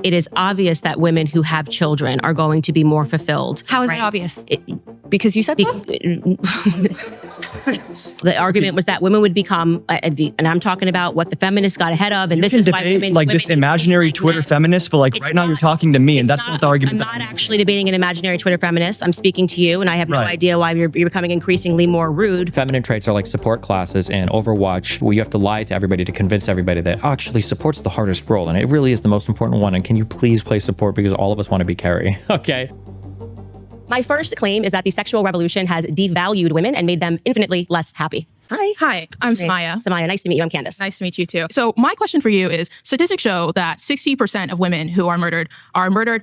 It is obvious that women who have children are going to be more fulfilled. How is that obvious? Because you said so? The argument was that women would become, and I'm talking about what the feminists got ahead of, and You this can is why debate, women... like women this imaginary Twitter feminist, but like right now you're talking to me, and that's not the argument. I'm not actually debating an imaginary Twitter feminist. I'm speaking to you, and I have no idea why you're becoming increasingly more rude. Feminine traits are like support classes in Overwatch, where you have to lie to everybody to convince everybody that actually support's the hardest role, and it really is the most important one, and can you please play support because all of us want to be carry, okay? My first claim is that the sexual revolution has devalued women and made them infinitely less happy. Hi. Hi, I'm Samaya. Samaya, nice to meet you. I'm Candace. Nice to meet you too. So my question for you is, statistics show that 60% of women who are murdered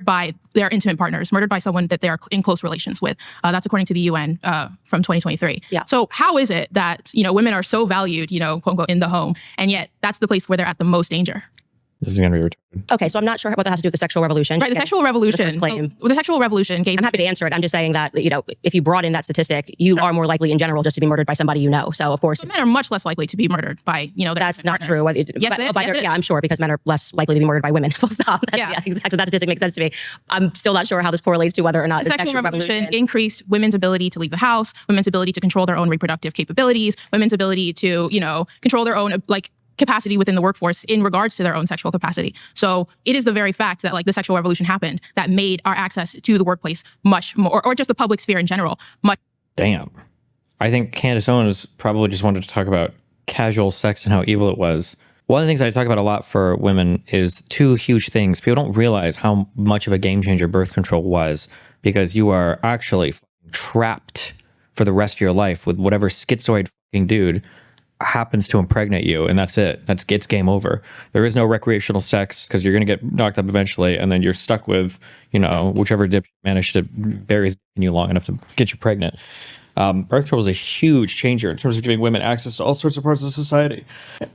by their intimate partners, murdered by someone that they are in close relations with. That's according to the UN from 2023. Yeah. So how is it that, women are so valued, quote unquote, in the home, and yet that's the place where they're at the most danger? This is going to be retarded. Okay, so I'm not sure what that has to do with the sexual revolution. Right, the sexual revolution. The sexual revolution gave... I'm happy to answer it. I'm just saying that, if you brought in that statistic, you are more likely in general just to be murdered by somebody you know. So, of course... But men are much less likely to be murdered by, their That's not partners. true. Yeah, I'm sure, because men are less likely to be murdered by women. Full stop. Yeah, exactly. That statistic makes sense to me. I'm still not sure how this correlates to whether or not the sexual revolution increased women's ability to leave the house, women's ability to control their own reproductive capabilities, women's ability to, control their own, capacity within the workforce in regards to their own sexual capacity. So it is the very fact that the sexual revolution happened that made our access to the workplace much more, or just the public sphere in general, much. Damn. I think Candace Owens probably just wanted to talk about casual sex and how evil it was. One of the things I talk about a lot for women is two huge things. People don't realize how much of a game changer birth control was, because you are actually trapped for the rest of your life with whatever schizoid dude happens to impregnate you, and that's it. It's game over. There is no recreational sex because you're going to get knocked up eventually, and then you're stuck with, whichever dip managed to bury you long enough to get you pregnant. Birth control was a huge changer in terms of giving women access to all sorts of parts of society.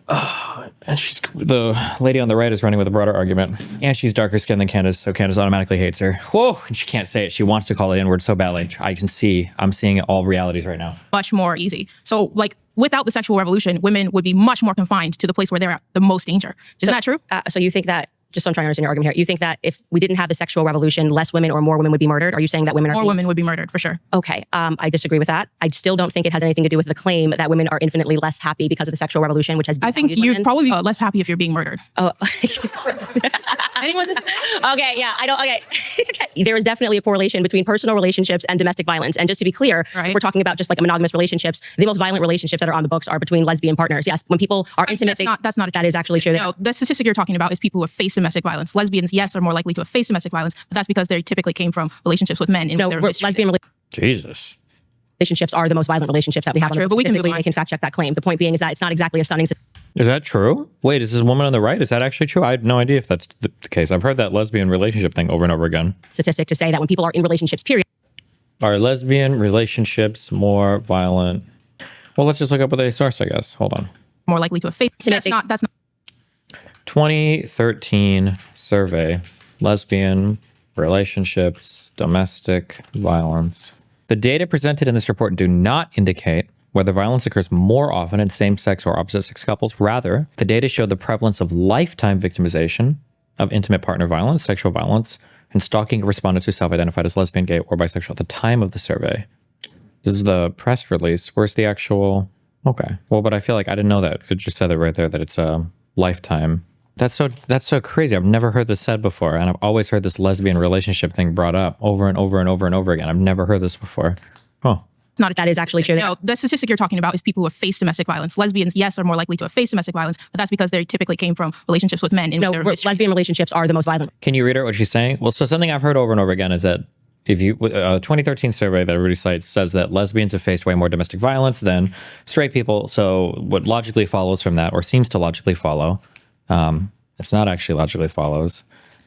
And the lady on the right is running with a broader argument. And she's darker skinned than Candace, so Candace automatically hates her. Whoa! And she can't say it. She wants to call it N-word so badly. I'm seeing all realities right now. Much more easy. So, without the sexual revolution, women would be much more confined to the place where they're at the most danger. Isn't that true? So you think that, just so I'm trying to understand your argument here, you think that if we didn't have the sexual revolution, less women or more women would be murdered? Are you saying that women are... More women would be murdered, for sure. Okay, I disagree with that. I still don't think it has anything to do with the claim that women are infinitely less happy because of the sexual revolution, which has... I think you'd probably be less happy if you're being murdered. Oh, anyone? Okay, yeah, I don't... Okay. There is definitely a correlation between personal relationships and domestic violence. And just to be clear, if we're talking about just monogamous relationships, the most violent relationships that are on the books are between lesbian partners. Yes, when people are intimate... That is actually true. No, the statistic you're talking about is people who have faced domestic violence. Lesbians, yes, are more likely to have faced domestic violence, but that's because they typically came from relationships with men in which they were mistreated. Jesus. Relationships are the most violent relationships that we have. True, but we can fact check that claim. The point being is that it's not exactly a stunning... Is that true? Wait, is this woman on the right? Is that actually true? I had no idea if that's the case. I've heard that lesbian relationship thing over and over again. Statistic to say that when people are in relationships, period. Are lesbian relationships more violent? Well, let's just look up what they sourced, I guess. Hold on. More likely to have faced... That's not... 2013 survey, lesbian relationships, domestic violence. The data presented in this report do not indicate whether violence occurs more often in same-sex or opposite-sex couples. Rather, the data show the prevalence of lifetime victimization of intimate partner violence, sexual violence, and stalking of respondents who self-identified as lesbian, gay, or bisexual at the time of the survey. This is the press release. Where's the actual... Okay. Well, but I feel like I didn't know that. It just said it right there that it's a lifetime. That's so crazy. I've never heard this said before, and I've always heard this lesbian relationship thing brought up over and over and over and over again. I've never heard this before. Oh. That is actually true. No, the statistic you're talking about is people who have faced domestic violence. Lesbians, yes, are more likely to have faced domestic violence, but that's because they typically came from relationships with men. Lesbian relationships are the most violent. Can you read her what she's saying? Well, so something I've heard over and over again is that if you, a 2013 survey that everybody cites says that lesbians have faced way more domestic violence than straight people. So what logically follows from that, or seems to logically follow, it's not actually logically follows,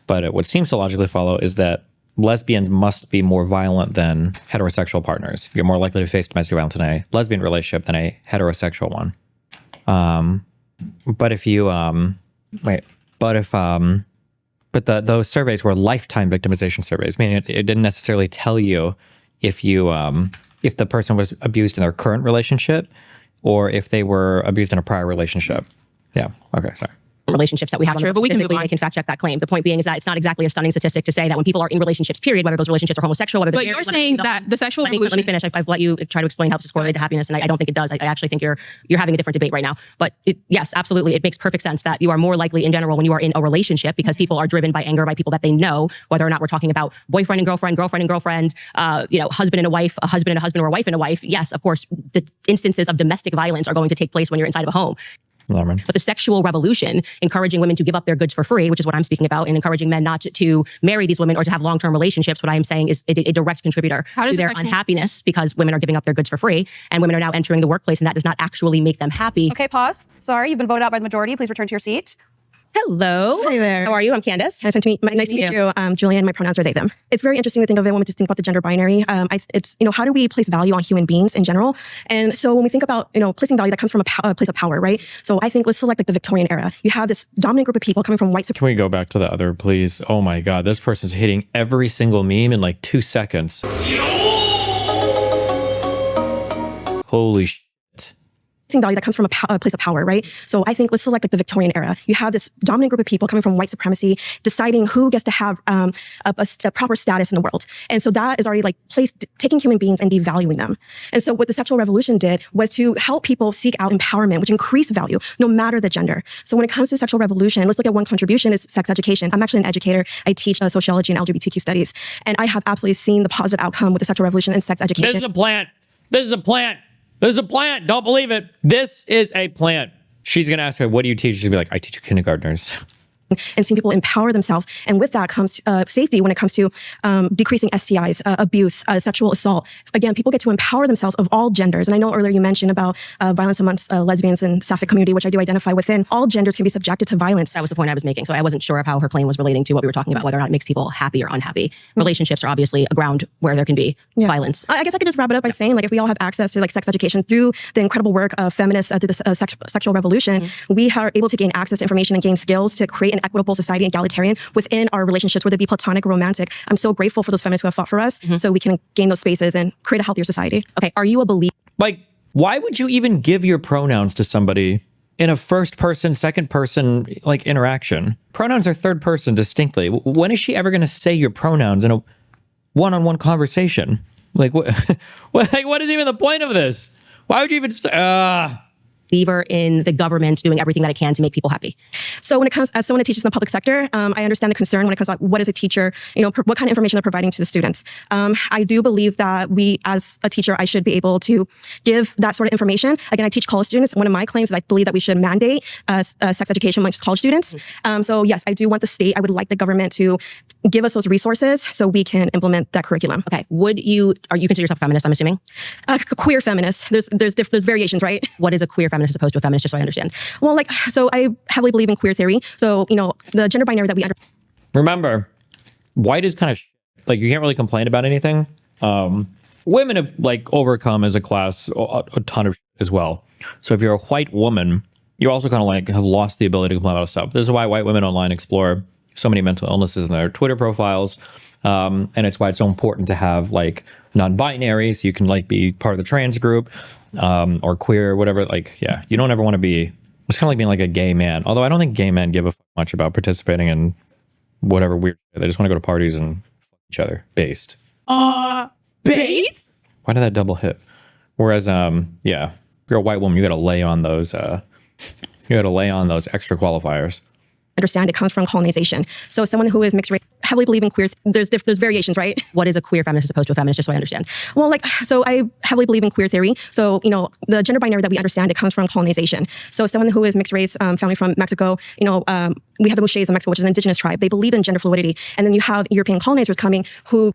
but what seems to logically follow is that lesbians must be more violent than heterosexual partners. You're more likely to face domestic violence in a lesbian relationship than a heterosexual one. But if you, those surveys were lifetime victimization surveys, meaning it didn't necessarily tell you if the person was abused in their current relationship or if they were abused in a prior relationship. Yeah. Okay. Sorry. relationships that we have Not on true, the but we can move statistically, on. they can fact check that claim. The point being is that it's not exactly a stunning statistic to say that when people are in relationships, period, whether those relationships are homosexual, whether they're But married, you're whether- saying that the sexual revolution. Let me finish. I've let you try to explain how this is correlated to happiness, and I don't think it does. I actually think you're having a different debate right now. But yes, absolutely, it makes perfect sense that you are more likely in general when you are in a relationship, because people are driven by anger by people that they know, whether or not we're talking about boyfriend and girlfriend, girlfriend and girlfriend, husband and a wife, a husband and a husband, or a wife and a wife. Yes, of course, the instances of domestic violence are going to take place when you're inside of a home. But the sexual revolution, encouraging women to give up their goods for free, which is what I'm speaking about, and encouraging men not to marry these women or to have long-term relationships, what I'm saying is a direct contributor to their unhappiness, because women are giving up their goods for free and women are now entering the workplace, and that does not actually make them happy. Okay, pause. Sorry, you've been voted out by the majority. Please return to your seat. Hello. Hi there. How are you? I'm Candace. Nice to meet you. Julian, my pronouns are they, them. It's very interesting to think of it when we just think about the gender binary. It's, how do we place value on human beings in general? And so when we think about, placing value, that comes from a place of power, right? So I think let's select like the Victorian era. You have this dominant group of people coming from white supremacy. Can we go back to the other, please? Oh my God, this person's hitting every single meme in like 2 seconds. Holy shit. Value that comes from a place of power, right? So I think let's select like the Victorian era. You have this dominant group of people coming from white supremacy, deciding who gets to have a proper status in the world. And so that is already like taking human beings and devaluing them. And so what the sexual revolution did was to help people seek out empowerment, which increased value, no matter the gender. So when it comes to sexual revolution, let's look at one contribution is sex education. I'm actually an educator. I teach sociology and LGBTQ studies. And I have absolutely seen the positive outcome with the sexual revolution and sex education. This is a plant. This is a plant. This is a plant. Don't believe it. This is a plant. She's going to ask me, what do you teach? She's going to be like, I teach kindergartners. And seeing people empower themselves. And with that comes safety when it comes to decreasing STIs, abuse, sexual assault. Again, people get to empower themselves of all genders. And I know earlier you mentioned about violence amongst lesbians and sapphic community, which I do identify within. All genders can be subjected to violence. That was the point I was making. So I wasn't sure of how her claim was relating to what we were talking about, whether or not it makes people happy or unhappy. Relationships are obviously a ground where there can be violence. I guess I could just wrap it up by saying, like, if we all have access to like sex education through the incredible work of feminists through the sexual revolution, we are able to gain access to information and gain skills to create an equitable society, egalitarian within our relationships, whether it be platonic or romantic. I'm so grateful for those feminists who have fought for us, so we can gain those spaces and create a healthier society. Okay, are you a believer? Like, why would you even give your pronouns to somebody in a first person, second person, like, interaction? Pronouns are third person distinctly. When is she ever going to say your pronouns in a one-on-one conversation? Like, what is even the point of this? Why would you even believer in the government doing everything that it can to make people happy? So when it comes, as someone that teaches in the public sector, I understand the concern when it comes to what is a teacher, what kind of information they're providing to the students. I do believe that we, as a teacher, I should be able to give that sort of information. Again, I teach college students. One of my claims is I believe that we should mandate sex education amongst college students. So yes, I do want the state, I would like the government to give us those resources so we can implement that curriculum. Okay, are you consider yourself a feminist, I'm assuming? Queer feminist. There's variations, right? What is a queer feminist as opposed to a feminist, just so I understand? Well, so I heavily believe in queer theory. So, the gender binary that we Remember, white is kind of like, you can't really complain about anything. Women have overcome as a class a ton of as well. So if you're a white woman, you also kind of have lost the ability to complain about stuff. This is why white women online explore so many mental illnesses in their Twitter profiles. And it's why it's so important to have non-binary, so you can be part of the trans group, or queer, whatever. You don't ever want to be, it's kind of like being a gay man. Although I don't think gay men give a fuck much about participating in whatever weird, they just want to go to parties and fuck each other. Based. Base? Why did that double hit? Whereas, if you're a white woman, you got to lay on those, extra qualifiers. Understand it comes from colonization. So someone who is mixed race, heavily believe in queer, there's variations, right? What is a queer feminist as opposed to a feminist, just so I understand? Well, so I heavily believe in queer theory. So, the gender binary that we understand, it comes from colonization. So someone who is mixed race, family from Mexico, we have the Muxches in Mexico, which is an indigenous tribe. They believe in gender fluidity. And then you have European colonizers coming who...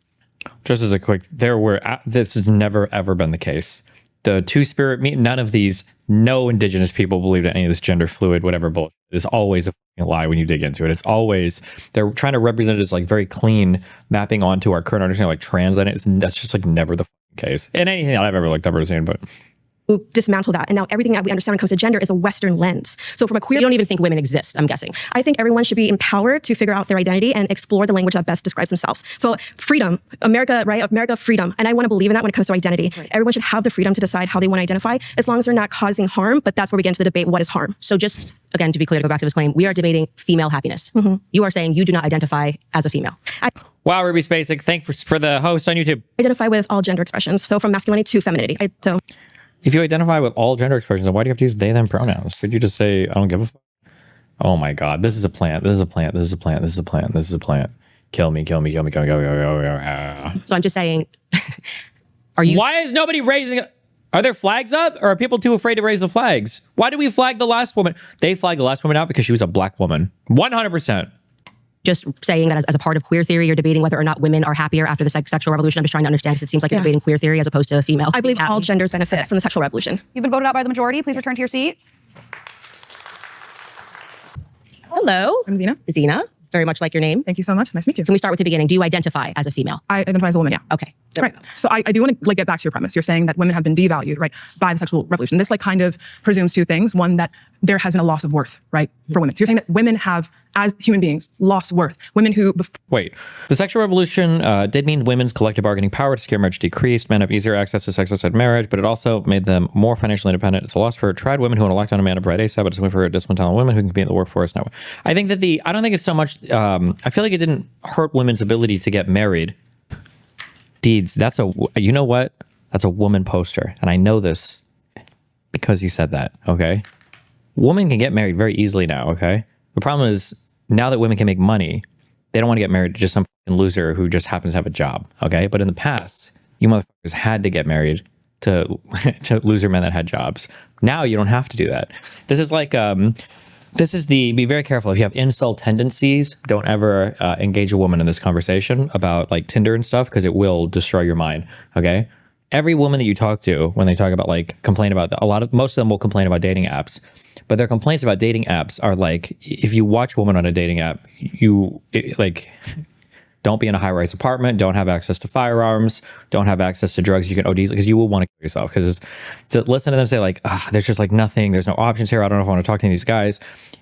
Just as a quick, this has never, ever been the case. The two-spirit, none of these, no indigenous people believe that any of this gender fluid, whatever bullshit, is always a lie when you dig into it. It's always, they're trying to represent it as very clean, mapping onto our current understanding, translating it. That's just never the case in anything that I've ever looked up or seen, but... dismantle that. And now everything that we understand when it comes to gender is a Western lens. So from a queer, you don't even think women exist, I'm guessing. I think everyone should be empowered to figure out their identity and explore the language that best describes themselves. So freedom, America, right? America, freedom. And I want to believe in that when it comes to identity. Right. Everyone should have the freedom to decide how they want to identify, as long as they're not causing harm. But that's where we get into the debate, what is harm? So just, again, to be clear, to go back to this claim, we are debating female happiness. You are saying you do not identify as a female. Wow, Ruby's Basic. Thanks for the host on YouTube. I identify with all gender expressions. So from masculinity to femininity. If you identify with all gender expressions, then why do you have to use they, them pronouns? Could you just say, I don't give a fuck? Oh my God, this is a plant. This is a plant. This is a plant. This is a plant. This is a plant. Kill me, kill me, kill me, kill me, kill me, kill me. So I'm just saying, are you? Why is nobody raising? Are there flags up, or are people too afraid to raise the flags? Why do we flag the last woman? They flagged the last woman out because she was a black woman. 100%. Just saying that as a part of queer theory, you're debating whether or not women are happier after the sexual revolution. I'm just trying to understand, because it seems like you're debating queer theory as opposed to female. I believe all genders benefit from the sexual revolution. You've been voted out by the majority. Please return to your seat. Hello. I'm Zena. Zena. Very much like your name. Thank you so much. Nice to meet you. Can we start with the beginning? Do you identify as a female? I identify as a woman, yeah. Okay. Right. So I do want to get back to your premise. You're saying that women have been devalued, right, by the sexual revolution. This kind of presumes two things. One, that there has been a loss of worth, right, for women. So you're saying that women have, as human beings, lost worth. Women who... Wait. The sexual revolution did mean women's collective bargaining power to secure marriage decreased. Men have easier access to sex-outside marriage, but it also made them more financially independent. It's a loss for tried women who want to lock down a man to bride ASAP, but it's a win for disciplined talented women who can compete in the workforce now. I think that I don't think it's so much... I feel like it didn't hurt women's ability to get married. Deeds, you know what? That's a woman poster. And I know this because you said that, okay? Women can get married very easily now, okay? The problem is, now that women can make money, they don't want to get married to just some fucking loser who just happens to have a job, okay? But in the past, you motherfuckers had to get married to loser men that had jobs. Now you don't have to do that. This is like... be very careful. If you have incel tendencies, don't ever engage a woman in this conversation about like Tinder and stuff, because it will destroy your mind, okay? Every woman that you talk to, when they talk about complain about, most of them will complain about dating apps, but their complaints about dating apps are like, if you watch a woman on a dating app, don't be in a high-rise apartment, don't have access to firearms, don't have access to drugs you can OD, because you will want to kill yourself. Because to listen to them say there's just nothing, there's no options here, I don't know if I want to talk to these guys.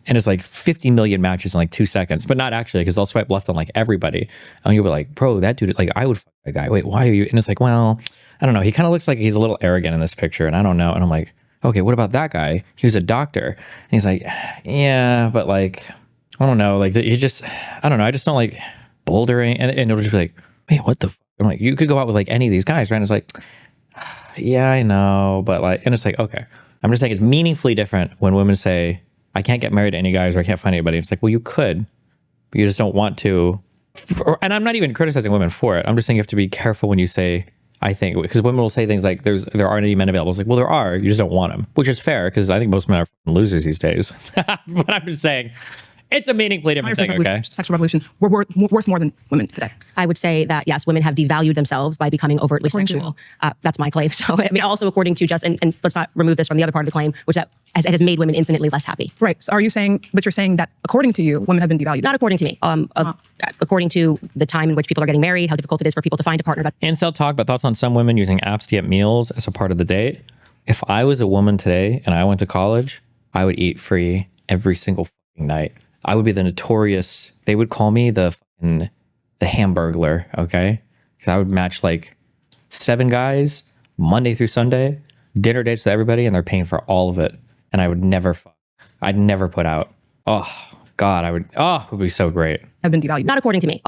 And it's 50 million matches in 2 seconds, but not actually, because they'll swipe left on everybody. And you'll be like, bro, that dude, I would fuck that guy. Wait, why are you? And it's well, I don't know. He kind of looks like he's a little arrogant in this picture, and I don't know. And I'm like, okay, what about that guy? He was a doctor. And he's like, yeah, but I don't know. He just, I don't know. I just don't like bouldering, and it'll just be like, wait, what the fuck? I'm like, you could go out with any of these guys, right? And it's like, yeah, I know, but and it's okay. I'm just saying it's meaningfully different when women say, I can't get married to any guys, or I can't find anybody. It's well, you could, but you just don't want to. And I'm not even criticizing women for it. I'm just saying you have to be careful when you say, I think, because women will say things like, there aren't any men available. It's well, there are, you just don't want them, which is fair, because I think most men are losers these days. But I'm just saying, it's a meaningfully different thing, okay? Sexual revolution, we're worth more than women today. I would say that, yes, women have devalued themselves by becoming overtly sexual. That's my claim. So, also according to and let's not remove this from the other part of the claim, which it has made women infinitely less happy. Right. So you're saying that according to you, women have been devalued? Not according to me. According to the time in which people are getting married, how difficult it is for people to find a partner. Incel talk, but thoughts on some women using apps to get meals as a part of the date. If I was a woman today and I went to college, I would eat free every single fucking night. I would be the notorious, they would call me the Hamburglar, okay? Because I would match 7 guys, Monday through Sunday, dinner dates with everybody, and they're paying for all of it. And I would never fuck. I'd never put out. Oh, God, it would be so great. Have been devalued. Not according to me.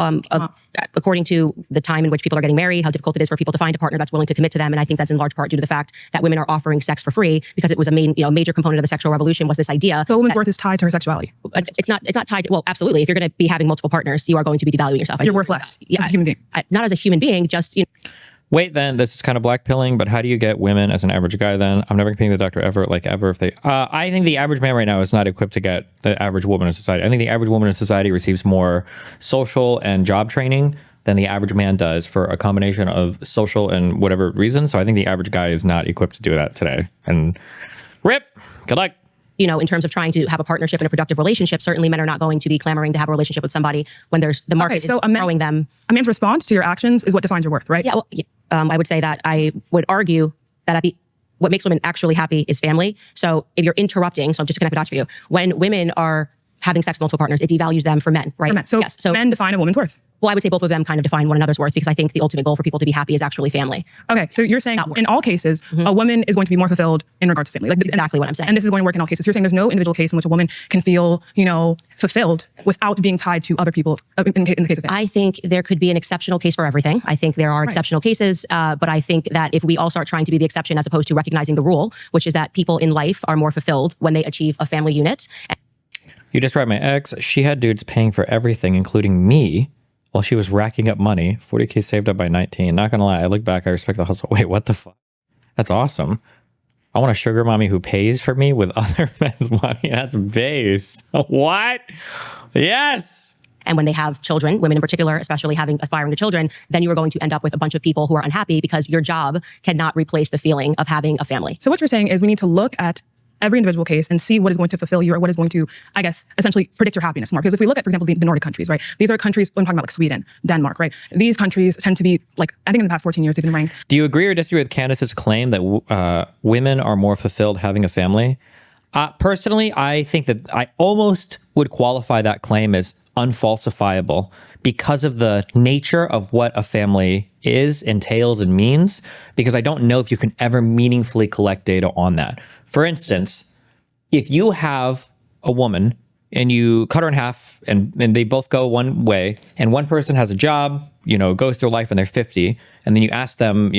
According to the time in which people are getting married, how difficult it is for people to find a partner that's willing to commit to them. And I think that's in large part due to the fact that women are offering sex for free, because it was a major component of the sexual revolution was this idea. So a woman's worth is tied to her sexuality. It's not tied. Well, absolutely. If you're going to be having multiple partners, you are going to be devaluing yourself. You're worth less as a human being. Not as a human being, just, Wait, then, this is kind of black pilling, but how do you get women as an average guy then? I'm never competing with the doctor ever, if they... I think the average man right now is not equipped to get the average woman in society. I think the average woman in society receives more social and job training than the average man does for a combination of social and whatever reason. So I think the average guy is not equipped to do that today. And rip, good luck. In terms of trying to have a partnership and a productive relationship, certainly men are not going to be clamoring to have a relationship with somebody when the market is throwing them. A man's response to your actions is what defines your worth, right? Yeah, well, I would say that I would argue that what makes women actually happy is family. So if you're interrupting, so just to connect the dots for you, when women are having sex with multiple partners, it devalues them for men, right? For men. So, yes. So men define a woman's worth. well, I would say both of them kind of define one another's worth, because I think the ultimate goal for people to be happy is actually family. Okay, so you're saying in all cases, a woman is going to be more fulfilled in regards to family. Like, That's exactly what I'm saying. And this is going to work in all cases. So you're saying there's no individual case in which a woman can feel, fulfilled without being tied to other people in the case of family. I think there could be an exceptional case for everything. I think there are exceptional cases, but I think that if we all start trying to be the exception as opposed to recognizing the rule, which is that people in life are more fulfilled when they achieve a family unit. You described my ex. She had dudes paying for everything, including me, while she was racking up money. 40K saved up by 19. Not gonna lie, I look back, I respect the hustle. Wait, what the fuck? That's awesome. I want a sugar mommy who pays for me with other men's money. That's based. What? Yes. And when they have children, women in particular, especially aspiring to children, then you are going to end up with a bunch of people who are unhappy because your job cannot replace the feeling of having a family. So what you're saying is we need to look at every individual case and see what is going to fulfill you, or what is going to, I guess, essentially predict your happiness more. Because if we look at, for example, the Nordic countries, right? These are countries, I'm talking about like Sweden, Denmark, right? These countries tend to be like, I think in the past 14 years, they've been ranked. Do you agree or disagree with Candace's claim that women are more fulfilled having a family? Personally, I think that I almost would qualify that claim as unfalsifiable because of the nature of what a family is, entails, and means, because I don't know if you can ever meaningfully collect data on that. For instance, if you have a woman and you cut her in half and they both go one way, and one person has a job, goes through life and they're 50, and then you ask them,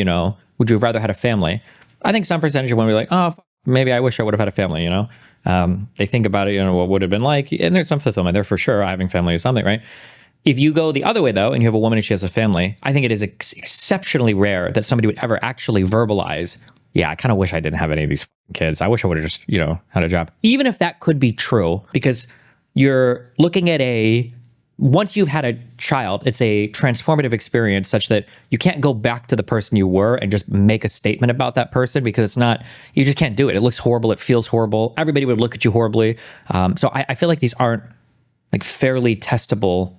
would you have rather had a family? I think some percentage of women will be like, oh, maybe I wish I would have had a family, They think about it, what would have been like, and there's some fulfillment there for sure. Having family is something, right? If you go the other way though, and you have a woman and she has a family, I think it is exceptionally rare that somebody would ever actually verbalize, yeah, I kind of wish I didn't have any of these kids. I wish I would have just, had a job. Even if that could be true, because you're looking at once you've had a child, it's a transformative experience such that you can't go back to the person you were and just make a statement about that person, because it's not, you just can't do it. It looks horrible. It feels horrible. Everybody would look at you horribly. So I feel like these aren't like fairly testable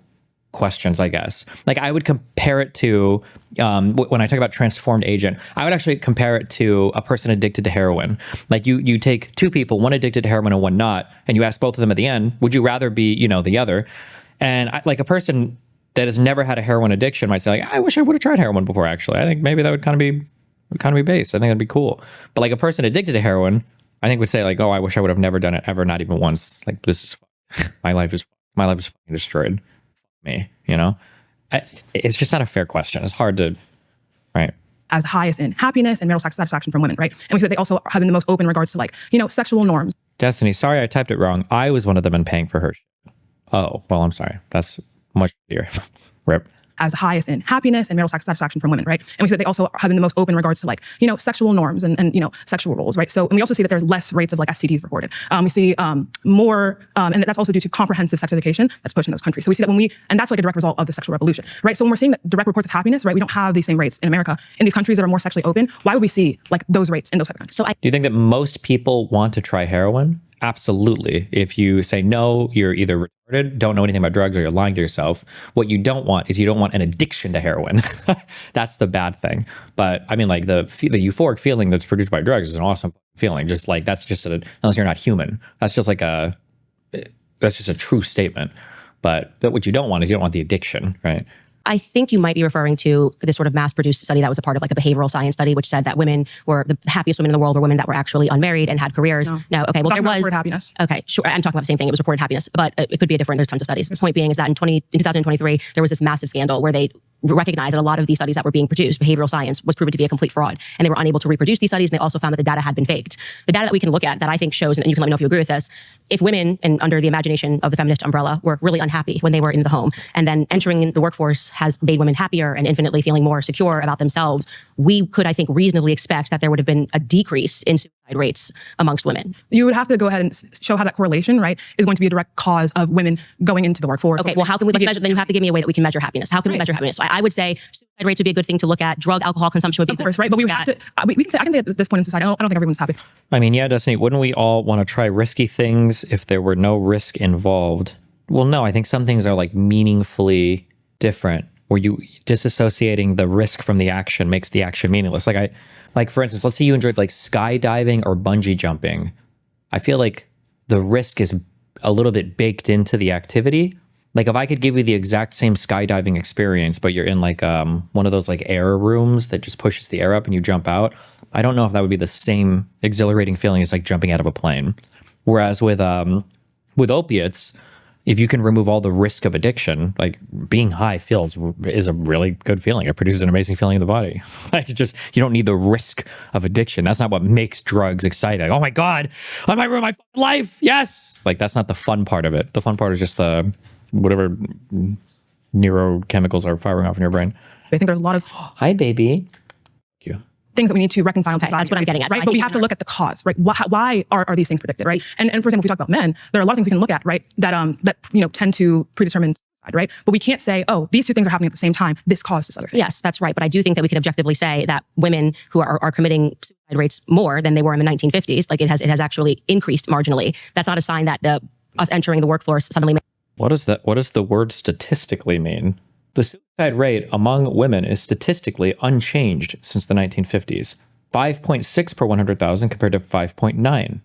questions, I guess. Like I would compare it to, when I talk about transformed agent, I would actually compare it to a person addicted to heroin. Like you take two people, one addicted to heroin and one not, and you ask both of them at the end, would you rather be, the other? And like a person that has never had a heroin addiction might say, like, I wish I would have tried heroin before, actually. I think maybe that would kind of be based. I think that'd be cool. But like a person addicted to heroin, I think would say like, oh, I wish I would have never done it ever, not even once. Like this is, my life is fucking destroyed. Me, it's just not a fair question. It's hard to, right? As highest in happiness and marital satisfaction from women, right? And we said they also have been the most open in regards to like, sexual norms. Destiny, sorry I typed it wrong. I was one of them in paying for her shit. Oh, well, I'm sorry. That's much easier. Rip. As highest in happiness and marital satisfaction from women, right? And we said they also have been the most open in regards to like, sexual norms and sexual roles, right? So, and we also see that there's less rates of like STDs reported. We see more, and that's also due to comprehensive sex education that's pushed in those countries. So we see that and that's like a direct result of the sexual revolution, right? So when we're seeing that direct reports of happiness, right, we don't have these same rates in America. In these countries that are more sexually open, why would we see like those rates in those type of countries? So do you think that most people want to try heroin? Absolutely. If you say no, you're either retarded, don't know anything about drugs, or you're lying to yourself. What you don't want is you don't want an addiction to heroin. That's the bad thing. But I mean, like the euphoric feeling that's produced by drugs is an awesome feeling. Just like that's just unless you're not human, that's just like that's just a true statement. But what you don't want is you don't want the addiction, right? I think you might be referring to this sort of mass-produced study that was a part of like a behavioral science study, which said that women were the happiest women in the world were women that were actually unmarried and had careers. No, okay, well there was happiness. Okay, sure. I'm talking about the same thing. It was reported happiness, but it could be different. There's tons of studies. The point being is that in 2023 there was this massive scandal where they recognized that a lot of these studies that were being produced, behavioral science, was proven to be a complete fraud, and they were unable to reproduce these studies. And they also found that the data had been faked. The data that we can look at that I think shows, and you can let me know if you agree with this, if women, and under the imagination of the feminist umbrella, were really unhappy when they were in the home, and then entering the workforce has made women happier and infinitely feeling more secure about themselves, we could, I think, reasonably expect that there would have been a decrease in suicide rates amongst women. You would have to go ahead and show how that correlation, right, is going to be a direct cause of women going into the workforce. Okay, well, how can we measure? Then you have to give me a way that we can measure happiness. How can we measure happiness? So I would say suicide rates would be a good thing to look at. Drug, alcohol consumption would be a good thing right? But we would have to. We can say, I can say at this point in society, I don't think everyone's happy. I mean, yeah, Destiny, wouldn't we all want to try risky things if there were no risk involved? Well, no, I think some things are like meaningfully different where you disassociating the risk from the action makes the action meaningless. Like for instance, let's say you enjoyed like skydiving or bungee jumping. I feel like the risk is a little bit baked into the activity. Like if I could give you the exact same skydiving experience, but you're in like one of those like air rooms that just pushes the air up and you jump out, I don't know if that would be the same exhilarating feeling as like jumping out of a plane. Whereas with opiates, if you can remove all the risk of addiction, like being high is a really good feeling. It produces an amazing feeling in the body. Like you don't need the risk of addiction. That's not what makes drugs exciting. Oh my God, I might ruin my life. Yes. Like that's not the fun part of it. The fun part is just whatever neurochemicals are firing off in your brain. I think there's a lot of hi, baby. Thank you. Things that we need to reconcile. Okay, that's what I'm getting at. Right, So but we have to look at the cause, right? Why are these things predicted, right? And for example, if we talk about men, there are a lot of things we can look at, right? That tend to predetermine suicide, right? But we can't say, oh, these two things are happening at the same time. This caused this other thing. Yes, that's right. But I do think that we can objectively say that women who are committing suicide rates more than they were in the 1950s, like it has actually increased marginally. That's not a sign that us entering the workforce suddenly. What does the word statistically mean? The suicide rate among women is statistically unchanged since the 1950s. 5.6 per 100,000 compared to 5.9.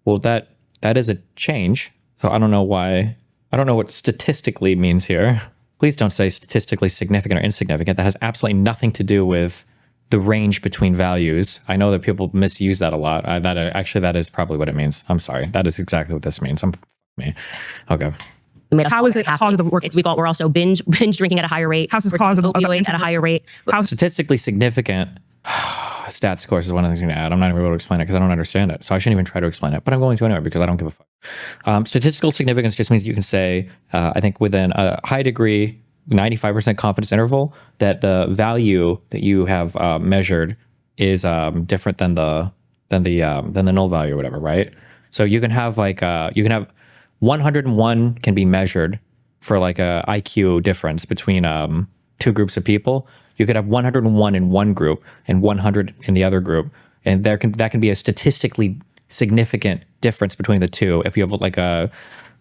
Well, that is a change. So I don't know why. I don't know what statistically means here. Please don't say statistically significant or insignificant. That has absolutely nothing to do with the range between values. I know that people misuse that a lot. That is probably what it means. I'm sorry. That is exactly what this means. Me. Okay. How is it a cause of the workforce? We're also binge drinking at a higher rate. How's this cause of opioids at a higher rate? How statistically significant? Stats course is one of the things I'm going to add. I'm not even able to explain it because I don't understand it. So I shouldn't even try to explain it, but I'm going to anyway because I don't give a fuck. Statistical significance just means you can say, I think within a high degree, 95% confidence interval, that the value that you have measured is different than the null value or whatever, right? So you can have 101 can be measured for like a IQ difference between two groups of people. You could have 101 in one group and 100 in the other group, and that can be a statistically significant difference between the two. If you have like a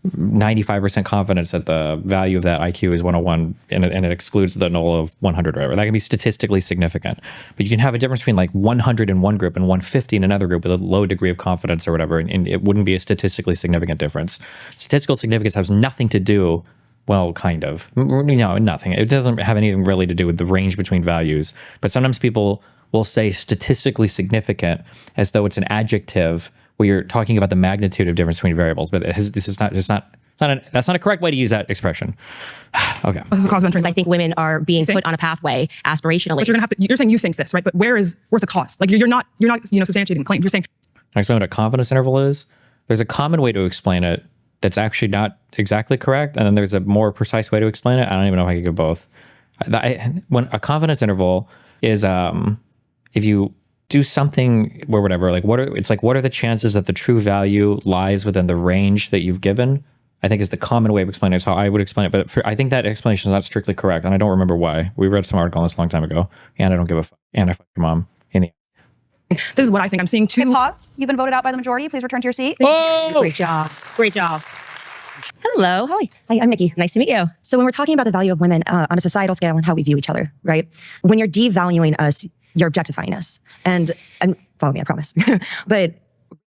95% confidence that the value of that IQ is 101 and it excludes the null of 100 or whatever, that can be statistically significant. But you can have a difference between like 100 in one group and 150 in another group with a low degree of confidence or whatever, and it wouldn't be a statistically significant difference. Statistical significance has nothing to do, well, kind of. No, nothing. It doesn't have anything really to do with the range between values. But sometimes people will say statistically significant as though it's an adjective where you're talking about the magnitude of difference between variables. But that's not a correct way to use that expression. Okay. This is the cause of Because I think women are being put on a pathway aspirationally. But you're saying you think this, right? But where's the cause? Like you're not substantiating the claim. You're saying. Can I explain what a confidence interval is? There's a common way to explain it that's actually not exactly correct, and then there's a more precise way to explain it. I don't even know if I could go both. When a confidence interval is if you do something where whatever, like what are the chances that the true value lies within the range that you've given? I think is the common way of explaining it. It's how I would explain it, but I think that explanation is not strictly correct, and I don't remember why. We read some article on this a long time ago, and I don't give a fuck. And I fuck your mom. This is what I think. I'm seeing two. Okay, pause. You've been voted out by the majority. Please return to your seat. Oh, great job. Great job. Hello. Hi. Hi, I'm Nikki. Nice to meet you. So when we're talking about the value of women on a societal scale and how we view each other, right? When you're devaluing us, you're objectifying us. And follow me, I promise. But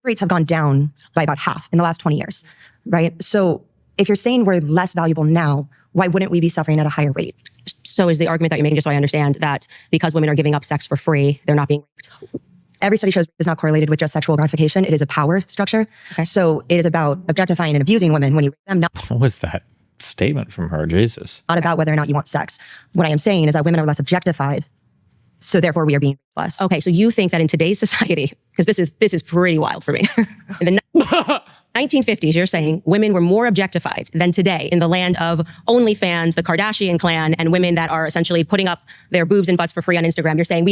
rates have gone down by about half in the last 20 years, right? So if you're saying we're less valuable now, why wouldn't we be suffering at a higher rate? So is the argument that you're making, just so I understand, that because women are giving up sex for free, they're not being raped? Every study shows it's not correlated with just sexual gratification. It is a power structure. Okay. So it is about objectifying and abusing women when you rape them, not What was that statement from her? Jesus. not about whether or not you want sex. What I am saying is that women are less objectified. So therefore we are being less. Okay, so you think that in today's society, because this is pretty wild for me. In the 1950s, you're saying women were more objectified than today in the land of OnlyFans, the Kardashian clan, and women that are essentially putting up their boobs and butts for free on Instagram. You're saying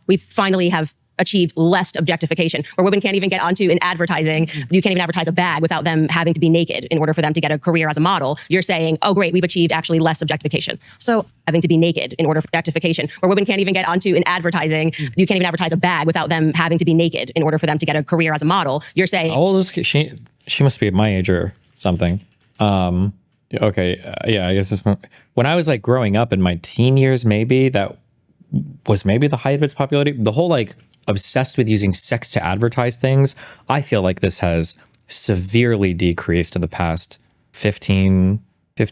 we finally have achieved less objectification, where women can't even get onto in advertising. You can't even advertise a bag without them having to be naked in order for them to get a career as a model. You're saying, oh great, we've achieved actually less objectification. So having to be naked in order for objectification, where women can't even get onto in advertising. You can't even advertise a bag without them having to be naked in order for them to get a career as a model. You're saying, How old is she? She must be at my age or something. Okay, yeah, I guess this one. When I was like growing up in my teen years, maybe that was maybe the height of its popularity. The whole like obsessed with using sex to advertise things. I feel like this has severely decreased in the past 15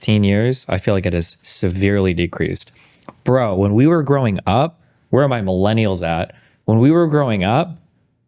years. I feel like it has severely decreased. Bro, when we were growing up, where are my millennials at? When we were growing up,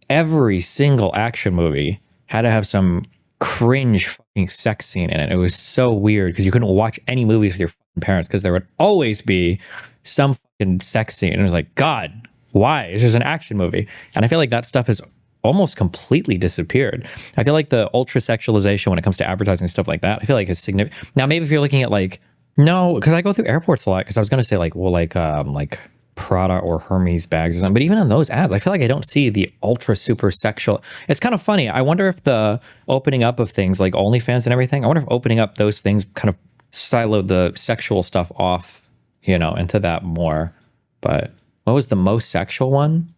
every single action movie had to have some cringe fucking sex scene in it. It was so weird because you couldn't watch any movies with your fucking parents because there would always be some fucking sex scene. And it was like, God, why? It's just an action movie. And I feel like that stuff has almost completely disappeared. I feel like the ultra sexualization when it comes to advertising stuff like that, I feel like is significant. Now, maybe if you're looking at like, no, because I go through airports a lot because I was going to say like, well, like Prada or Hermes bags or something. But even on those ads, I feel like I don't see the ultra super sexual. It's kind of funny. I wonder if the opening up of things like OnlyFans and everything, I wonder if opening up those things kind of siloed the sexual stuff off, you know, into that more. But what was the most sexual one?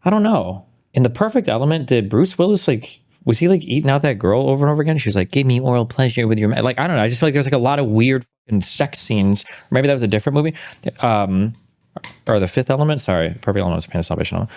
I don't know. In The Perfect Element, did Bruce Willis like, was he like eating out that girl over and over again? She was like, give me oral pleasure with your man. Like, I don't know. I just feel like there's like a lot of weird fucking sex scenes. Or maybe that was a different movie. Or The Fifth Element. Sorry, Perfect Element was a Pain of Salvation.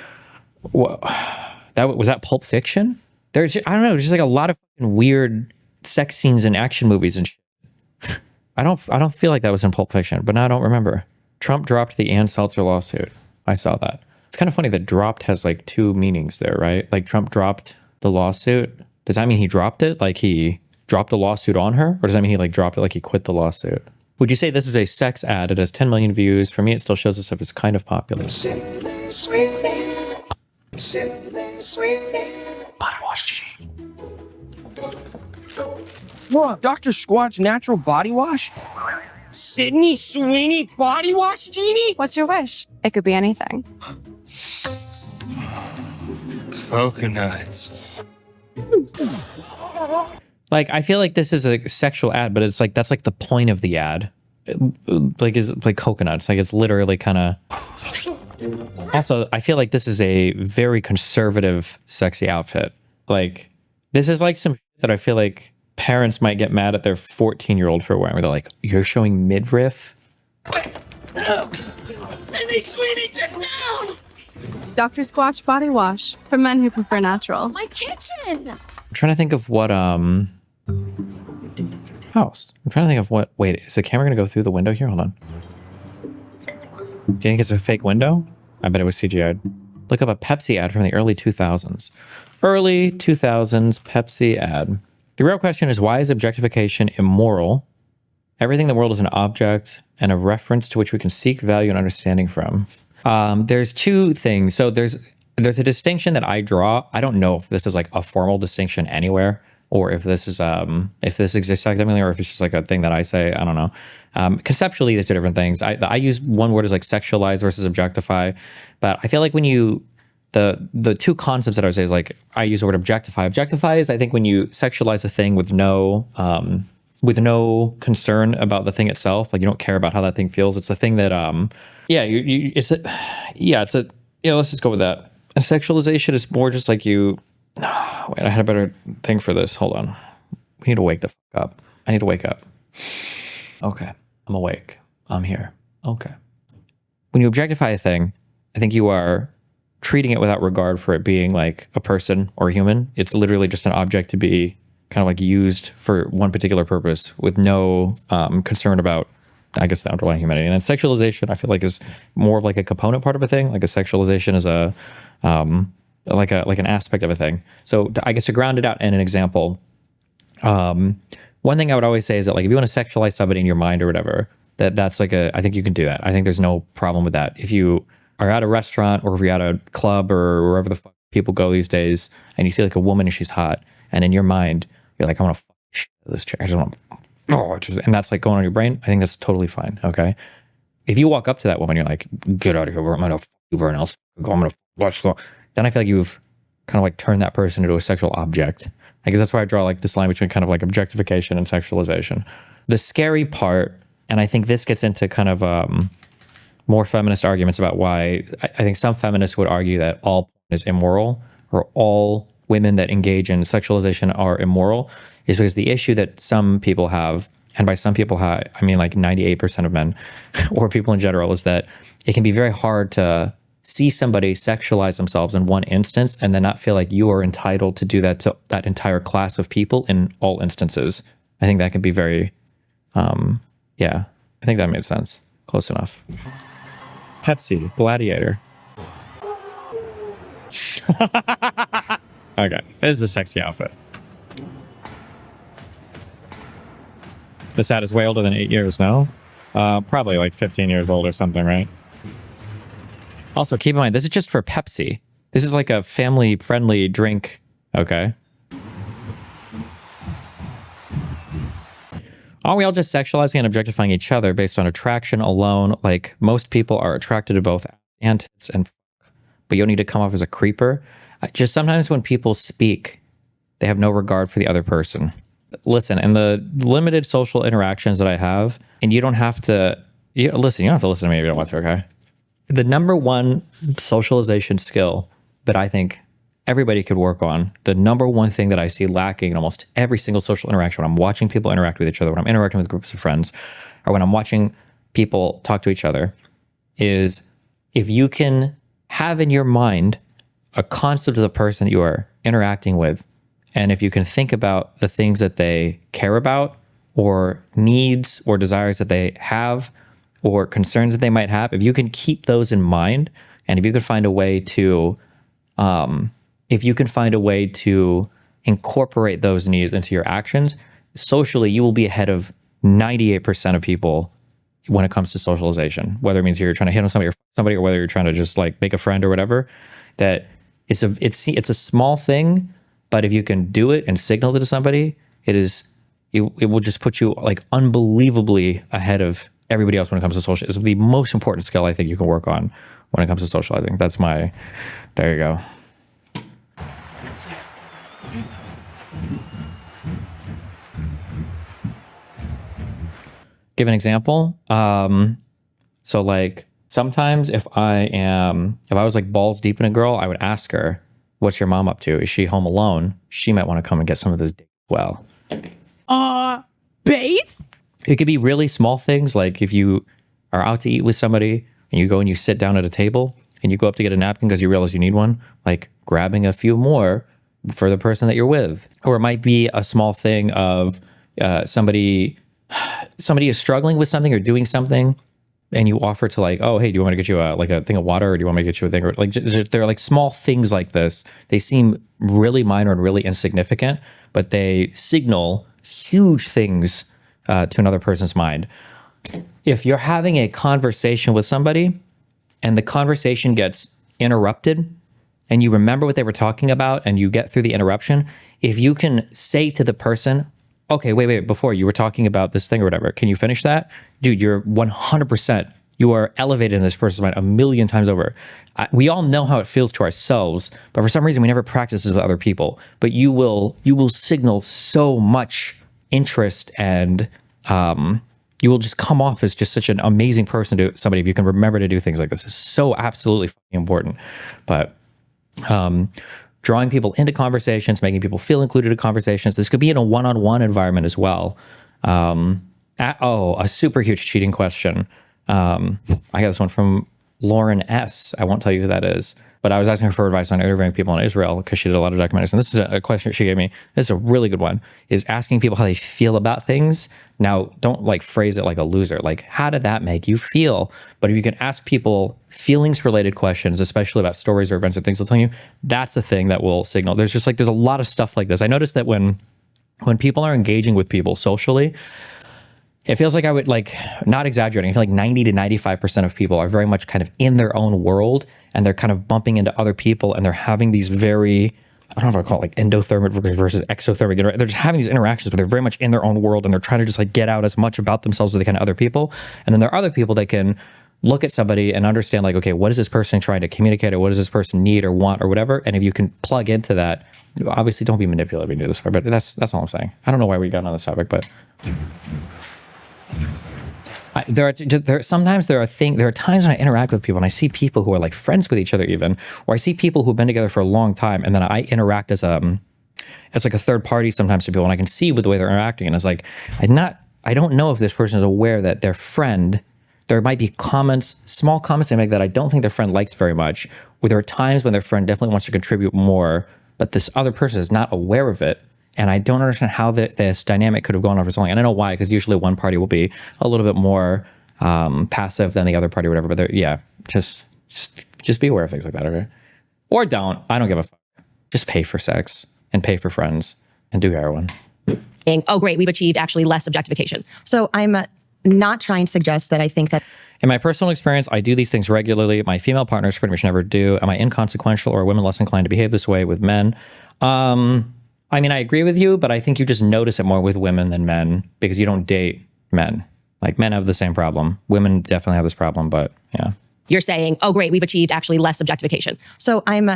Was that Pulp Fiction? There's, I don't know, just like a lot of fucking weird sex scenes in action movies and shit. I don't feel like that was in Pulp Fiction, but now I don't remember. Trump dropped the Ann Seltzer lawsuit. I saw that. It's kind of funny that dropped has like two meanings there, right? Like Trump dropped the lawsuit. Does that mean he dropped it? Like he dropped a lawsuit on her? Or does that mean he like dropped it like he quit the lawsuit? Would you say this is a sex ad? It has 10 million views. For me, it still shows this stuff is kind of popular. What? Dr. Squat's natural body wash? Sydney Sweeney body wash, Jeannie? What's your wish? It could be anything. Coconuts. Like, I feel like this is a sexual ad, but it's like, that's like the point of the ad. Like, is like coconuts. Like, it's literally kind of. Also, I feel like this is a very conservative, sexy outfit. Like, this is like some shit that I feel like parents might get mad at their 14-year-old for wearing. Where they're like, you're showing midriff? Sydney Sweeney, get down! Dr. Squatch body wash for men who prefer natural. My kitchen! I'm trying to think of what, house. I'm trying to think of what, wait, is the camera going to go through the window here? Hold on. Do you think it's a fake window? I bet it was CGI'd. Look up a Pepsi ad from the early 2000s. Early 2000s Pepsi ad. The real question is, why is objectification immoral? Everything in the world is an object and a reference to which we can seek value and understanding from. There's two things. So there's a distinction that I draw. I don't know if this is like a formal distinction anywhere, or if this is if this exists academically, or if it's just like a thing that I say. I don't know. Conceptually, there's two different things. I use one word as like sexualize versus objectify, but I feel like when you the two concepts that I would say is like, I use the word objectify. Objectify is, I think, when you sexualize a thing with no concern about the thing itself. Like, you don't care about how that thing feels. It's a thing that let's just go with that. And sexualization is more just like you. Wait, I had a better thing for this. Hold on. We need to wake the fuck up. I need to wake up. Okay, I'm awake. I'm here. Okay. When you objectify a thing, I think you are treating it without regard for it being like a person or a human. It's literally just an object to be kind of like used for one particular purpose with no concern about, I guess, the underlying humanity. And then sexualization, I feel like, is more of like a component part of a thing. Like a sexualization is a like an aspect of a thing. So I guess to ground it out in an example, one thing I would always say is that, like, if you want to sexualize somebody in your mind or whatever, that's like I think you can do that. I think there's no problem with that. If you are at a restaurant, or if you're at a club, or wherever the fuck people go these days, and you see like a woman and she's hot, and in your mind you're like, I want to fuck shit out of this chick. I just want to, and that's like going on your brain. I think that's totally fine. Okay. If you walk up to that woman, you're like, get out of here. I'm gonna fuck you, burn else. I'm gonna let's go. Then I feel like you've kind of like turned that person into a sexual object. I guess that's why I draw like this line between kind of like objectification and sexualization. The scary part, and I think this gets into kind of more feminist arguments about why I think some feminists would argue that all porn is immoral, or all women that engage in sexualization are immoral, is because the issue that some people have and by some people, I mean like 98% of men or people in general, is that it can be very hard to see somebody sexualize themselves in one instance and then not feel like you are entitled to do that to that entire class of people in all instances. I think that can be very, yeah, I think that made sense. Close enough. Pepsi, Gladiator. Okay, this is a sexy outfit. This ad is way older than 8 years now. Probably like 15 years old or something, right? Also, keep in mind, this is just for Pepsi. This is like a family-friendly drink, okay? Are we all just sexualizing and objectifying each other based on attraction alone? Like, most people are attracted to both and tits and but you don't need to come off as a creeper. Just sometimes when people speak, they have no regard for the other person. Listen, in the limited social interactions that I have, and you don't have to, listen, you don't have to listen to me if you don't want to, okay? The number one socialization skill that I think everybody could work on, the number one thing that I see lacking in almost every single social interaction, when I'm watching people interact with each other, when I'm interacting with groups of friends, or when I'm watching people talk to each other, is if you can have in your mind a concept of the person that you are interacting with, and if you can think about the things that they care about, or needs or desires that they have, or concerns that they might have, if you can keep those in mind, and if you can find a way to, incorporate those needs into your actions, socially, you will be ahead of 98% of people when it comes to socialization, whether it means you're trying to hit on somebody or whether you're trying to just like make a friend or whatever. That it's a small thing, but if you can do it and signal it to somebody, it will just put you like unbelievably ahead of everybody else when it comes to social. It's the most important skill I think you can work on when it comes to socializing. There you go. Give an example. So like sometimes if I was like balls deep in a girl, I would ask her, what's your mom up to? Is she home alone? She might want to come and get some of this dick as well. Base? It could be really small things, like if you are out to eat with somebody and you go and you sit down at a table and you go up to get a napkin because you realize you need one, like grabbing a few more for the person that you're with. Or it might be a small thing of somebody is struggling with something or doing something, and you offer to like, oh, hey, do you want me to get you a thing of water, or do you want me to get you a thing? Or like, they're like small things like this. They seem really minor and really insignificant, but they signal huge things to another person's mind. If you're having a conversation with somebody and the conversation gets interrupted and you remember what they were talking about and you get through the interruption, if you can say to the person, okay, wait, before you were talking about this thing or whatever, can you finish that? Dude, you're 100%, you are elevated in this person's mind 1,000,000 times over. We all know how it feels to ourselves, but for some reason we never practice this with other people. But you will signal so much interest, and you will just come off as just such an amazing person to somebody if you can remember to do things like this. It's so absolutely important. But drawing people into conversations, making people feel included in conversations. This could be in a one-on-one environment as well. A super huge cheating question. I got this one from Lauren S. I won't tell you who that is, but I was asking her for advice on interviewing people in Israel because she did a lot of documentaries. And this is a question she gave me. This is a really good one, is asking people how they feel about things. Now, don't like phrase it like a loser. Like, how did that make you feel? But if you can ask people feelings related questions, especially about stories or events or things they'll tell you, that's the thing that will signal. There's a lot of stuff like this. I noticed that when people are engaging with people socially, it feels like I would, like, not exaggerating, I feel like 90 to 95% of people are very much kind of in their own world, and they're kind of bumping into other people, and they're having these very, I don't know if I call it like endothermic versus exothermic. They're just having these interactions, but they're very much in their own world, and they're trying to just like get out as much about themselves as they can to other people. And then there are other people that can look at somebody and understand like, okay, what is this person trying to communicate, or what does this person need or want or whatever? And if you can plug into that, obviously don't be manipulative and do this, but that's all I'm saying. I don't know why we got on this topic, but there are times when I interact with people and I see people who are like friends with each other even, or I see people who've been together for a long time, and then I interact as like a third party sometimes to people, and I can see with the way they're interacting, and it's like, I I don't know if this person is aware that their friend, there might be comments, small comments they make that I don't think their friend likes very much, where there are times when their friend definitely wants to contribute more, but this other person is not aware of it. And I don't understand how this dynamic could have gone on for so long. And I know why, because usually one party will be a little bit more passive than the other party or whatever. But yeah, just be aware of things like that, okay? Or don't. I don't give a fuck. Just pay for sex and pay for friends and do heroin. Oh, great, we've achieved actually less objectification. So I'm not trying to suggest that I think that. In my personal experience, I do these things regularly. My female partners pretty much never do. Am I inconsequential or are women less inclined to behave this way with men? I mean, I agree with you, but I think you just notice it more with women than men because you don't date men. Like men have the same problem. Women definitely have this problem, but yeah. You're saying, oh, great, we've achieved actually less objectification. So I'm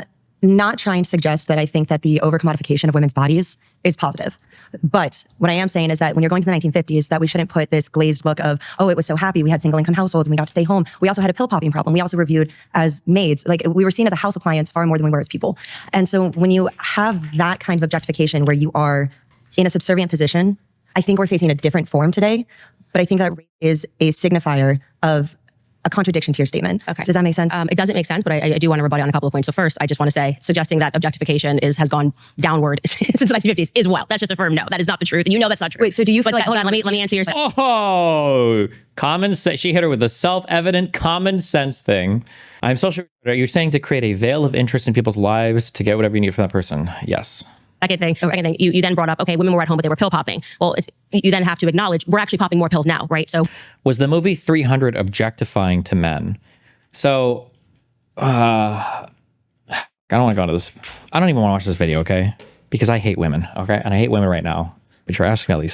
not trying to suggest that I think that the over-commodification of women's bodies is positive. But what I am saying is that when you're going to the 1950s, that we shouldn't put this glazed look of, oh, it was so happy. We had single income households and we got to stay home. We also had a pill popping problem. We also were viewed as maids. Like we were seen as a house appliance far more than we were as people. And so when you have that kind of objectification where you are in a subservient position, I think we're facing a different form today. But I think that is a signifier of a contradiction to your statement. Okay. Does that make sense? It doesn't make sense, but I do want to rebut on a couple of points. So first, I just want to say, suggesting that objectification has gone downward since the 1950s is well. That's just a firm no. That is not the truth. And you know that's not true. Wait, so do you feel like... Hold on, let me answer your... Oh, common sense. She hit her with the self-evident common sense thing. I'm social... Are you saying to create a veil of interest in people's lives to get whatever you need from that person? Yes. Second thing, you then brought up, okay, women were at home, but they were pill popping. Well, you then have to acknowledge we're actually popping more pills now, right? So was the movie 300 objectifying to men? So, I don't want to go into this. I don't even want to watch this video, okay? Because I hate women, okay? And I hate women right now. But you're asking me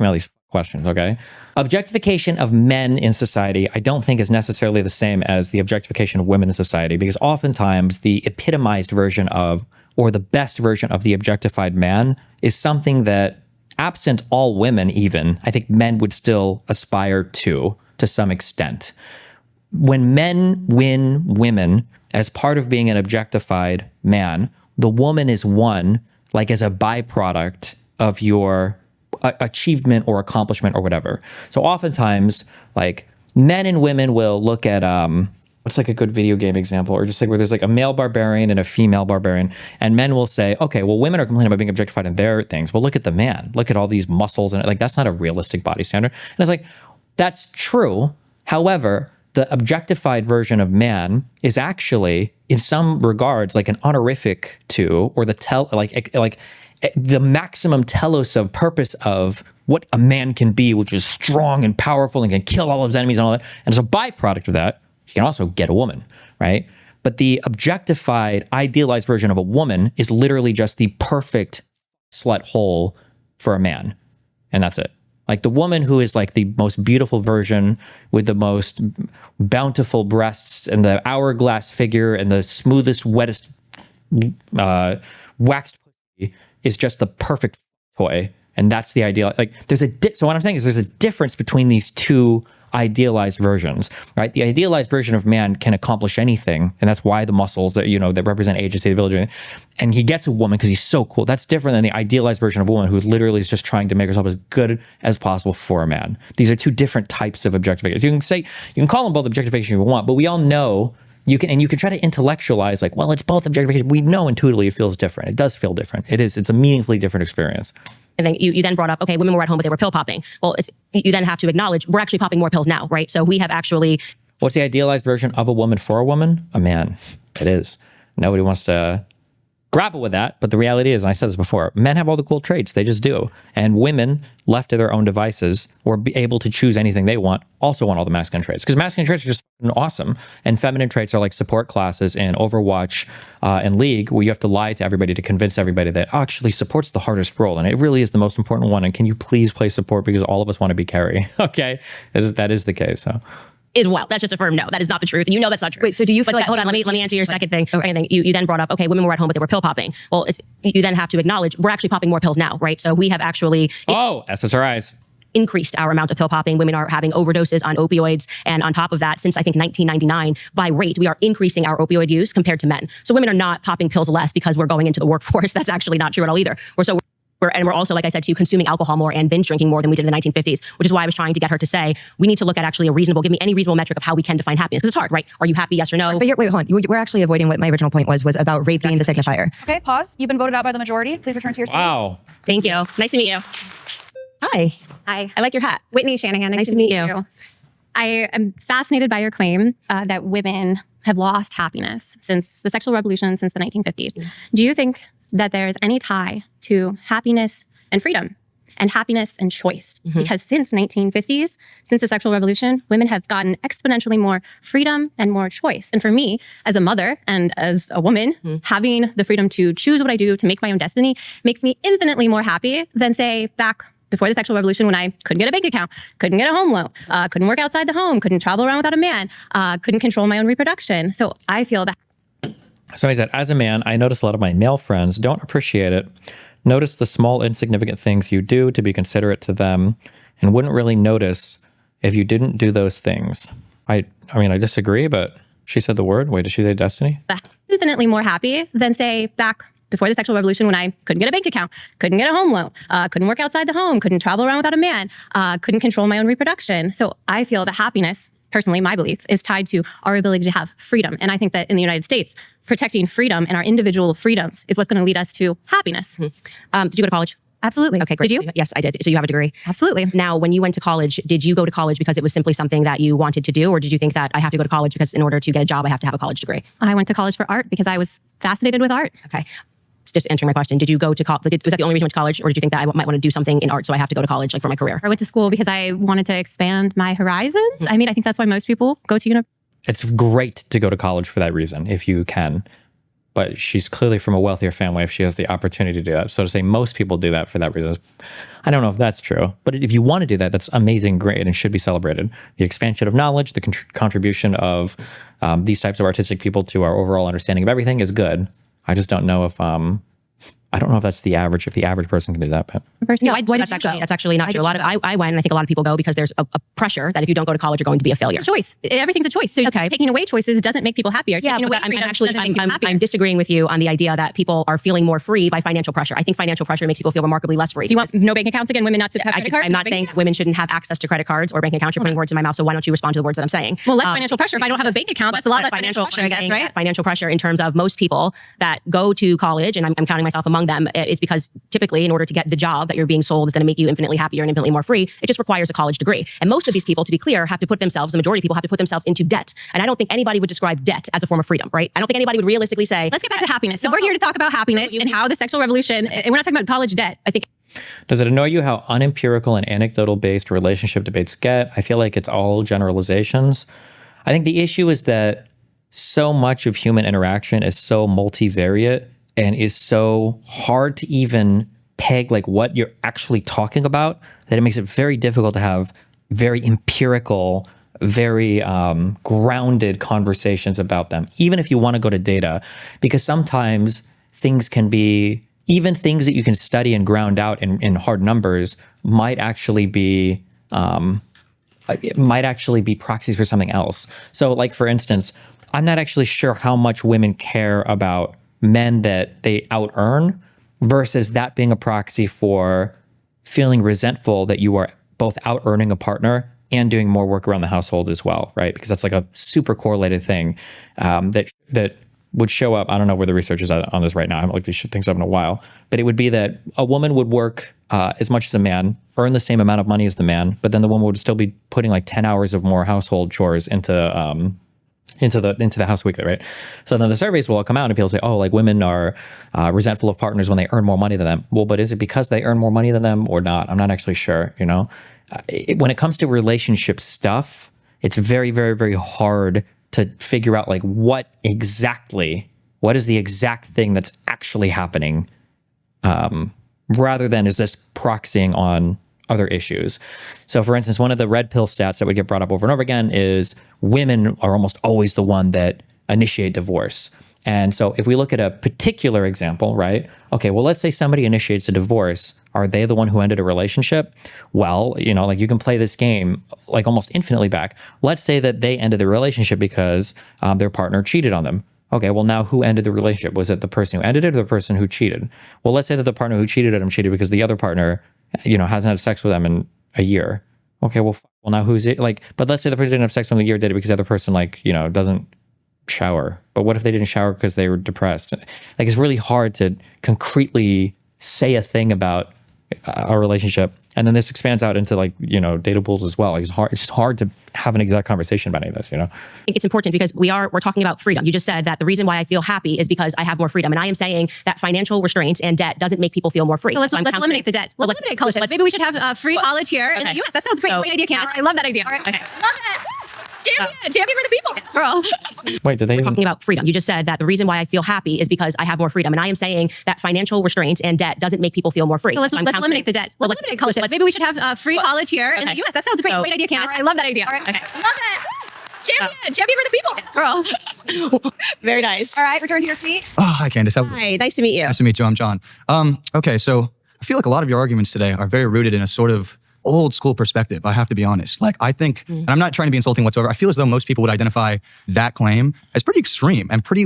all these questions, okay? Objectification of men in society, I don't think is necessarily the same as the objectification of women in society, because oftentimes the epitomized version of, or the best version of the objectified man is something that, absent all women even, I think men would still aspire to some extent. When men win women as part of being an objectified man, the woman is won like as a byproduct of your achievement or accomplishment or whatever. So oftentimes, like, men and women will look at what's like a good video game example, or just like where there's like a male barbarian and a female barbarian, and men will say, okay, well, women are complaining about being objectified in their things. Well, look at the man. Look at all these muscles, and like that's not a realistic body standard. And it's like, that's true. However, the objectified version of man is actually, in some regards, like an honorific to, or the the maximum telos of purpose of what a man can be, which is strong and powerful and can kill all of his enemies and all that. And as a byproduct of that, he can also get a woman, right? But the objectified, idealized version of a woman is literally just the perfect slut hole for a man. And that's it. Like the woman who is like the most beautiful version with the most bountiful breasts and the hourglass figure and the smoothest, wettest, waxed pussy is just the perfect toy. And that's the ideal. Like so what I'm saying is there's a difference between these two idealized versions, right? The idealized version of man can accomplish anything, and that's why the muscles that, that represent agency, the ability, and he gets a woman because he's so cool. That's different than the idealized version of a woman who literally is just trying to make herself as good as possible for a man. These are two different types of objectification. You can call them both objectification if you want, but we all know you can try to intellectualize like, well, it's both objectification. We know intuitively it feels different. It does feel different. It's a meaningfully different experience. And then you then brought up, okay, women were at home, but they were pill popping. Well, you then have to acknowledge we're actually popping more pills now, right? So we have actually... What's the idealized version of a woman for a woman? A man. It is. Nobody wants to grapple with that, but the reality is, and I said this before, men have all the cool traits. They just do. And women, left to their own devices, or be able to choose anything they want, also want all the masculine traits. Because masculine traits are just awesome. And feminine traits are like support classes in Overwatch and League, where you have to lie to everybody to convince everybody that actually support's the hardest role. And it really is the most important one. And can you please play support because all of us want to be carry? Okay? That is the case. So. Is well. That's just a firm no. That is not the truth. And you know that's not true. Wait, so do you feel like... Hold on, let me answer your second thing. Okay. You then brought up, okay, women were at home, but they were pill popping. Well, you then have to acknowledge we're actually popping more pills now, right? So we have actually... SSRIs. Increased our amount of pill popping. Women are having overdoses on opioids. And on top of that, since I think 1999, by rate, we are increasing our opioid use compared to men. So women are not popping pills less because we're going into the workforce. That's actually not true at all either. We're we're also, like I said, to consuming alcohol more and binge drinking more than we did in the 1950s, which is why I was trying to get her to say, we need to look at actually give me any reasonable metric of how we can define happiness. Because it's hard, right? Are you happy? Yes or no? But wait, hold on. We're actually avoiding what my original point was about rape being the signifier. Okay, pause. You've been voted out by the majority. Please return to your seat. Wow. Thank you. Nice to meet you. Hi. Hi. I like your hat. Whitney Shanahan. Nice to meet you. I am fascinated by your claim that women have lost happiness since the sexual revolution, since the 1950s. Do you think that there's any tie to happiness and freedom and happiness and choice? Because since 1950s, since the sexual revolution, women have gotten exponentially more freedom and more choice. And for me, as a mother and as a woman, having the freedom to choose what I do, to make my own destiny, makes me infinitely more happy than, say, back before the sexual revolution, when I couldn't get a bank account, couldn't get a home loan, couldn't work outside the home, couldn't travel around without a man, couldn't control my own reproduction. So I feel that. Somebody said, as a man, I notice a lot of my male friends don't appreciate it. Notice the small, insignificant things you do to be considerate to them, and wouldn't really notice if you didn't do those things. I mean, I disagree, but she said the word. Wait, did she say destiny? Infinitely more happy than, say, back before the sexual revolution, when I couldn't get a bank account, couldn't get a home loan, couldn't work outside the home, couldn't travel around without a man, couldn't control my own reproduction. So I feel that happiness, personally, my belief, is tied to our ability to have freedom. And I think that in the United States, protecting freedom and our individual freedoms is what's going to lead us to happiness. Did you go to college? Absolutely. Okay, great. Did you? Yes, I did. So you have a degree? Absolutely. Now, when you went to college, did you go to college because it was simply something that you wanted to do? Or did you think that I have to go to college because in order to get a job, I have to have a college degree? I went to college for art because I was fascinated with art. Okay. Just answering my question, did you go to college? Was that the only reason you went to college? Or did you think that I might want to do something in art, so I have to go to college for my career? I went to school because I wanted to expand my horizons. I mean, I think that's why most people go to university. It's great to go to college for that reason, if you can. But she's clearly from a wealthier family if she has the opportunity to do that. So to say most people do that for that reason, I don't know if that's true. But if you want to do that, that's amazing, great, and should be celebrated. The expansion of knowledge, the contribution of these types of artistic people to our overall understanding of everything is good. I just don't know if I don't know if that's the average, if the average person can do that. But no, that's actually not true. I went, and I think a lot of people go because there's a pressure that if you don't go to college, you're going to be a failure. It's a choice. Everything's a choice. So taking away choices doesn't make people happier. Taking away I'm disagreeing with you on the idea that people are feeling more free by financial pressure. I think financial pressure makes people feel remarkably less free. So you want no bank accounts again, women not to have credit cards? I'm not saying women shouldn't have access to credit cards or bank accounts. You're putting words in my mouth, so why don't you respond to the words that I'm saying? Well, less financial pressure. If I don't have a bank account, that's a lot less financial pressure, I guess, right? Financial pressure in terms of most people that go to college, and I'm counting myself among them, is because typically in order to get the job that you're being sold is going to make you infinitely happier and infinitely more free, it just requires a college degree. And most of these people, to be clear, have to put themselves, the majority of people have to put themselves into debt. And I don't think anybody would describe debt as a form of freedom, right? I don't think anybody would realistically say... Let's get back to happiness. So we're here to talk about happiness and how the sexual revolution, and we're not talking about college debt. I think... Does it annoy you how unempirical and anecdotal-based relationship debates get? I feel like it's all generalizations. I think the issue is that so much of human interaction is so multivariate and is so hard to even peg like what you're actually talking about that it makes it very difficult to have very empirical, very grounded conversations about them, even if you want to go to data, because sometimes things can be, even things that you can study and ground out in hard numbers might actually be proxies for something else. So like, for instance, I'm not actually sure how much women care about men that they out-earn versus that being a proxy for feeling resentful that you are both out-earning a partner and doing more work around the household as well, right? Because that's like a super correlated thing that would show up. I don't know where the research is on this right now. I haven't looked these things up in a while. But it would be that a woman would work as much as a man, earn the same amount of money as the man, but then the woman would still be putting like 10 hours of more household chores into the house weekly, right? So then the surveys will all come out and people say, oh, like women are resentful of partners when they earn more money than them. Well, but is it because they earn more money than them or not? I'm not actually sure, you know? When it comes to relationship stuff, it's very, very, very hard to figure out like what is the exact thing that's actually happening, rather than is this proxying on other issues. So for instance, one of the red pill stats that would get brought up over and over again is women are almost always the one that initiate divorce. And so if we look at a particular example, right? Okay, well, let's say somebody initiates a divorce. Are they the one who ended a relationship? Well, you know, like you can play this game like almost infinitely back. Let's say that they ended the relationship because their partner cheated on them. Okay, well, now who ended the relationship? Was it the person who ended it or the person who cheated? Well, let's say that the partner who cheated at him cheated because the other partner, hasn't had sex with them in a year. Okay, well, now who's it? Like, but let's say the person didn't have sex with them in a year, did it because the other person, doesn't shower. But what if they didn't shower because they were depressed? Like, it's really hard to concretely say a thing about a relationship. And then this expands out into data pools as well. Like, it's just hard to have an exact conversation about any of this, I think it's important because we're talking about freedom. You just said that the reason why I feel happy is because I have more freedom. And I am saying that financial restraints and debt doesn't make people feel more free. So let's eliminate the debt. Let's eliminate college debt. Maybe we should have free college here in the US. That sounds great. Great idea, Candace. I love that idea. All right. Okay. Love it. Champion for the people. Girl. Wait, did they We're talking about freedom. You just said that the reason why I feel happy is because I have more freedom. And I am saying that financial restraints and debt doesn't make people feel more free. So let's eliminate the debt. Let's eliminate college debt. Maybe we should have free college here in the US. That sounds great. Great idea, Candace. I love that idea. All right. Okay. Love it. Champion for the people. Girl. Very nice. All right, return to your seat. Oh, hi, Candace. Hi, nice to meet you. Nice to meet you. I'm John. Okay, so I feel like a lot of your arguments today are very rooted in a sort of old school perspective. I have to be honest. Like, I think, and I'm not trying to be insulting whatsoever, I feel as though most people would identify that claim as pretty extreme and pretty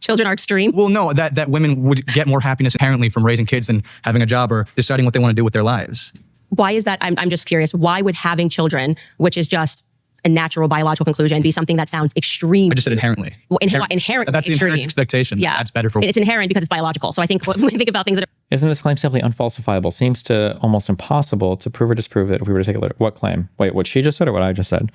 children are extreme? Well, no, that women would get more happiness inherently from raising kids than having a job or deciding what they want to do with their lives. Why is that? I'm just curious. Why would having children, which is just a natural biological conclusion, be something that sounds extreme? I just said inherently. Well, inherently. That's the inherent expectation. Yeah. That's better for It's inherent because it's biological. So I think when we think about things that are... Isn't this claim simply unfalsifiable? Seems to almost impossible to prove or disprove it if we were to take a look. What claim? Wait, what she just said or what I just said?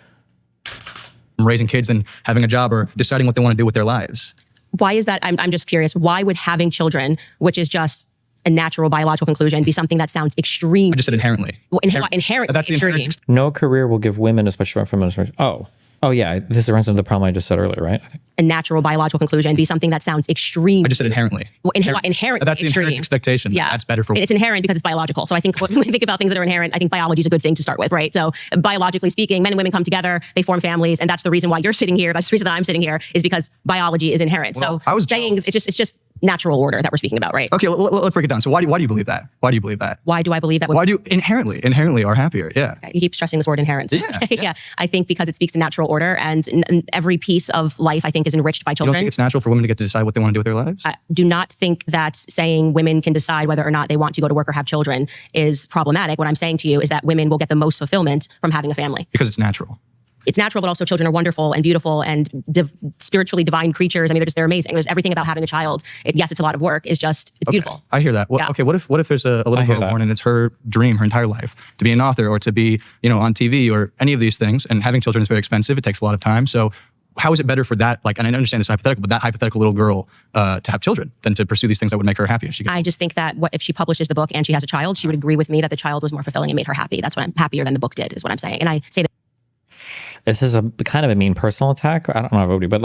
Raising kids and having a job or deciding what they want to do with their lives. Why is that? I'm just curious. Why would having children, which is just a natural biological conclusion, be something that sounds extreme? I just said inherently. Well, inherently. That's the inherent. No career will give women a special feminist. Oh yeah. This runs into the problem I just said earlier, right? A natural biological conclusion be something that sounds extreme. I just said inherently. Well, inherently. That's the inherent expectation. Yeah. That's better for women. It's inherent because it's biological. So I think when we think about things that are inherent, I think biology is a good thing to start with, right? So biologically speaking, men and women come together, they form families, and that's the reason why you're sitting here. That's the reason that I'm sitting here is because biology is inherent. Well, so I was saying jealous. it's just natural order that we're speaking about, right? Okay, let's break it down. So why do you believe that? Why do you believe that? Why do I believe that? Why do you inherently are happier? Yeah. Okay, you keep stressing this word inherent. Yeah. I think because it speaks to natural order, and every piece of life I think is enriched by You children. don't think it's natural for women to get to decide what they want to do with their lives? I do not think that saying women can decide whether or not they want to go to work or have children is problematic. What I'm saying to you is that women will get the most fulfillment from having a family. Because it's natural. It's natural, but also children are wonderful and beautiful and spiritually divine creatures. I mean, they're amazing. There's everything about having a child. Yes, it's a lot of work. It's beautiful. I hear that. Well, Yeah. Okay, what if there's a little girl born and it's her dream her entire life to be an author or to be, on TV or any of these things, and having children is very expensive. It takes a lot of time. So how is it better for that? And I understand this is hypothetical, but that hypothetical little girl to have children than to pursue these things that would make her happy? I just think that if she publishes the book and she has a child, she would agree with me that the child was more fulfilling and made her happy. That's what I'm happier than the book did, is what I'm saying. And I say that. This is a kind of a mean personal attack. I don't know about you, but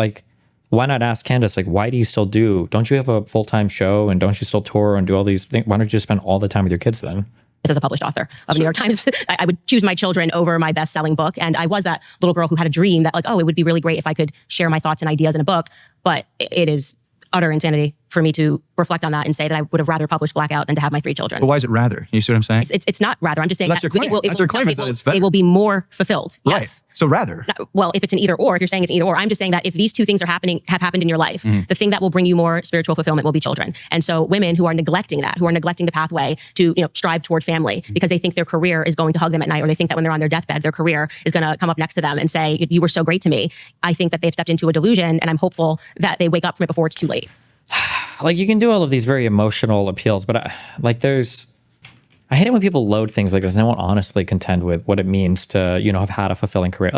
why not ask Candace, why do you still don't you have a full-time show and don't you still tour and do all these things? Why don't you just spend all the time with your kids then? As a published author of New York Times, I would choose my children over my best-selling book. And I was that little girl who had a dream that it would be really great if I could share my thoughts and ideas in a book. But it is utter insanity for me to reflect on that and say that I would have rather published Blackout than to have my 3 children. But why is it rather? You see what I'm saying? It's not rather. I'm just saying That's your claim. That's your claim is that it's better. They will be more fulfilled. Right. Yes. So rather. Well, if it's an either or, if you're saying it's either or, I'm just saying that if these two things have happened in your life, the thing that will bring you more spiritual fulfillment will be children. And so women who are neglecting that, who are neglecting the pathway to strive toward family because they think their career is going to hug them at night, or they think that when they're on their deathbed, their career is going to come up next to them and say, "You were so great to me." I think that they've stepped into a delusion, and I'm hopeful that they wake up from it before it's too late. You can do all of these very emotional appeals, but I hate it when people load things like this and they won't honestly contend with what it means to, have had a fulfilling career.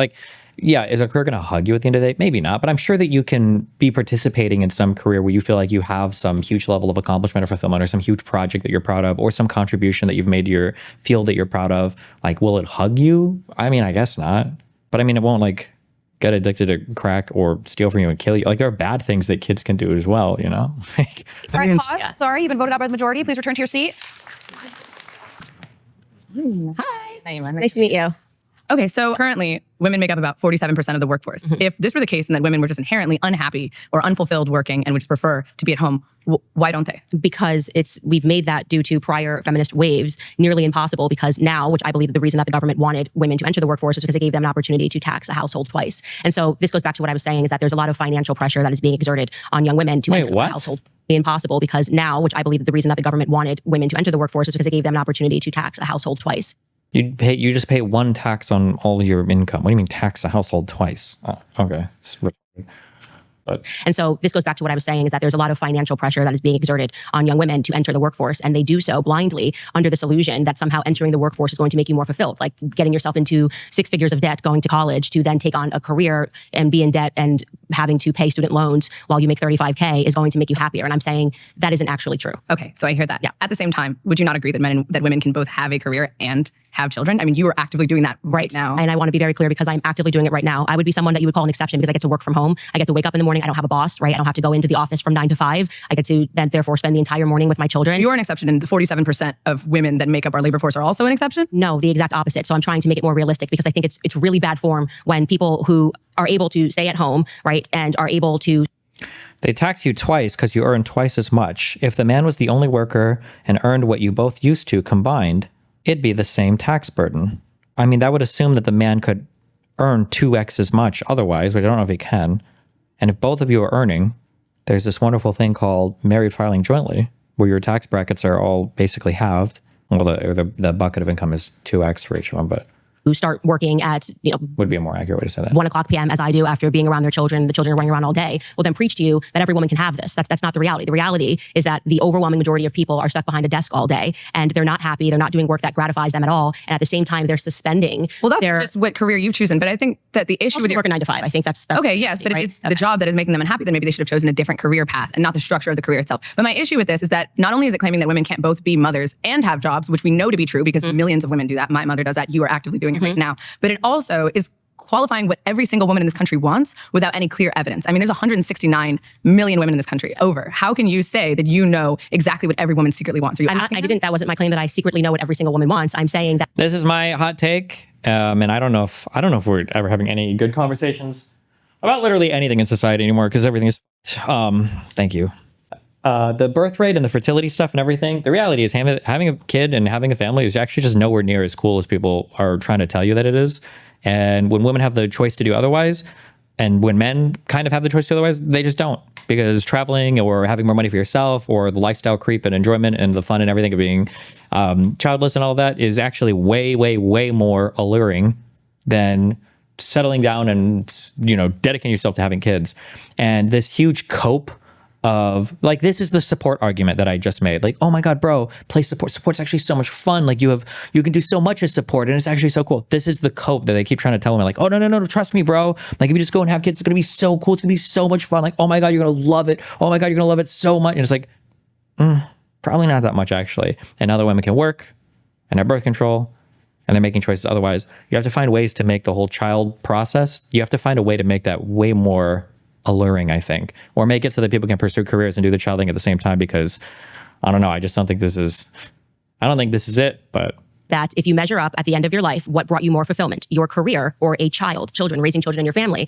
Is a career going to hug you at the end of the day? Maybe not, but I'm sure that you can be participating in some career where you feel like you have some huge level of accomplishment or fulfillment or some huge project that you're proud of or some contribution that you've made to your field that you're proud of. Will it hug you? I mean, I guess not, but it won't get addicted to crack or steal from you and kill you. There are bad things that kids can do as well, All right, pause. Sorry, you've been voted out by the majority. Please return to your seat. Hi. Nice to meet you. Okay, so currently women make up about 47% of the workforce. If this were the case and that women were just inherently unhappy or unfulfilled working and would just prefer to be at home, why don't they? Because we've made that due to prior feminist waves nearly impossible, because now, which I believe the reason that the government wanted women to enter the workforce is because it gave them an opportunity to tax a household twice. And so this goes back to what I was saying, is that there's a lot of financial pressure that is being exerted on young women to enter the household. Impossible, because now, which I believe the reason that the government wanted women to enter the workforce is because it gave them an opportunity to tax a household twice. You just pay one tax on all your income. What do you mean tax a household twice? Oh, okay. And so this goes back to what I was saying, is that there's a lot of financial pressure that is being exerted on young women to enter the workforce. And they do so blindly under this illusion that somehow entering the workforce is going to make you more fulfilled. Like getting yourself into 6 figures of debt, going to college to then take on a career and be in debt and having to pay student loans while you make $35K is going to make you happier. And I'm saying that isn't actually true. Okay, so I hear that. Yeah. At the same time, would you not agree that women can both have a career and have children? I mean, you are actively doing that right now. And I want to be very clear, because I'm actively doing it right now. I would be someone that you would call an exception because I get to work from home. I get to wake up in the morning. I don't have a boss, right? I don't have to go into the office from 9 to 5. I get to then therefore spend the entire morning with my children. So you're an exception, and the 47% of women that make up our labor force are also an exception? No, the exact opposite. So I'm trying to make it more realistic, because I think it's really bad form when people who are able to stay at home, right, and are able to... They tax you twice because you earn twice as much. If the man was the only worker and earned what you both used to combined, it'd be the same tax burden. I mean, that would assume that the man could earn 2x as much otherwise, which I don't know if he can. And if both of you are earning, there's this wonderful thing called married filing jointly, where your tax brackets are all basically halved. Well, the bucket of income is 2x for each one, but... who start working at, would be a more accurate way to say that. 1:00 p.m. as I do after being around their children. The children are running around all day. Will then preach to you that every woman can have this. That's not the reality. The reality is that the overwhelming majority of people are stuck behind a desk all day and they're not happy. They're not doing work that gratifies them at all. And at the same time, they're suspending. Well, that's just what career you've chosen. But I think that the issue with working 9 to 5. I think that's okay. Yes, but right? If it's the job that is making them unhappy, then maybe they should have chosen a different career path and not the structure of the career itself. But my issue with this is that not only is it claiming that women can't both be mothers and have jobs, which we know to be true because millions of women do that. My mother does that. You are actively doing it right now. But it also is qualifying what every single woman in this country wants without any clear evidence. I mean, there's 169 million women in this country. How can you say that you know exactly what every woman secretly wants? Are you I didn't. That wasn't my claim that I secretly know what every single woman wants. I'm saying that this is my hot take, and I don't know if we're ever having any good conversations about literally anything in society anymore, because everything is. Thank you. The birth rate and the fertility stuff and everything. The reality is having a kid and having a family is actually just nowhere near as cool as people are trying to tell you that it is. And when women have the choice to do otherwise, and when men kind of have the choice to do otherwise, they just don't, because traveling or having more money for yourself or the lifestyle creep and enjoyment and the fun and everything of being childless and all that is actually way, way, way more alluring than settling down and, dedicating yourself to having kids. And this huge cope of like, this is the support argument that I just made. Like, oh my God, bro, play support. Support's actually so much fun. Like you can do so much as support and it's actually so cool. This is the cope that they keep trying to tell me. Like, oh, no, trust me, bro. Like if you just go and have kids, it's going to be so cool. It's going to be so much fun. Like, oh my God, you're going to love it. Oh my God, you're going to love it so much. And it's like, probably not that much actually. And other women can work and have birth control and they're making choices otherwise. You have to find ways to make the whole child process. You have to find a way to make that way more alluring, I think, or make it so that people can pursue careers and do the child thing at the same time, because I don't know. I just don't think this is it, but that if you measure up at the end of your life, what brought you more fulfillment, your career or a children, raising children in your family,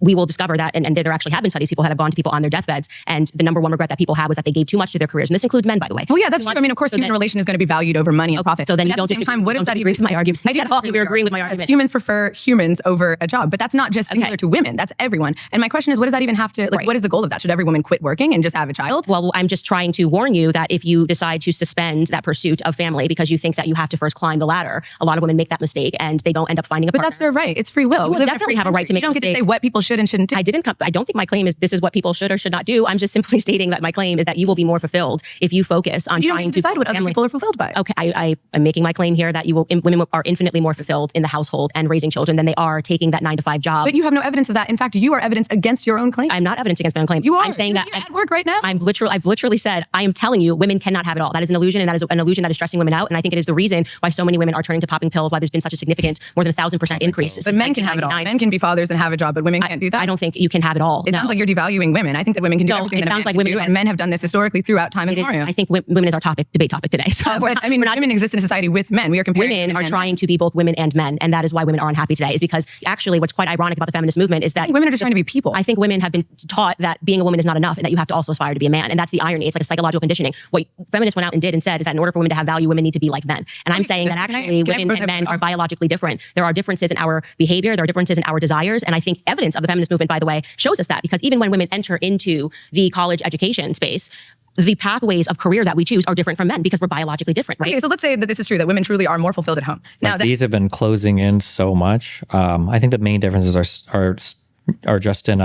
we will discover that, and there actually have been studies, people that have gone to people on their deathbeds, and the number one regret that people have was that they gave too much to their careers. And this includes men, by the way. Well, yeah, that's true. I mean, of course, human relation is going to be valued over money and profit. So then you don't at the same time, what if that agree with my argument? I did. We're agreeing with my argument. Humans prefer humans over a job, but that's not just singular to women. That's everyone. And my question is, what does that even have to, what is the goal of that? Should every woman quit working and just have a child? Well, I'm just trying to warn you that if you decide to suspend that pursuit of family because you think that you have to first climb the ladder, a lot of women make that mistake and they don't end up finding a partner. But that's their right. It's free will. You definitely have a right to make a mistake. You don't get to say what people should and shouldn't do. I don't think my claim is this is what people should or should not do. I'm just simply stating that my claim is that you will be more fulfilled if you focus on trying to decide what other people are fulfilled by. Okay, I am making my claim here that women are infinitely more fulfilled in the household and raising children than they are taking that 9 to 5 job. But you have no evidence of that. In fact, you are evidence against your own claim. I'm not evidence against my own claim. You are. I'm saying that you're at work right now. I've literally said, I am telling you, women cannot have it all. That is an illusion, and that is an illusion that is stressing women out. And I think it is the reason why why so many women are turning to popping pills, why there's been such a significant, more than 1,000% increase. But men can have it all. Men can be fathers and have a job, but women can't do that. I don't think you can have it all. It sounds like you're devaluing women. I think that women can do everything that a man can do, and men have done this historically throughout time and memoriam. I think women is our debate topic today. So but I mean, women exist in a society with men. We are comparing women are trying to be both women and men, and that is why women are unhappy today. Is because actually, what's quite ironic about the feminist movement is that women are just trying to be people. I think women have been taught that being a woman is not enough, and that you have to also aspire to be a man, and that's the irony. It's like a psychological conditioning. What feminists went out and did and said is that in order for women to have value, women need to be like men. And I'm saying that actually women and men are biologically different. There are differences in our behavior. There are differences in our desires, and I think evidence of the feminist movement, by the way, shows us that, because even when women enter into the college education space, the pathways of career that we choose are different from men because we're biologically different, right? Okay, so let's say that this is true, that women truly are more fulfilled at home. Now, these have been closing in so much. I think the main differences are just in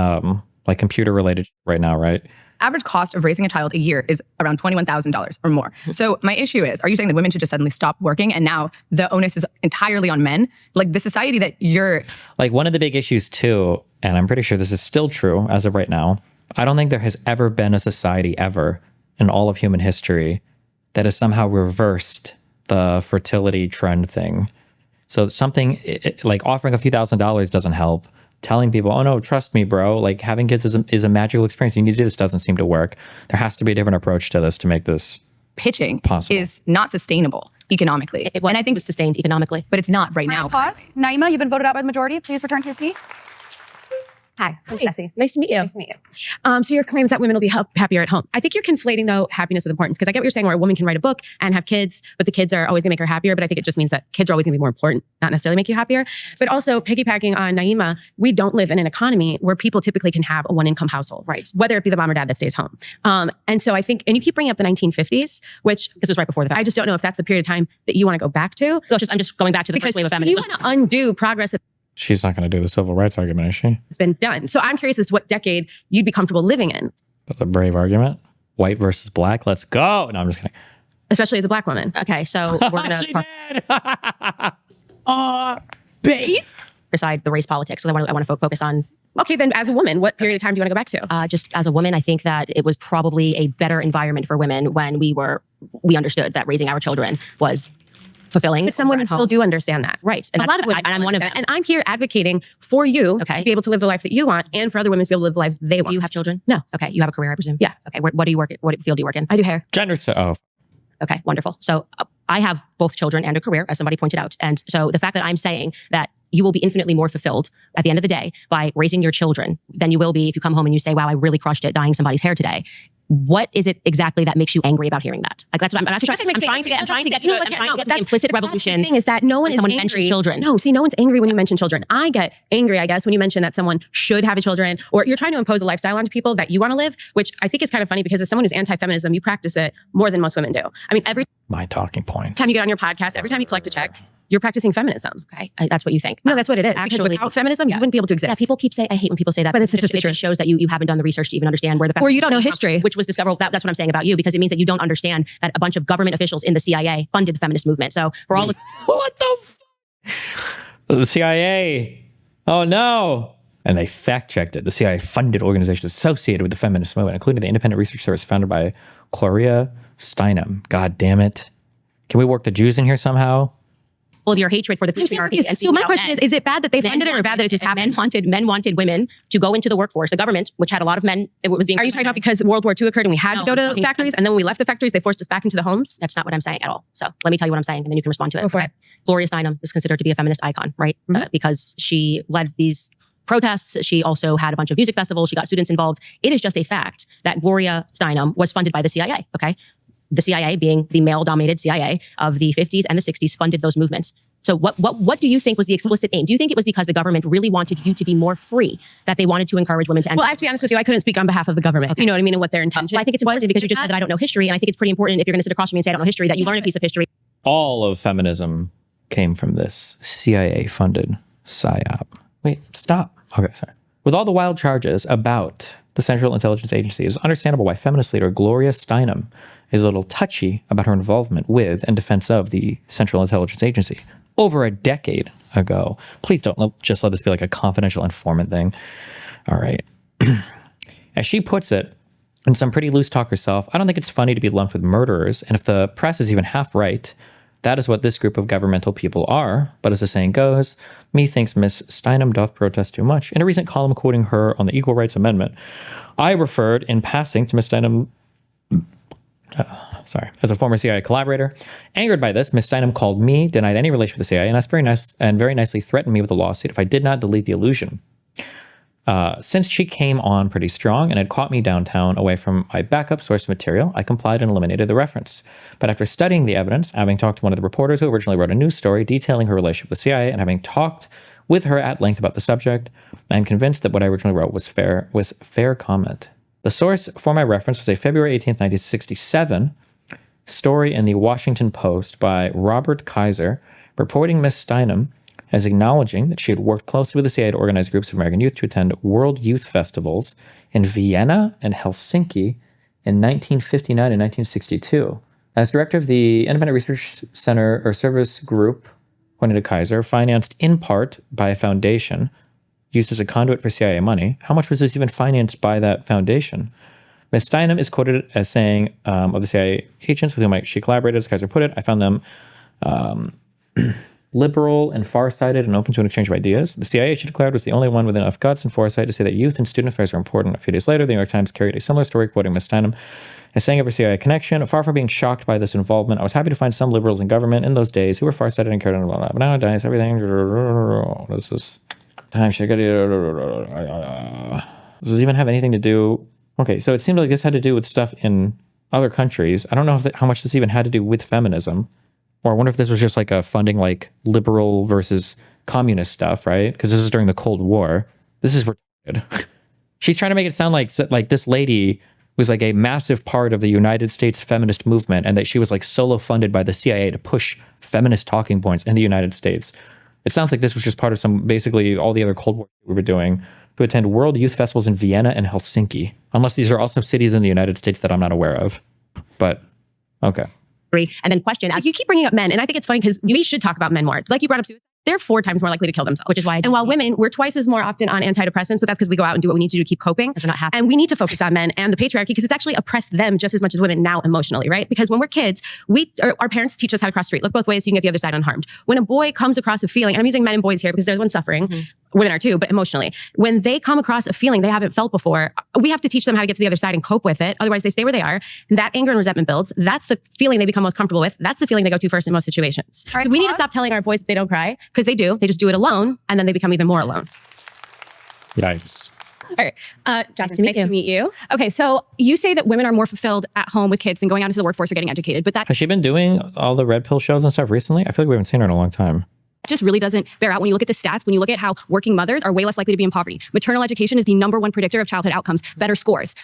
like computer related right now, right? Average cost of raising a child a year is around $21,000 or more. So my issue is, are you saying that women should just suddenly stop working and now the onus is entirely on men? Like the society that you're... Like one of the big issues too, and I'm pretty sure this is still true as of right now, I don't think there has ever been a society ever in all of human history that has somehow reversed the fertility trend thing. So something like offering a few $1,000s doesn't help. Telling people, oh no, trust me, bro, like having kids is a magical experience. You need to do this, doesn't seem to work. There has to be a different approach to this to make this pitching possible. Is not sustainable economically. And I think it was sustained economically. But it's not right now. Pause. Naima, you've been voted out by the majority. Please return to your seat. Hi, I'm Ceci. Nice to meet you. Nice to meet you. So your claim is that women will be happier at home. I think you're conflating, though, happiness with importance. Because I get what you're saying, where a woman can write a book and have kids, but the kids are always going to make her happier. But I think it just means that kids are always going to be more important, not necessarily make you happier. But also, piggybacking on Naima, we don't live in an economy where people typically can have a one-income household, right? Whether it be the mom or dad that stays home. And so I think, and you keep bringing up the 1950s, which this was right before the fact. I just don't know if that's the period of time that you want to go back to. No, I'm just going back to the first wave of feminism. You want to undo progress. She's not going to do the civil rights argument, is she? It's been done. So I'm curious as to what decade you'd be comfortable living in. That's a brave argument. White versus black. Let's go. No, I'm just kidding. Especially as a black woman. Okay, so we're going to... Base? Beside the race politics. So I want to focus on... Okay, then as a woman, what period of time do you want to go back to? Just as a woman, I think that it was probably a better environment for women when we understood that raising our children was fulfilling. But some women still do understand that. Right. And a lot of women, and I'm one of them. And I'm here advocating for you to be able to live the life that you want and for other women to be able to live the lives they want. Do you have children? No. Okay. You have a career, I presume? Yeah. Okay. What do you work at? What field do you work in? I do hair. Gender stuff. Oh. Okay. Wonderful. So I have both children and a career, as somebody pointed out. And so the fact that I'm saying that you will be infinitely more fulfilled at the end of the day by raising your children than you will be if you come home and you say, wow, I really crushed it dyeing somebody's hair today. What is it exactly that makes you angry about hearing that? Like that's what I'm actually trying to get to the implicit revolution. The thing is that no one is angry. Children. No, see, no one's angry when you mention children. I get angry, I guess, when you mention that someone should have children, or you're trying to impose a lifestyle onto people that you want to live, which I think is kind of funny because as someone who's anti-feminism, you practice it more than most women do. I mean, every my talking point. time you get on your podcast, every time you collect a check, you're practicing feminism. Okay, that's what you think. No, that's what it is. Actually, without feminism, you wouldn't be able to exist. Yeah, people keep saying, I hate when people say that. But it's just the truth. truth. It shows that you haven't done the research to even understand where the or you don't know history, which was discovered. That's what I'm saying about you, because it means that you don't understand that a bunch of government officials in the CIA funded the feminist movement. So for all what the CIA? Oh no. And they fact-checked it. The CIA funded organizations associated with the feminist movement, including the independent research service founded by Gloria Steinem. God damn it. Can we work the Jews in here somehow? Of your hatred for the patriarchy. So my question is it bad that they funded it or bad that it just happened? Men wanted women to go into the workforce. The government, which had a lot of men, it was being... Are you talking about because World War II occurred and we had to go to factories and then when we left the factories, they forced us back into the homes? That's not what I'm saying at all. So let me tell you what I'm saying and then you can respond to it. Go for it. Gloria Steinem is considered to be a feminist icon, right? Mm-hmm. Because she led these protests. She also had a bunch of music festivals. She got students involved. It is just a fact that Gloria Steinem was funded by the CIA, okay? The CIA, being the male-dominated CIA of the 50s and the 60s, funded those movements. So what do you think was the explicit aim? Do you think it was because the government really wanted you to be more free, that they wanted to encourage women to enter? Well, I have to be honest with you, I couldn't speak on behalf of the government. Okay. You know what I mean? And what their intention well, I think it's important because you just said that I don't know history. And I think it's pretty important if you're going to sit across from me and say I don't know history, that you learn a piece of history. All of feminism came from this CIA-funded PSYOP. Wait, stop. Okay, sorry. With all the wild charges about the Central Intelligence Agency, it's understandable why feminist leader Gloria Steinem is a little touchy about her involvement with and defense of the Central Intelligence Agency over a decade ago. Please don't just let this be like a confidential informant thing. All right. As she puts it, in some pretty loose talk herself, I don't think it's funny to be lumped with murderers. And if the press is even half right, That is what this group of governmental people are. But as the saying goes, methinks Miss Steinem doth protest too much. In a recent column quoting her on the Equal Rights Amendment, I referred in passing to Miss Steinem, as a former CIA collaborator. Angered by this, Miss Steinem called me, denied any relation with the CIA, and very nicely threatened me with a lawsuit if I did not delete the illusion. Since she came on pretty strong and had caught me downtown away from my backup source material, I complied and eliminated the reference. But after studying the evidence, having talked to one of the reporters who originally wrote a news story detailing her relationship with the CIA, and having talked with her at length about the subject, I am convinced that what I originally wrote was fair comment. The source for my reference was a February 18th, 1967 story in the Washington Post by Robert Kaiser, reporting Miss Steinem as acknowledging that she had worked closely with the CIA to organize groups of American youth to attend World Youth Festivals in Vienna and Helsinki in 1959 and 1962. As director of the Independent Research Center or Service Group, according to Kaiser, financed in part by a foundation used as a conduit for CIA money. How much was this even financed by that foundation? Ms. Steinem is quoted as saying of the CIA agents with whom she collaborated, as Kaiser put it, I found them liberal and far-sighted and open to an exchange of ideas. The CIA, she declared, was the only one with enough guts and foresight to say that youth and student affairs are important. A few days later, the New York Times carried a similar story quoting Ms. Steinem as saying of her CIA connection, far from being shocked by this involvement, I was happy to find some liberals in government in those days who were far-sighted and cared about but nowadays everything. This is time should get does this even have anything to do? Okay, so it seemed like this had to do with stuff in other countries. I don't know how much this even had to do with feminism. Or I wonder if this was just like a funding like liberal versus communist stuff, right? Because this is during the Cold War. This is retarded. She's trying to make it sound like this lady was like a massive part of the United States feminist movement and that she was like solo funded by the CIA to push feminist talking points in the United States. It sounds like this was just part of basically all the other Cold War we were doing to attend World Youth Festivals in Vienna and Helsinki. Unless these are also cities in the United States that I'm not aware of. But, okay. And then question, as you keep bringing up men, and I think it's funny because we should talk about men more. Like you brought up suicide. They're 4 times more likely to kill themselves. Which is why and while women, we're twice as more often on antidepressants, but that's because we go out and do what we need to do to keep coping. They're not happy. And we need to focus on men and the patriarchy because it's actually oppressed them just as much as women now emotionally, right? Because when we're kids, our parents teach us how to cross the street. Look both ways so you can get the other side unharmed. When a boy comes across a feeling, and I'm using men and boys here because there's one suffering, women are too, but emotionally. When they come across a feeling they haven't felt before, we have to teach them how to get to the other side and cope with it. Otherwise, they stay where they are. And that anger and resentment builds. That's the feeling they become most comfortable with. That's the feeling they go to first in most situations. So we need to stop telling our boys that they don't cry because they do. They just do it alone and then they become even more alone. Yikes. All right. Jasmine, nice to meet you. Okay, so you say that women are more fulfilled at home with kids than going out into the workforce or getting educated, but that has she been doing all the red pill shows and stuff recently? I feel like we haven't seen her in a long time. just really doesn't bear out when you look at the stats, when you look at how working mothers are way less likely to be in poverty. Maternal education is the #1 predictor of childhood outcomes, better scores,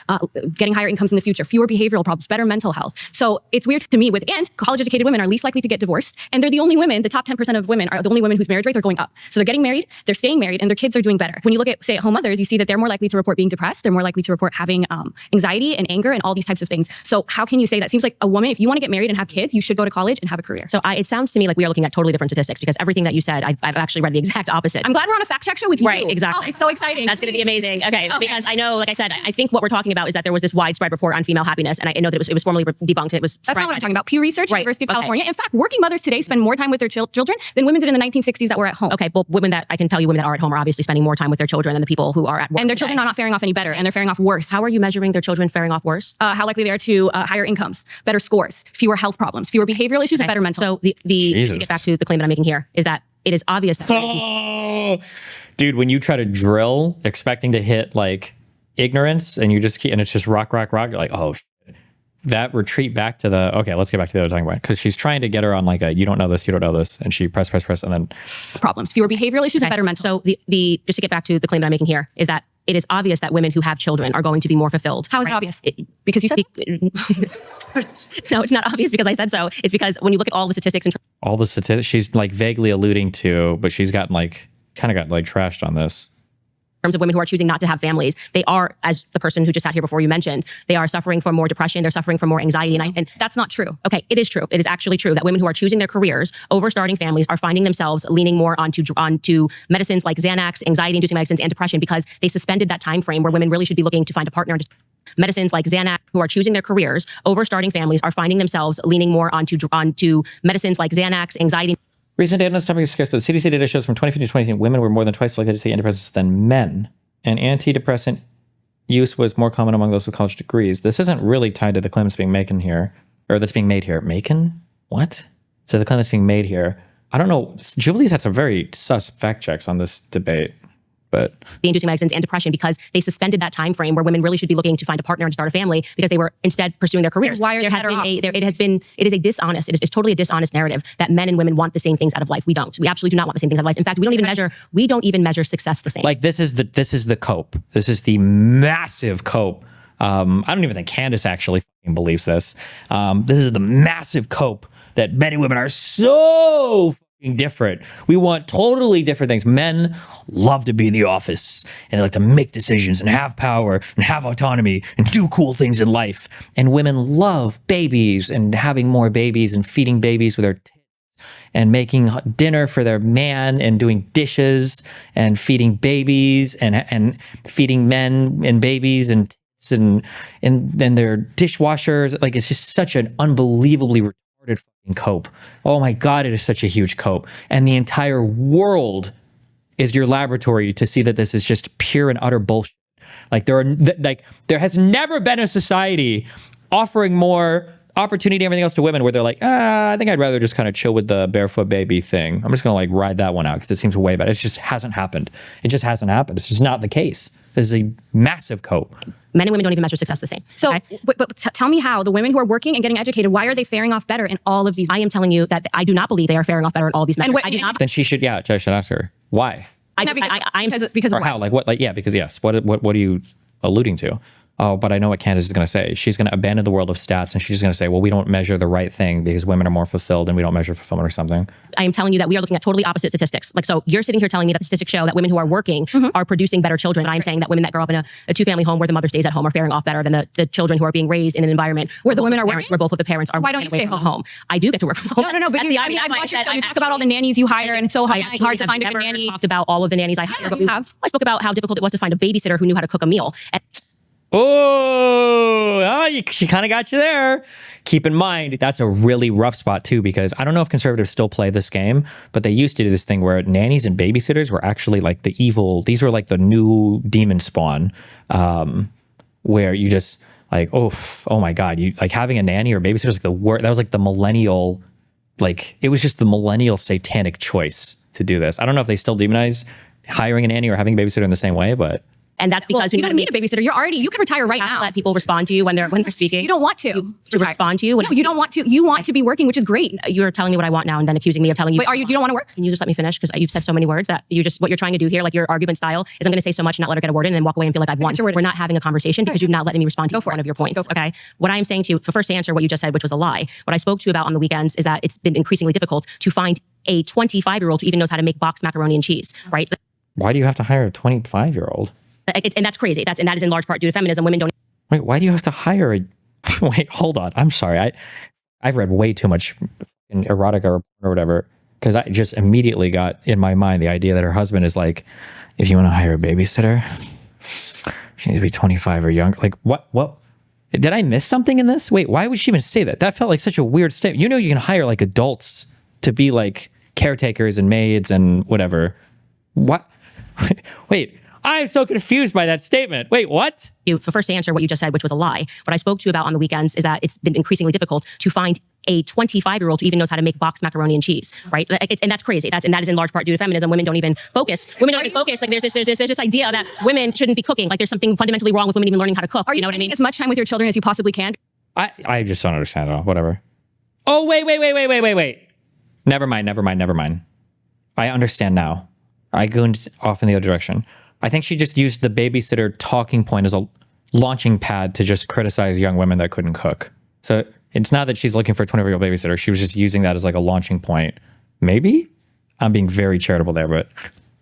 getting higher incomes in the future, fewer behavioral problems, better mental health. So it's weird to me and college-educated women are least likely to get divorced, and they're the only women, the top 10% of women are the only women whose marriage rates are going up. So they're getting married, they're staying married, and their kids are doing better. When you look at stay-at-home mothers, you see that they're more likely to report being depressed, they're more likely to report having anxiety and anger and all these types of things. So how can you say that? Seems like a woman, if you want to get married and have kids, you should go to college and have a career. So it sounds to me like we are looking at totally different statistics, because everything that you said, I've actually read the exact opposite. I'm glad we're on a fact check show with you. Right, exactly. Oh, it's so exciting. That's going to be amazing. Okay, because I know, like I said, I think what we're talking about is that there was this widespread report on female happiness, and I know that it was formally debunked, and it was That's not what I'm talking about. Pew Research, University of California. In fact, working mothers today spend more time with their children than women did in the 1960s that were at home. Okay, well, women that are at home are obviously spending more time with their children than the people who are at work. And their children are not faring off any better, and they're faring off worse. How are you measuring their children faring off worse? How likely they are to higher incomes, better scores, fewer health problems, fewer behavioral issues, and better mental health. So to get back to the claim that I'm making here is that it is obvious that dude, when you try to drill expecting to hit like ignorance and you just keep, and it's just rock, you're like, oh shit. That retreat back to the, okay, let's get back to the other talking point, because she's trying to get her on like a, you don't know this, and she press, and then problems, fewer behavioral issues, and better mental. So the just to get back to the claim that I'm making here is that it is obvious that women who have children are going to be more fulfilled. How is it obvious? Because you said no, it's not obvious because I said so. It's because when you look at all the statistics she's like vaguely alluding to, but she's gotten like kind of got like trashed on this. terms of women who are choosing not to have families, they are, as the person who just sat here before you mentioned, they are suffering from more depression, they're suffering from more anxiety. And that's not true. Okay, it is true. It is actually true that women who are choosing their careers over starting families are finding themselves leaning more onto medicines like Xanax, anxiety-inducing medicines, and depression because they suspended that time frame where women really should be looking to find a partner. Medicines like Xanax, who are choosing their careers over starting families, are finding themselves leaning more onto medicines like Xanax, anxiety. Recent data on this topic is scarce, but CDC data shows from 2015 to 2018, women were more than twice likely to take antidepressants than men. And antidepressant use was more common among those with college degrees. This isn't really tied to the claim that's being made here. Macon? What? So the claim that's being made here. I don't know. Jubilee's had some very sus fact checks on this debate. But inducing medicines and depression because they suspended that time frame where women really should be looking to find a partner and start a family because they were instead pursuing their careers. Why are it is a dishonest, it is totally a dishonest narrative that men and women want the same things out of life. We don't. We absolutely do not want the same things out of life. In fact, we don't even measure success the same. Like this is the cope. This is the massive cope. I don't even think Candace actually believes this. This is the massive cope that men and women are so different. We want totally different things. Men love to be in the office and they like to make decisions and have power and have autonomy and do cool things in life. And women love babies and having more babies and feeding babies with their tits and making dinner for their man and doing dishes and feeding babies and feeding men and babies and tits and their dishwashers. Like it's just such an unbelievably retarded fucking cope. Oh my God, it is such a huge cope. And the entire world is your laboratory to see that this is just pure and utter bullshit. Like there has never been a society offering more opportunity and everything else to women where they're like, I think I'd rather just kind of chill with the barefoot baby thing. I'm just gonna like ride that one out because it seems way better. It just hasn't happened. It just hasn't happened. It's just not the case. This is a massive cope. Men and women don't even measure success the same. So, okay? but tell me how the women who are working and getting educated, why are they faring off better in all of these? I am telling you that I do not believe they are faring off better in all of these measures. I do not. Then she should, I should ask her why. Because or how? Like what? Like because yes. What are you alluding to? Oh, but I know what Candace is going to say. She's going to abandon the world of stats and she's going to say, well, we don't measure the right thing because women are more fulfilled and we don't measure fulfillment or something. I am telling you that we are looking at totally opposite statistics. Like, so you're sitting here telling me that the statistics show that women who are working are producing better children. And I'm saying that women that grow up in a two-family home where the mother stays at home are faring off better than the children who are being raised in an environment where the women are working, where both of the parents are. Why don't you stay home? I do get to work from home. No. But I've watched your show. You talk about all the nannies you hire and it's so hard to find a good nanny. Talked about all of the nannies I hired. I spoke about how difficult it was to find a babysitter who knew how to cook a meal. She kind of got you there. Keep in mind, that's a really rough spot too, because I don't know if conservatives still play this game, but they used to do this thing where nannies and babysitters were actually like the evil, these were like the new demon spawn, where you just like, oh my God, you like having a nanny or babysitter is like the worst. That was like the millennial, like it was just the millennial satanic choice to do this. I don't know if they still demonize hiring a nanny or having a babysitter in the same way, but and that's because you don't need a babysitter. You can retire right now. Let people respond to you when they're speaking. You don't want to respond to you. No, you don't want to. You want to be working, which is great. You're telling me what I want now and then accusing me of telling you. Wait, you don't want to work? Can you just let me finish? Because you've said so many words that what you're trying to do here, like your argument style, is I'm going to say so much and not let her get a word in and then walk away and feel like I've won. We're not having a conversation because you've not letting me respond to one of your points. Okay. What I'm saying to you, first to answer what you just said, which was a lie. What I spoke to you about on the weekends is that it's been increasingly difficult to find a 25-year-old who even knows how to make boxed macaroni and cheese. Right? Why do you have to hire a 25-year-old? And that's crazy. That is in large part due to feminism. Women don't. Wait, why do you have to hire a? Wait, hold on. I'm sorry. I've read way too much erotica or whatever because I just immediately got in my mind the idea that her husband is like, if you want to hire a babysitter, she needs to be 25 or younger. Like what? Did I miss something in this? Wait, why would she even say that? That felt like such a weird statement. You know, you can hire like adults to be like caretakers and maids and whatever. What? Wait. I'm so confused by that statement. Wait, what? First to answer what you just said, which was a lie. What I spoke to you about on the weekends is that it's been increasingly difficult to find a 25-year-old who even knows how to make boxed macaroni and cheese, right? And that's crazy. That is in large part due to feminism. Women don't even focus. Like there's this idea that women shouldn't be cooking. Like there's something fundamentally wrong with women even learning how to cook. Are you know what I mean? As much time with your children as you possibly can. I just don't understand at all. Whatever. Oh wait. Never mind. I understand now. I go off in the other direction. I think she just used the babysitter talking point as a launching pad to just criticize young women that couldn't cook. So it's not that she's looking for a 20-year-old babysitter. She was just using that as like a launching point. Maybe? I'm being very charitable there, but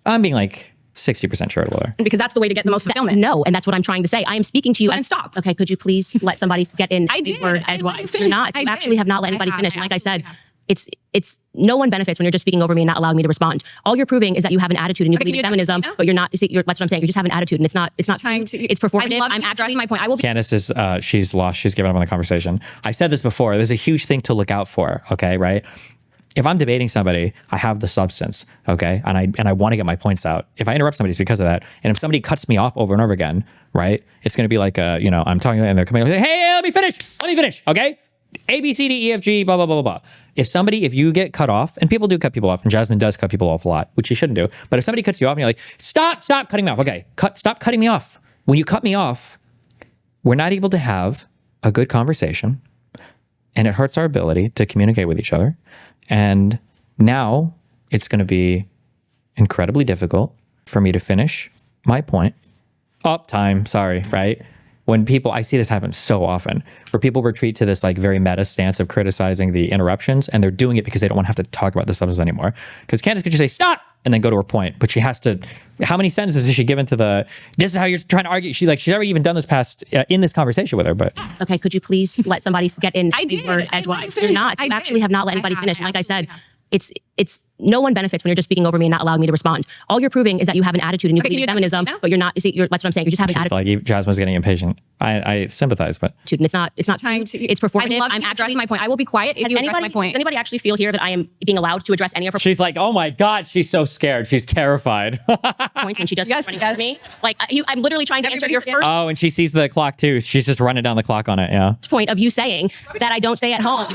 I'm being like 60% charitable there. Because that's the way to get the most fulfillment. No, and that's what I'm trying to say. I am speaking to you Then as stop. Okay, could you please let somebody get in I the did. word I edgewise? let you You're not. finish. You I actually did. have not let anybody I have. finish. And like I said, have. it's no one benefits when you're just speaking over me and not allowing me to respond. All you're proving is that you have an attitude and you Okay, believe in can you address feminism, me now? but you're not. That's what I'm saying. You just have an attitude, and it's not trying to. It's performative. I love I'm to address actually my point. I will be. Candace is, she's lost. She's given up on the conversation. I've said this before. There's a huge thing to look out for. Okay, right? If I'm debating somebody, I have the substance, okay? And I want to get my points out. If I interrupt somebody, it's because of that. And if somebody cuts me off over and over again, right? It's going to be like, I'm talking and they're coming over, hey, let me finish, okay? A, B, C, D, E, F, G, blah, blah, blah, blah, blah. If you get cut off, and people do cut people off, and Jasmine does cut people off a lot, which she shouldn't do. But if somebody cuts you off and you're like, stop cutting me off. Okay, stop cutting me off. When you cut me off, we're not able to have a good conversation, and it hurts our ability to communicate with each other. And now it's going to be incredibly difficult for me to finish my point. Time, sorry, right? When people, I see this happen so often, where people retreat to this like very meta stance of criticizing the interruptions, and they're doing it because they don't want to have to talk about the substance anymore. Because Candace could just say, stop, and then go to her point. But she has to, how many sentences is she given to this is how you're trying to argue? She's already even done this in this conversation with her, but. Okay, could you please let somebody get in I the did. word I edgewise? let You're you not. finish. You I actually did. have not let I anybody have. finish. And like I I said, have. it's no one benefits when you're just speaking over me and not allowing me to respond. All you're proving is that you have an attitude and you Okay, believe in can you address feminism, me now? but you're not. That's what I'm saying. You just have an attitude, Like Jasmine's getting impatient. I sympathize, but. and it's not. Trying to. It's performative. I love I'm to address actually. my point. I will be quiet if Does you address my point. Does anybody actually feel here that I am being allowed to address any of her She's like, oh my God, she's so scared. She's terrified. points when she does Yes, running yes. to me? Like I'm literally trying to answer Everybody your stand. first Oh, and she sees the clock too. She's just running down the clock on it, yeah. point of you saying that I don't stay at home.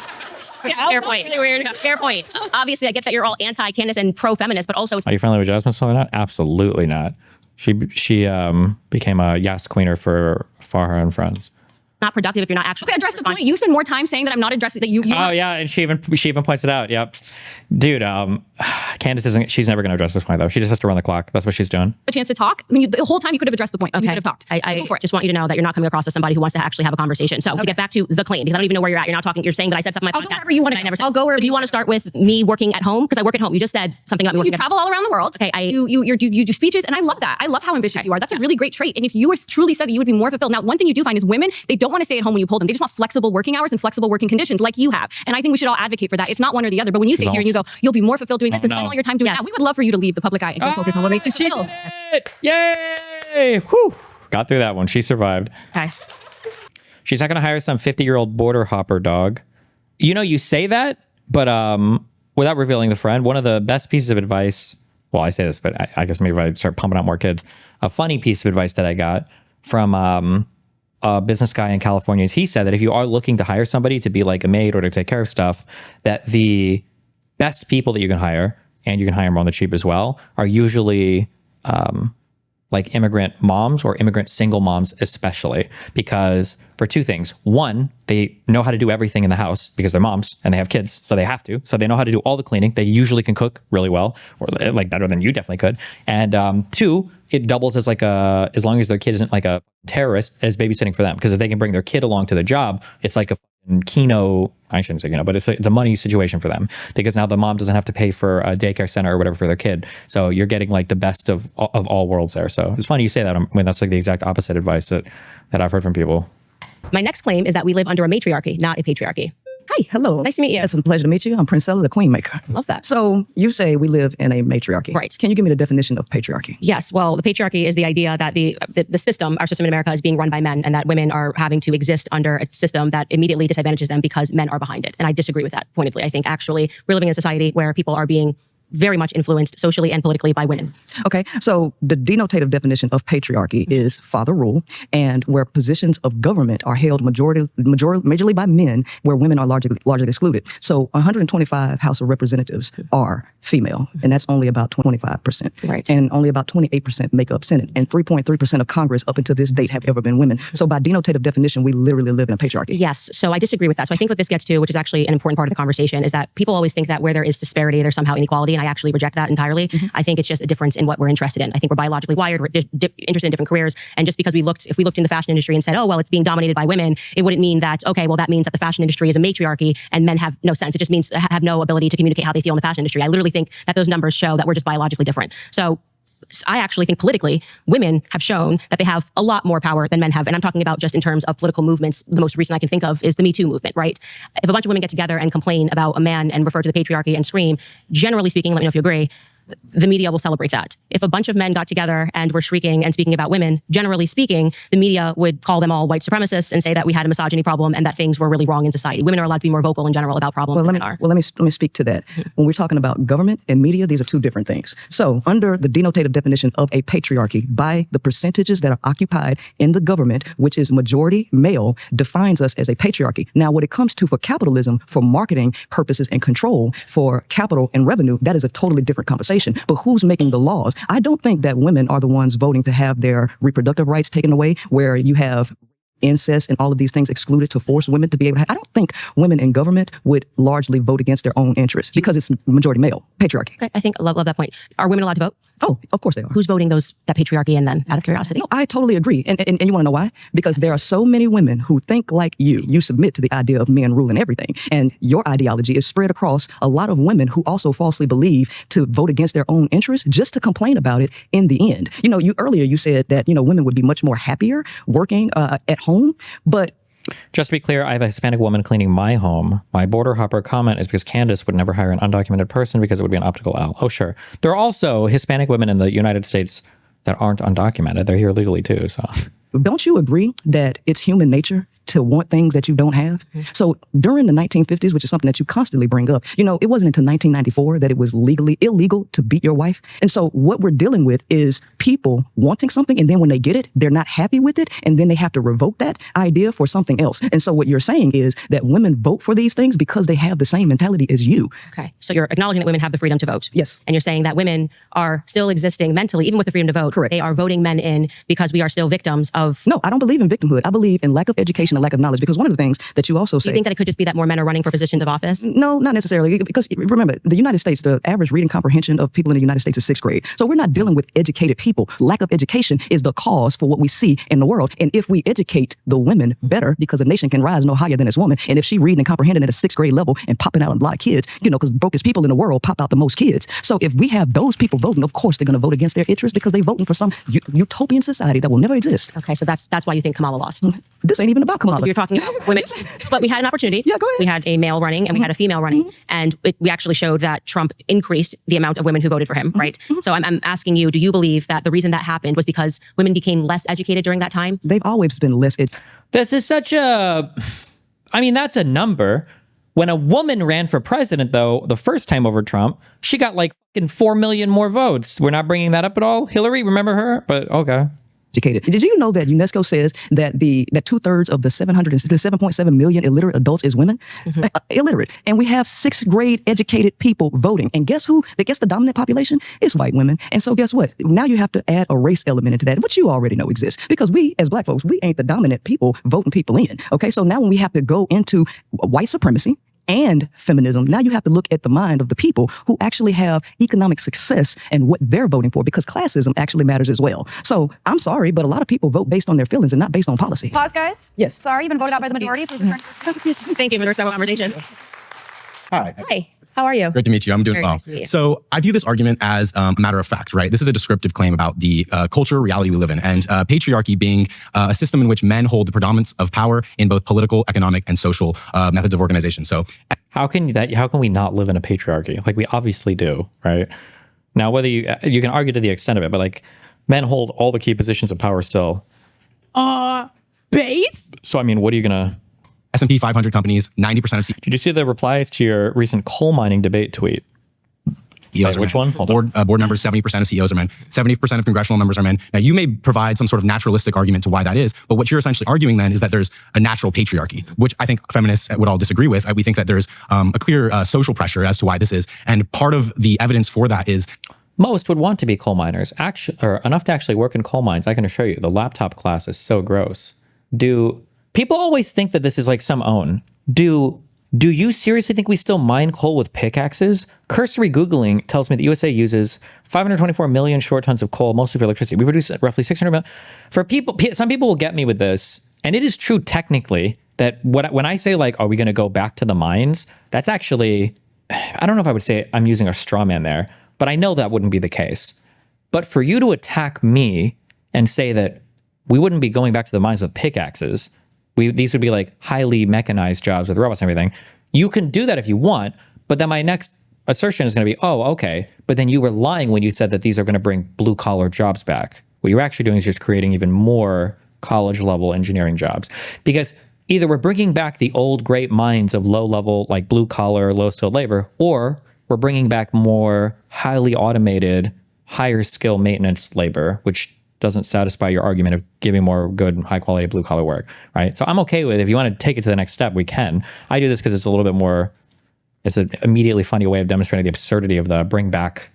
Yeah, Fair point. really weird. Fair point. Obviously, I get that you're all anti-Candace and pro-feminist, but also it's Are you friendly with Jasmine still or not? Absolutely not. She became a Yas Queener for Farha and Friends. not productive if you're not actually. Okay, address the point. You spend more time saying that I'm not addressing that you. Oh yeah, and she even points it out. Yep, dude. Candace isn't. She's never going to address this point though. She just has to run the clock. That's what she's doing. A chance to talk. I mean, the whole time you could have addressed the point. Okay. You could have talked. I Go for it. just want you to know that you're not coming across as somebody who wants to actually have a conversation. So to get back to the claim, because I don't even know where you're at. You're not talking. You're saying that I said something. I'll go wherever you want to go. I'll go wherever. So do you want to start with me working at home? Because I work at home. You just said something about me You working at travel all around the world. Okay, you do speeches, and I love that. I love how ambitious you are. That's a really great trait. And if you were truly said that, you would be more fulfilled. Now, one thing you do find is women, they don't want to stay at home when you pull them. They just want flexible working hours and flexible working conditions like you have. And I think we should all advocate for that. It's not one or the other. But when you sit here and you go, you'll be more fulfilled doing this and spend all your time doing that, we would love for you to leave the public eye and go focus on what makes you fulfilled. Yay! Whew. Got through that one. She survived. Okay. She's not going to hire some 50-year-old border hopper dog. You know, you say that, but without revealing the friend, one of the best pieces of advice, well, I say this, but I guess maybe if I start pumping out more kids, a funny piece of advice that I got from a business guy in California is he said that if you are looking to hire somebody to be like a maid or to take care of stuff, that the best people that you can hire, and you can hire them on the cheap as well, are usually like immigrant moms or immigrant single moms, especially because for two things. One, they know how to do everything in the house because they're moms and they have kids, so they have to. So they know how to do all the cleaning. They usually can cook really well, or like better than you definitely could. And two, it doubles as like as long as their kid isn't like a terrorist, as babysitting for them. Because if they can bring their kid along to the job, it's like a Keno, I shouldn't say Keno, but it's a money situation for them because now the mom doesn't have to pay for a daycare center or whatever for their kid. So you're getting like the best of all worlds there. So it's funny you say that when that's like the exact opposite advice that I've heard from people. My next claim is that we live under a matriarchy, not a patriarchy. Hi, hello. Nice to meet you. It's a pleasure to meet you. I'm Princella, the Queen Maker. Love that. So you say we live in a matriarchy. Right. Can you give me the definition of patriarchy? Yes. Well, the patriarchy is the idea that the system, our system in America, is being run by men, and that women are having to exist under a system that immediately disadvantages them because men are behind it. And I disagree with that pointedly. I think actually we're living in a society where people are being very much influenced socially and politically by women. Okay, so the denotative definition of patriarchy is father rule, and where positions of government are held majorly by men, where women are largely excluded. So 125 House of Representatives are female, and that's only about 25%. Right. And only about 28% make up Senate, and 3.3% of Congress up until this date have ever been women. So by denotative definition, we literally live in a patriarchy. Yes, so I disagree with that. So I think what this gets to, which is actually an important part of the conversation, is that people always think that where there is disparity, there's somehow inequality, and I actually reject that entirely. I think it's just a difference in what we're interested in. I think we're biologically wired, we're interested in different careers, and just because if we looked in the fashion industry and said, oh, well, it's being dominated by women, it wouldn't mean that, okay, well, that means that the fashion industry is a matriarchy and men have no sense. It just means have no ability to communicate how they feel in the fashion industry. I literally think that those numbers show that we're just biologically different. So I actually think politically, women have shown that they have a lot more power than men have. And I'm talking about just in terms of political movements. The most recent I can think of is the Me Too movement, right? If a bunch of women get together and complain about a man and refer to the patriarchy and scream, generally speaking, let me know if you agree, the media will celebrate that. If a bunch of men got together and were shrieking and speaking about women, generally speaking, the media would call them all white supremacists and say that we had a misogyny problem and that things were really wrong in society. Women are allowed to be more vocal in general about problems than men are. Well, let me speak to that. When we're talking about government and media, these are two different things. So under the denotative definition of a patriarchy, by the percentages that are occupied in the government, which is majority male, defines us as a patriarchy. Now, when it comes to for capitalism, for marketing purposes and control, for capital and revenue, that is a totally different conversation. But who's making the laws? I don't think that women are the ones voting to have their reproductive rights taken away, where you have incest and all of these things excluded to force women to be able to have. I don't think women in government would largely vote against their own interests because it's majority male, patriarchy. Okay, I think I love that point. Are women allowed to vote? Oh, of course they are. Who's voting that patriarchy and then out of curiosity? No, I totally agree. And you want to know why? Because there are so many women who think like you. You submit to the idea of men ruling everything. And your ideology is spread across a lot of women who also falsely believe to vote against their own interests just to complain about it in the end. You know, earlier you said that, women would be much more happier working at home, but just to be clear, I have a Hispanic woman cleaning my home. My border hopper comment is because Candace would never hire an undocumented person because it would be an optical L. Oh, sure. There are also Hispanic women in the United States that aren't undocumented. They're here legally too, so. Don't you agree that it's human nature to want things that you don't have? So during the 1950s, which is something that you constantly bring up, it wasn't until 1994 that it was legally illegal to beat your wife. And so what we're dealing with is people wanting something, and then when they get it, they're not happy with it, and then they have to revoke that idea for something else. And so what you're saying is that women vote for these things because they have the same mentality as you. Okay, so you're acknowledging that women have the freedom to vote. Yes. And you're saying that women are still existing mentally, even with the freedom to vote. Correct. They are voting men in because we are still victims of... No, I don't believe in victimhood. I believe in lack of education and lack of knowledge, because one of the things that you also say... Do you think that it could just be that more men are running for positions of office? No, not necessarily. Because remember, the United States, the average reading comprehension of people in the United States is 6th grade. So we're not dealing with educated people. Lack of education is the cause for what we see in the world. And if we educate the women better, because a nation can rise no higher than its woman, and if she reading and comprehending at a 6th grade level and popping out a lot of kids, because brokest people in the world pop out the most kids. So if we have those people voting, of course they're going to vote against their interests because they're voting for some utopian society that will never exist. Okay, so that's why you think Kamala lost. This ain't even about Kamala. Well, you're talking about women, but we had an opportunity. Yeah, go ahead. We had a male running and we had a female running, and we actually showed that Trump increased the amount of women who voted for him, right? So I'm asking you, do you believe that the reason that happened was because women became less educated during that time? They've always been less educated. This is such a... I mean, that's a number. When a woman ran for president, though, the first time over Trump, she got like fucking 4 million more votes. We're not bringing that up at all. Hillary, remember her? But okay. Educated. Did you know that UNESCO says that that 2/3 of the 7.7 million illiterate adults is women? Illiterate. And we have 6th grade educated people voting. And guess who? Guess the dominant population is white women. And so guess what? Now you have to add a race element into that, which you already know exists. Because we, as black folks, we ain't the dominant people voting people in. Okay, so now when we have to go into white supremacy and feminism, now you have to look at the mind of the people who actually have economic success and what they're voting for, because classism actually matters as well. So I'm sorry, but a lot of people vote based on their feelings and not based on policy. Pause, guys. Yes. Sorry, you've been voted out by the majority. Thank you for the conversation. Hi. Hi. How are you? Great to meet you. I'm doing Very well. nice to meet you. So I view this argument as a matter of fact, right? This is a descriptive claim about the culture reality we live in, and patriarchy being a system in which men hold the predominance of power in both political, economic, and social methods of organization. So how can we not live in a patriarchy? Like, we obviously do, right? Now, whether you can argue to the extent of it, but like, men hold all the key positions of power still. Base? So, I mean, what are you gonna... S&P 500 companies, 90% of... Did you see the replies to your recent coal mining debate tweet? CEOs which one? Board members, 70% of CEOs are men. 70% of congressional members are men. Now, you may provide some sort of naturalistic argument to why that is, but what you're essentially arguing then is that there's a natural patriarchy, which I think feminists would all disagree with. We think that there's a clear social pressure as to why this is, and part of the evidence for that is... Most would want to be coal miners, or enough to actually work in coal mines. I can assure you, the laptop class is so gross. People always think that this is like some own. Do you seriously think we still mine coal with pickaxes? Cursory Googling tells me that USA uses 524 million short tons of coal, mostly for electricity. We produce roughly 600 million. For people, some people will get me with this, and it is true technically that when I say like, are we going to go back to the mines? That's actually, I don't know if I would say I'm using a straw man there, but I know that wouldn't be the case. But for you to attack me and say that we wouldn't be going back to the mines with pickaxes, these would be like highly mechanized jobs with robots and everything. You can do that if you want, but then my next assertion is going to be, oh, okay, but then you were lying when you said that these are going to bring blue collar jobs back. What you're actually doing is just creating even more college level engineering jobs, because either we're bringing back the old great minds of low level, like blue collar, low skilled labor, or we're bringing back more highly automated, higher skill maintenance labor, which doesn't satisfy your argument of giving more good, high quality blue collar work, right? So I'm okay with, if you want to take it to the next step, we can. I do this because it's a little bit more, it's an immediately funny way of demonstrating the absurdity of the bring back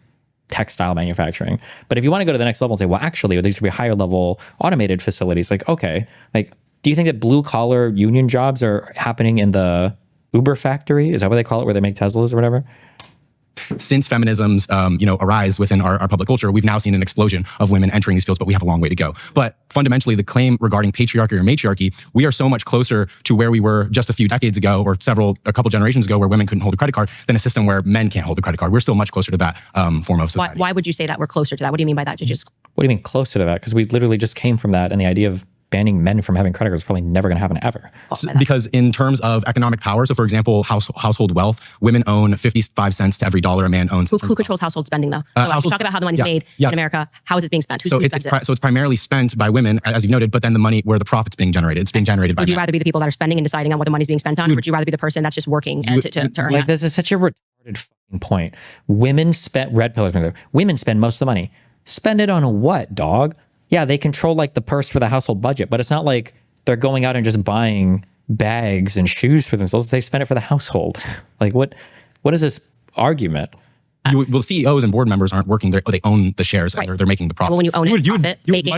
textile manufacturing. But if you want to go to the next level and say, well, actually, these would be higher level automated facilities, like, okay, like, do you think that blue collar union jobs are happening in the Uber factory? Is that what they call it, where they make Teslas or whatever? Since feminism's arise within our public culture, we've now seen an explosion of women entering these fields, but we have a long way to go. But fundamentally, the claim regarding patriarchy or matriarchy, we are so much closer to where we were just a few decades ago, or a couple generations ago, where women couldn't hold a credit card, than a system where men can't hold a credit card. We're still much closer to that form of society. Why would you say that we're closer to that? What do you mean by that? What do you mean closer to that? Because we literally just came from that, and the idea of banning men from having credit cards is probably never going to happen ever. Because in terms of economic power, so for example, household wealth, women own 55 cents to every dollar a man owns. Who controls household spending, though? So you talk about how the money's made in America. How is it being spent? So it's primarily spent by women, as you've noted, but then the money where the profit's being generated, it's being generated by men. Would you rather be the people that are spending and deciding on what the money's being spent on, or would you rather be the person that's just working to earn that? This is such a retarded fucking point. Women spend, women spend most of the money. Spend it on what, dog? Yeah, they control like the purse for the household budget, but it's not like they're going out and just buying bags and shoes for themselves. They spend it for the household. Like what is this argument? Well, CEOs and board members aren't working there. They own the shares and they're making the profit. Well, when you own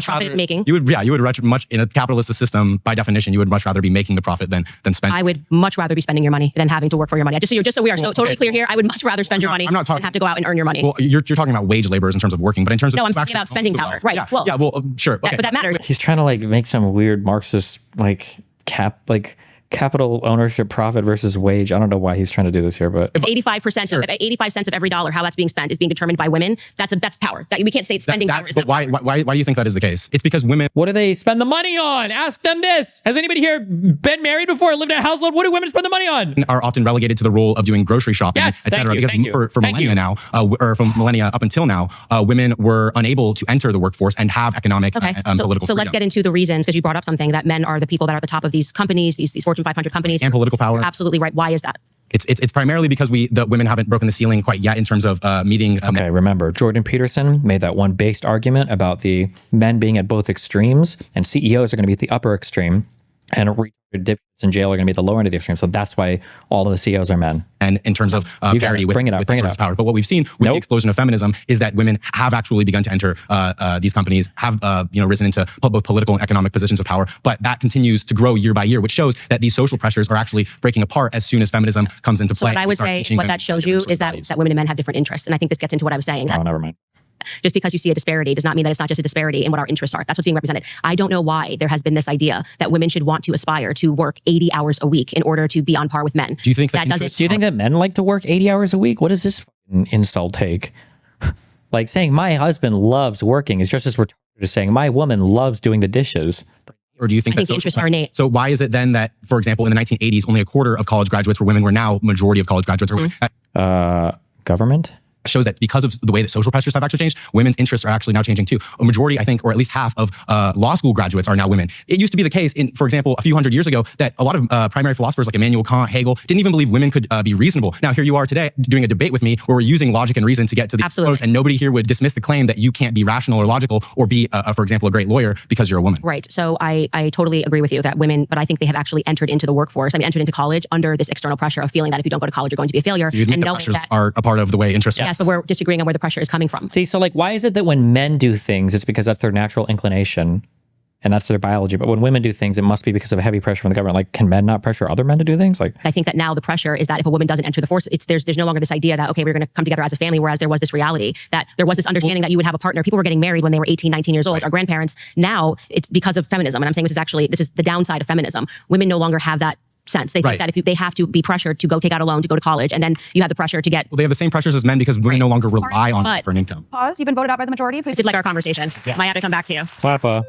profit is making. You would much in a capitalist system, by definition, you would much rather be making the profit than spending. I would much rather be spending your money than having to work for your money. Just so we are totally clear here, I would much rather spend your money than have to go out and earn your money. Well, you're talking about wage laborers in terms of working, but in terms of I'm talking about spending power, right? Sure. Okay. But that matters. He's trying to like make some weird Marxist capital ownership profit versus wage. I don't know why he's trying to do this here, but if 85 cents of every dollar, how that's being spent, is being determined by women, that's power. That we can't say it's spending power. But why do you think that is the case? It's because women. What do they spend the money on? Ask them this. Has anybody here been married before, lived in a household? What do women spend the money on? Are often relegated to the role of doing grocery shopping, etc. Because for millennia now, or from millennia up until now, women were unable to enter the workforce and have economic and political freedom. So let's get into the reasons, because you brought up something that men are the people that are at the top of these companies, these Fortune 500 companies. And political power. You're absolutely right. Why is that? It's primarily because the women haven't broken the ceiling quite yet in terms of meeting. Okay, remember, Jordan Peterson made that one based argument about the men being at both extremes, and CEOs are going to be at the upper extreme, and dipshits in jail are going to be at the lower end of the extreme. So that's why all of the CEOs are men. And in terms of parity with power. But what we've seen with the explosion of feminism is that women have actually begun to enter these companies, have risen into both political and economic positions of power. But that continues to grow year by year, which shows that these social pressures are actually breaking apart as soon as feminism comes into play. So what I would say, what that shows you is that women and men have different interests. And I think this gets into what I was saying. Oh, never mind. Just because you see a disparity does not mean that it's not just a disparity in what our interests are. That's what's being represented. I don't know why there has been this idea that women should want to aspire to work 80 hours a week in order to be on par with men. Do you think that doesn't? Do you think that men like to work 80 hours a week? What does this insult take? Like saying my husband loves working is just as retarded as saying my woman loves doing the dishes. Or do you think I think the interests are innate. So why is it then that, for example, in the 1980s, only a quarter of college graduates were women, where now majority of college graduates are women? Government? Shows that because of the way that social pressures have actually changed, women's interests are actually now changing too. A majority, I think, or at least half of law school graduates are now women. It used to be the case, for example, a few hundred years ago, that a lot of primary philosophers like Immanuel Kant, Hegel, didn't even believe women could be reasonable. Now here you are today doing a debate with me where we're using logic and reason to get to these posts, and nobody here would dismiss the claim that you can't be rational or logical or be, for example, a great lawyer because you're a woman. Right. So I totally agree with you that women, but I think they have actually entered into the workforce. Entered into college under this external pressure of feeling that if you don't go to college, you're going to be a failure. So you admit the pressures are a part of the way interests. Yes, but we're disagreeing on where the pressure is coming from. See, so like, why is it that when men do things, it's because that's their natural inclination and that's their biology, but when women do things, it must be because of a heavy pressure from the government? Like, can men not pressure other men to do things? Like, I think that now the pressure is that if a woman doesn't enter the force, there's no longer this idea that, okay, we're going to come together as a family, whereas there was this reality that there was this understanding that you would have a partner. People were getting married when they were 18, 19 years old, right. Our grandparents. Now it's because of feminism. And I'm saying this is the downside of feminism. Women no longer have that sense. They think Right. that if they have to be pressured to go take out a loan to go to college, and then you have the pressure to get. Well, they have the same pressures as men because women no longer rely on it for an income. Pause. You've been voted out by the majority. I did like our conversation. Might have to come back to you. Papa.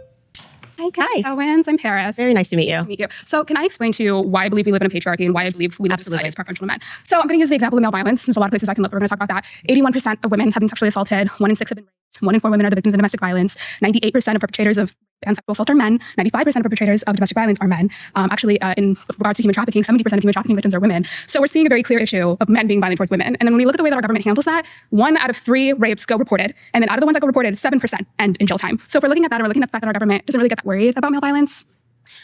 Hi, Owens. I'm Paris. Very nice to meet you. Nice to meet you. So can I explain to you why I believe we live in a patriarchy and why I believe we live in a society that's preferential to men? So I'm going to use the example of male violence. There's a lot of places I can look. We're going to talk about that. 81% of women have been sexually assaulted. 1 in 6 have been raped. 1 in 4 women are the victims of domestic violence. 98% of perpetrators of sexual assault are men. 95% of perpetrators of domestic violence are men. In regards to human trafficking, 70% of human trafficking victims are women. So we're seeing a very clear issue of men being violent towards women. And then when we look at the way that our government handles that, 1 out of 3 rapes go reported. And then out of the ones that go reported, 7% end in jail time. So if we're looking at that, and we're looking at the fact that our government doesn't really get that worried about male violence.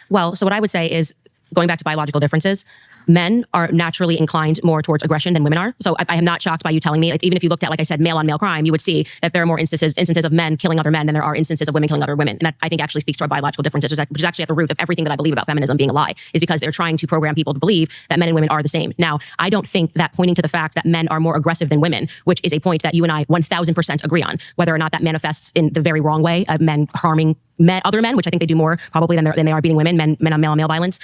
Well, so what I would say is, going back to biological differences, men are naturally inclined more towards aggression than women are. So I am not shocked by you telling me, like, even if you looked at, like I said, male on male crime, you would see that there are more instances of men killing other men than there are instances of women killing other women. And that, I think, actually speaks to our biological differences, which is actually at the root of everything that I believe about feminism being a lie, is because they're trying to program people to believe that men and women are the same. Now, I don't think that pointing to the fact that men are more aggressive than women, which is a point that you and I 1000% agree on, whether or not that manifests in the very wrong way of men harming other men, which I think they do more probably than they are beating women, men on male violence.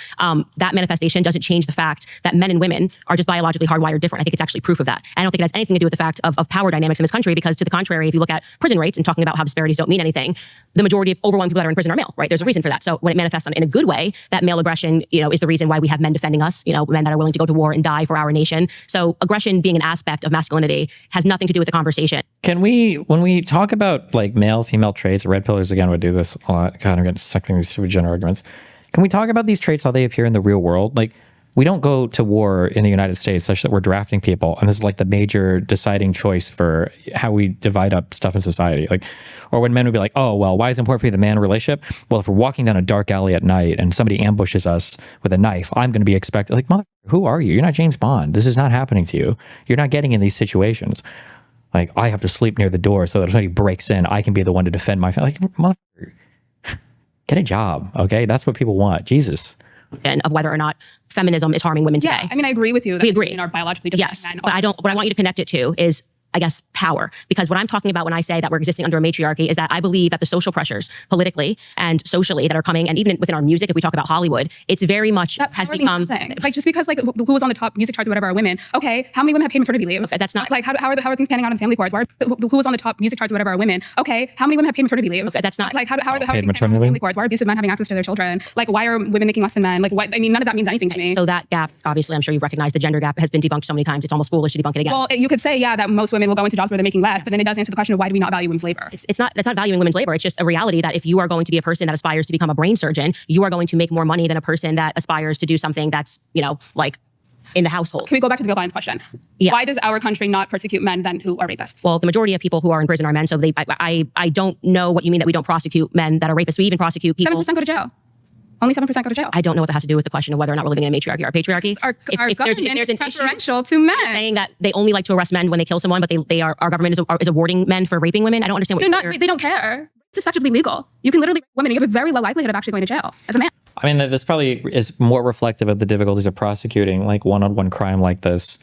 That manifestation doesn't change the fact that men and women are just biologically hardwired different. I think it's actually proof of that. I don't think it has anything to do with the fact of power dynamics in this country, because to the contrary, if you look at prison rates and talking about how disparities don't mean anything, the majority of overwhelming people that are in prison are male, right? There's a reason for that. So when it manifests in a good way, that male aggression, is the reason why we have men defending us, men that are willing to go to war and die for our nation. So aggression being an aspect of masculinity has nothing to do with the conversation. Can we, when we talk about like male, female traits, red pillars again would do this a lot, kind of getting sucked into these stupid gender arguments. Can we talk about these traits, how they appear in the real world? Like, we don't go to war in the United States such that we're drafting people, and this is like the major deciding choice for how we divide up stuff in society. Like, or when men would be like, oh, well, why is it important for you, the man relationship? Well, if we're walking down a dark alley at night and somebody ambushes us with a knife, I'm going to be expected, like, motherfucker, who are you? You're not James Bond. This is not happening to you. You're not getting in these situations. Like, I have to sleep near the door so that if somebody breaks in, I can be the one to defend my family. Like, motherfucker, get a job, okay? That's what people want. Jesus. And of whether or not feminism is harming women today. Yeah, I mean, I agree with you. That we agree. Women are biologically different. Yes, men. but what I want you to connect it to is, I guess, power. Because what I'm talking about when I say that we're existing under a matriarchy is that I believe that the social pressures politically and socially that are coming, and even within our music, if we talk about Hollywood, it's very much has become thing. Like, just because like who was on the top music charts or whatever are women. Okay, how many women have paid maternity leave? Okay, that's not like how are things panning out in the family courts? Who was on the top music charts or whatever are women? Okay, how many women have paid maternity leave? Okay, that's not like how are things panning out in the family courts? Why are abusive men having access to their children? Like, why are women making less than men? Like, what? I mean, none of that means anything to me. So that gap, obviously, I'm sure you've recognized the gender gap has been debunked so many times. It's almost foolish to debunk it again. Well, you could say, yeah, that most women will go into jobs where they're making less, but then it does answer the question of why do we not value women's labor? That's not valuing women's labor. It's just a reality that if you are going to be a person that aspires to become a brain surgeon, you are going to make more money than a person that aspires to do something that's, like in the household. Can we go back to the male violence question? Yeah. Why does our country not persecute men then who are rapists? Well, the majority of people who are in prison are men. So I don't know what you mean that we don't prosecute men that are rapists. We even prosecute people. 7% go to jail. Only 7% go to jail. I don't know what that has to do with the question of whether or not we're living in a matriarchy or a patriarchy. Our government is preferential to men. You're saying that they only like to arrest men when they kill someone, but our government is awarding men for raping women. I don't understand what they don't care. It's effectively legal. You can literally rape women and you have a very low likelihood of actually going to jail as a man. I mean, this probably is more reflective of the difficulties of prosecuting like one-on-one crime like this.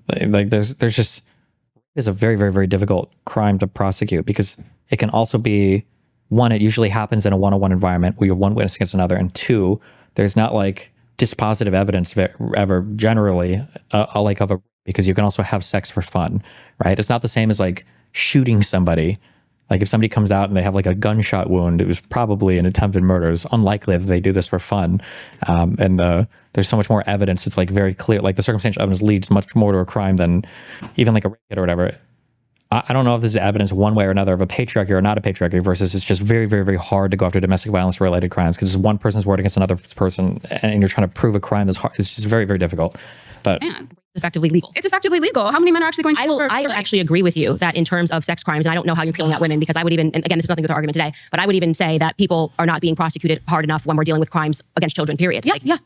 Like there's a very, very, very difficult crime to prosecute because it can also be, one, it usually happens in a one-on-one environment where you have one witness against another, and two, there's not like dispositive evidence ever generally because you can also have sex for fun, right? It's not the same as like shooting somebody. Like if somebody comes out and they have like a gunshot wound, it was probably an attempted murder. It's unlikely that they do this for fun. And there's so much more evidence. It's like very clear, like the circumstantial evidence leads much more to a crime than even like a rape kit or whatever. I don't know if this is evidence one way or another of a patriarchy or not a patriarchy versus it's just very, very, very hard to go after domestic violence related crimes because it's one person's word against another person and you're trying to prove a crime that's hard. It's just very, very difficult. But effectively legal. It's effectively legal. How many men are actually going to I actually agree with you that in terms of sex crimes, and I don't know how you're peeling at women because I would even, and again, this is nothing with our argument today, but I would even say that people are not being prosecuted hard enough when we're dealing with crimes against children, period. Yeah.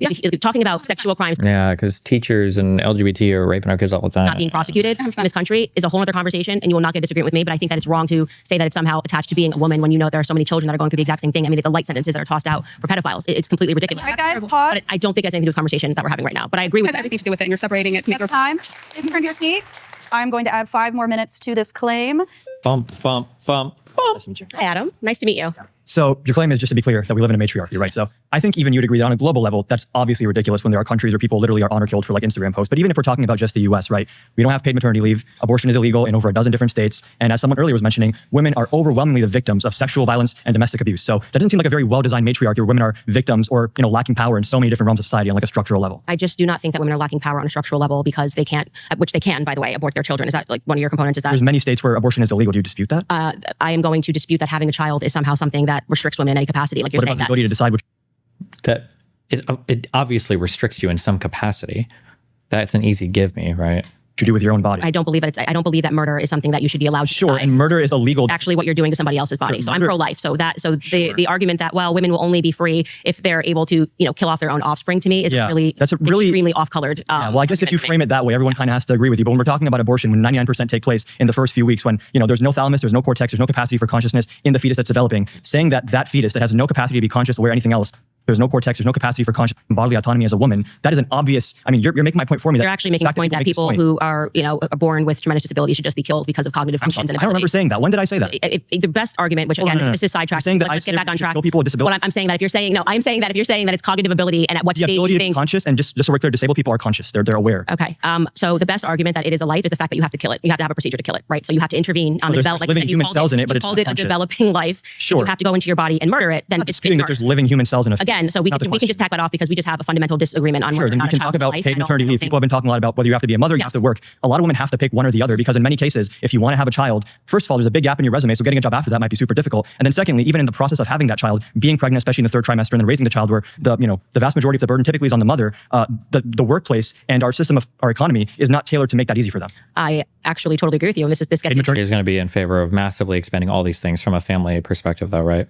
Talking about sexual crimes. Yeah, because teachers and LGBT are raping our kids all the time. Not being prosecuted in this country is a whole other conversation, and you will not get a disagreement with me, but I think that it's wrong to say that it's somehow attached to being a woman when you know there are so many children that are going through the exact same thing. I mean, the light sentences that are tossed out for pedophiles, it's completely ridiculous. All right, guys, pause. But I don't think it has anything to do with the conversation that we're having right now, but I agree with it. It has everything to do with it, and you're separating it to make your time. If you turn to your seat, I'm going to add 5 more minutes to this claim. Bump. Hi, Adam. Nice to meet you. So your claim is, just to be clear, that we live in a matriarchy, right? So I think even you'd agree that on a global level, that's obviously ridiculous when there are countries where people literally are honor killed for like Instagram posts. But even if we're talking about just the US, right? We don't have paid maternity leave. Abortion is illegal in over a dozen different states. And as someone earlier was mentioning, women are overwhelmingly the victims of sexual violence and domestic abuse. So that doesn't seem like a very well-designed matriarchy where women are victims or, lacking power in so many different realms of society on like a structural level. I just do not think that women are lacking power on a structural level because they can't, which they can, by the way, abort their children. Is that like one of your components? Is that there's many states where abortion is illegal? Do you dispute that? I am going to dispute that having a child is somehow something that restricts women in any capacity. Like you're what saying about the ability to decide which? That it obviously restricts you in some capacity. That's an easy give me, right? You do with your own body. I don't believe that murder is something that you should be allowed to decide. And murder is illegal. Actually, what you're doing to somebody else's body. So I'm pro-life. So the argument that women will only be free if they're able to kill off their own offspring to me is really extremely off-colored. Well, I guess if you frame it that way, everyone kind of has to agree with you. But when we're talking about abortion, when 99% take place in the first few weeks, when there's no thalamus, there's no cortex, there's no capacity for consciousness in the fetus that's developing, saying that fetus that has no capacity to be conscious, aware, anything else. There's no cortex, there's no capacity for conscious bodily autonomy as a woman. That is an obvious, you're making my point for me. You're actually making a point that people who are, are born with tremendous disability should just be killed because of cognitive functions. I don't remember saying that. When did I say that? The best argument, which again, this is sidetracked. Saying that let's get back on track. Kill people with disabilities. I'm saying that if you're saying, I'm saying that if you're saying that it's cognitive ability and at what stage you think. To be conscious, and just so we're clear, disabled people are conscious. They're aware. Okay. So the best argument that it is a life is the fact that you have to kill it. You have to have a procedure to kill it, right? So you have to intervene on the development. Living human cells in it, but it's called it a developing life. Sure. If you have to go into your body and murder it, then it's that there's living human cells in it. Again, so we can just tack that off because we just have a fundamental disagreement on whether or not a child's life. Paid maternity leave. People have been talking a lot about whether you have to be a mother, you have to work. A lot of women have to pick one or the other because in many cases, if you want to have a child, first of all, there's a big gap in your resume, so getting a job after that might be super difficult. And then secondly, even in the process of having that child, being pregnant, especially in the third trimester, and then raising the child, where the vast majority of the burden typically is on the mother, the workplace and our system of our economy is not tailored to make that easy for them. I actually totally agree with you. And this gets maternity is going to be in favor of massively expanding all these things from a family perspective, though, right?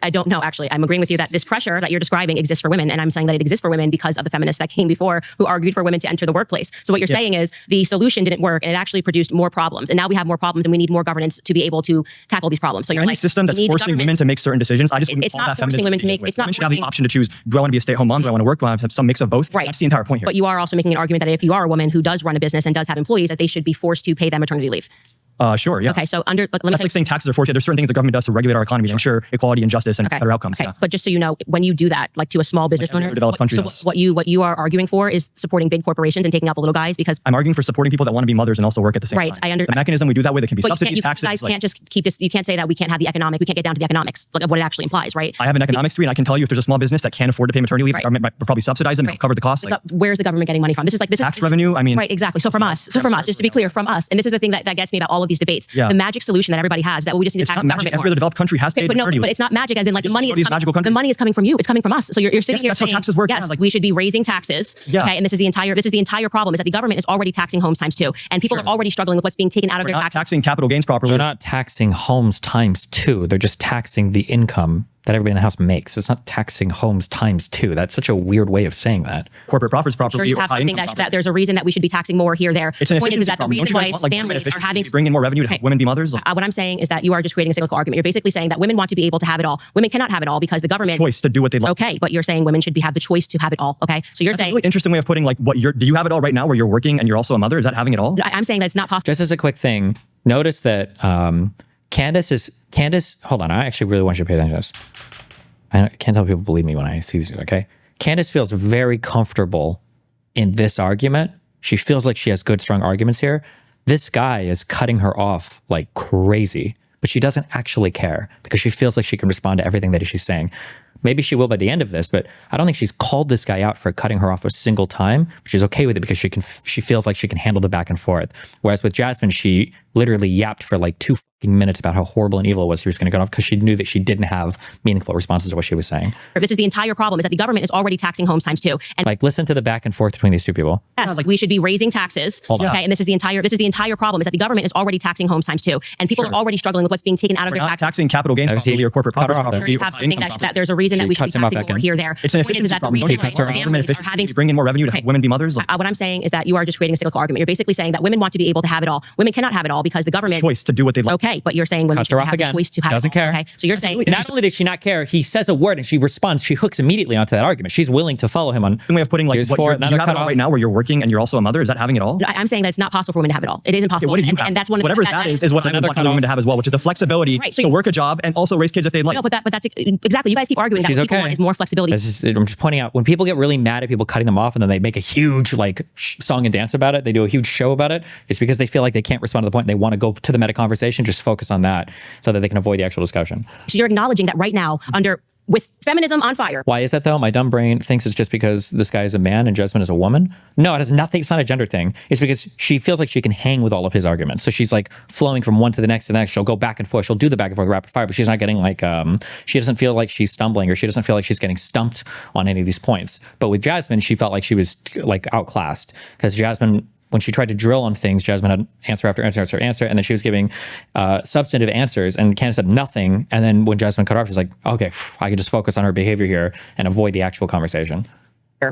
I don't know, actually. I'm agreeing with you that this pressure that you're describing exists for women. And I'm saying that it exists for women because of the feminists that came before who argued for women to enter the workplace. So what you're saying is the solution didn't work and it actually produced more problems. And now we have more problems and we need more governance to be able to tackle these problems. So you're any system that's forcing women to make certain decisions. I just it's not forcing women to make. It's not. Women should have the option to choose. Do I want to be a stay-at-home mom? Do I want to work? Do I want to have some mix of both? Right. That's the entire point here. But you are also making an argument that if you are a woman who does run a business and does have employees, that they should be forced to pay them maternity leave. Sure, yeah. Okay, so that's like saying taxes are forced. There's certain things the government does to regulate our economy to ensure equality and justice and better outcomes. Okay, but just so you know, when you do that, like to a small business owner, what you are arguing for is supporting big corporations and taking out the little guys because I'm arguing for supporting people that want to be mothers and also work at the same time. Right, the mechanism we do that with, it can be subsidies, taxes. You guys can't just keep this. You can't say that we can't have we can't get down to the economics of what it actually implies, right? I have an economics degree and I can tell you if there's a small business that can't afford to pay maternity leave, the government might probably subsidize them and cover the costs. Where's the government getting money from? This is tax revenue. Right, exactly. So from us, just to be clear, from us, and this is the thing that gets me about all of these debates. The magic solution that everybody has that we just need to tax the government more. Every other developed country has paid maternity leave. But it's not magic as in like the money is coming from you. It's coming from us. So you're sitting here saying, taxes work. Yes, we should be raising taxes. Okay, and this is the entire problem is that the government is already taxing homes times 2, and people are already struggling with what's being taken out of their taxes. Taxing capital gains properly. They're not taxing homes times 2. They're just taxing the income that everybody in the house makes. It's not taxing homes times 2. That's such a weird way of saying that. Corporate profits properly. Sure, you have something that there's a reason that we should be taxing more here, there. It's an point is that problem. the reason why families are having bring in more revenue to have women be mothers. What I'm saying is that you are just creating a cyclical argument. You're basically saying that women want to be able to have it all. Women cannot have it all because the government choice to do what they like. Okay, but you're saying women should have the choice to have it all. Okay, so you're saying a really interesting way of putting like do you have it all right now where you're working and you're also a mother? Is that having it all? I'm saying that it's not possible. Just as a quick thing, notice that Candace. Hold on, I actually really want you to pay attention to this. I can't tell people believe me when I see these things, okay? Candace feels very comfortable in this argument. She feels like she has good, strong arguments here. This guy is cutting her off like crazy, but she doesn't actually care because she feels like she can respond to everything that she's saying. Maybe she will by the end of this, but I don't think she's called this guy out for cutting her off a single time. She's okay with it because she feels like she can handle the back and forth. Whereas with Jasmine, she literally yapped for like 2 fucking minutes about how horrible and evil it was she was going to cut off because she knew that she didn't have meaningful responses to what she was saying. This is the entire problem is that the government is already taxing homes times 2. And like, listen to the back and forth between these two people. Yes, like we should be raising taxes. Okay, and this is the entire problem is that the government is already taxing homes times 2, and people are already struggling with what's being taken out of their taxes. Taxing capital gains properly or corporate profits properly. You have something that there's a reason reason that we should be taxing more here, there. It's an efficiency problem. Don't you think you bring in more revenue to help women be mothers? What I'm saying is that you are just creating a cyclical argument. You're basically saying that women want to be able to have it all. Women cannot have it all because the government choice to do what they like. Okay, but you're saying women should have the choice to have Doesn't it all. care. Okay, so you're saying not only does she not care, he says a word and she responds. She hooks immediately onto that argument. She's willing to follow him on. Way of putting like what you have it all right now, where you're working and you're also a mother. Is that having it all? I'm saying that it's not possible for women to have it all. It isn't possible. What do you have? And that's one of whatever that is what I would want women to have as well, which is the flexibility to work a job and also raise kids if they'd like. No, but that's exactly. You guys keep arguing that what people want is more flexibility. I'm just pointing out when people get really mad at people cutting them off and then they make a huge like song and dance about it. They do a huge show about it. It's because they feel like they can't respond to the point. They want to go to the meta conversation, just focus on that so that they can avoid the actual discussion. So you're acknowledging that right now with feminism on fire. Why is that though? My dumb brain thinks it's just because this guy is a man and Jasmine is a woman. No, it has nothing. It's not a gender thing. It's because she feels like she can hang with all of his arguments. So she's like flowing from one to the next to the next. She'll go back and forth. She'll do the back and forth rapid fire, but she's not getting like, she doesn't feel like she's stumbling or she doesn't feel like she's getting stumped on any of these points. But with Jasmine, she felt like she was like outclassed because Jasmine, when she tried to drill on things, Jasmine had answer after answer after answer, and then she was giving substantive answers, and Candace said nothing. And then when Jasmine cut her off, she's like, okay, I can just focus on her behavior here and avoid the actual conversation.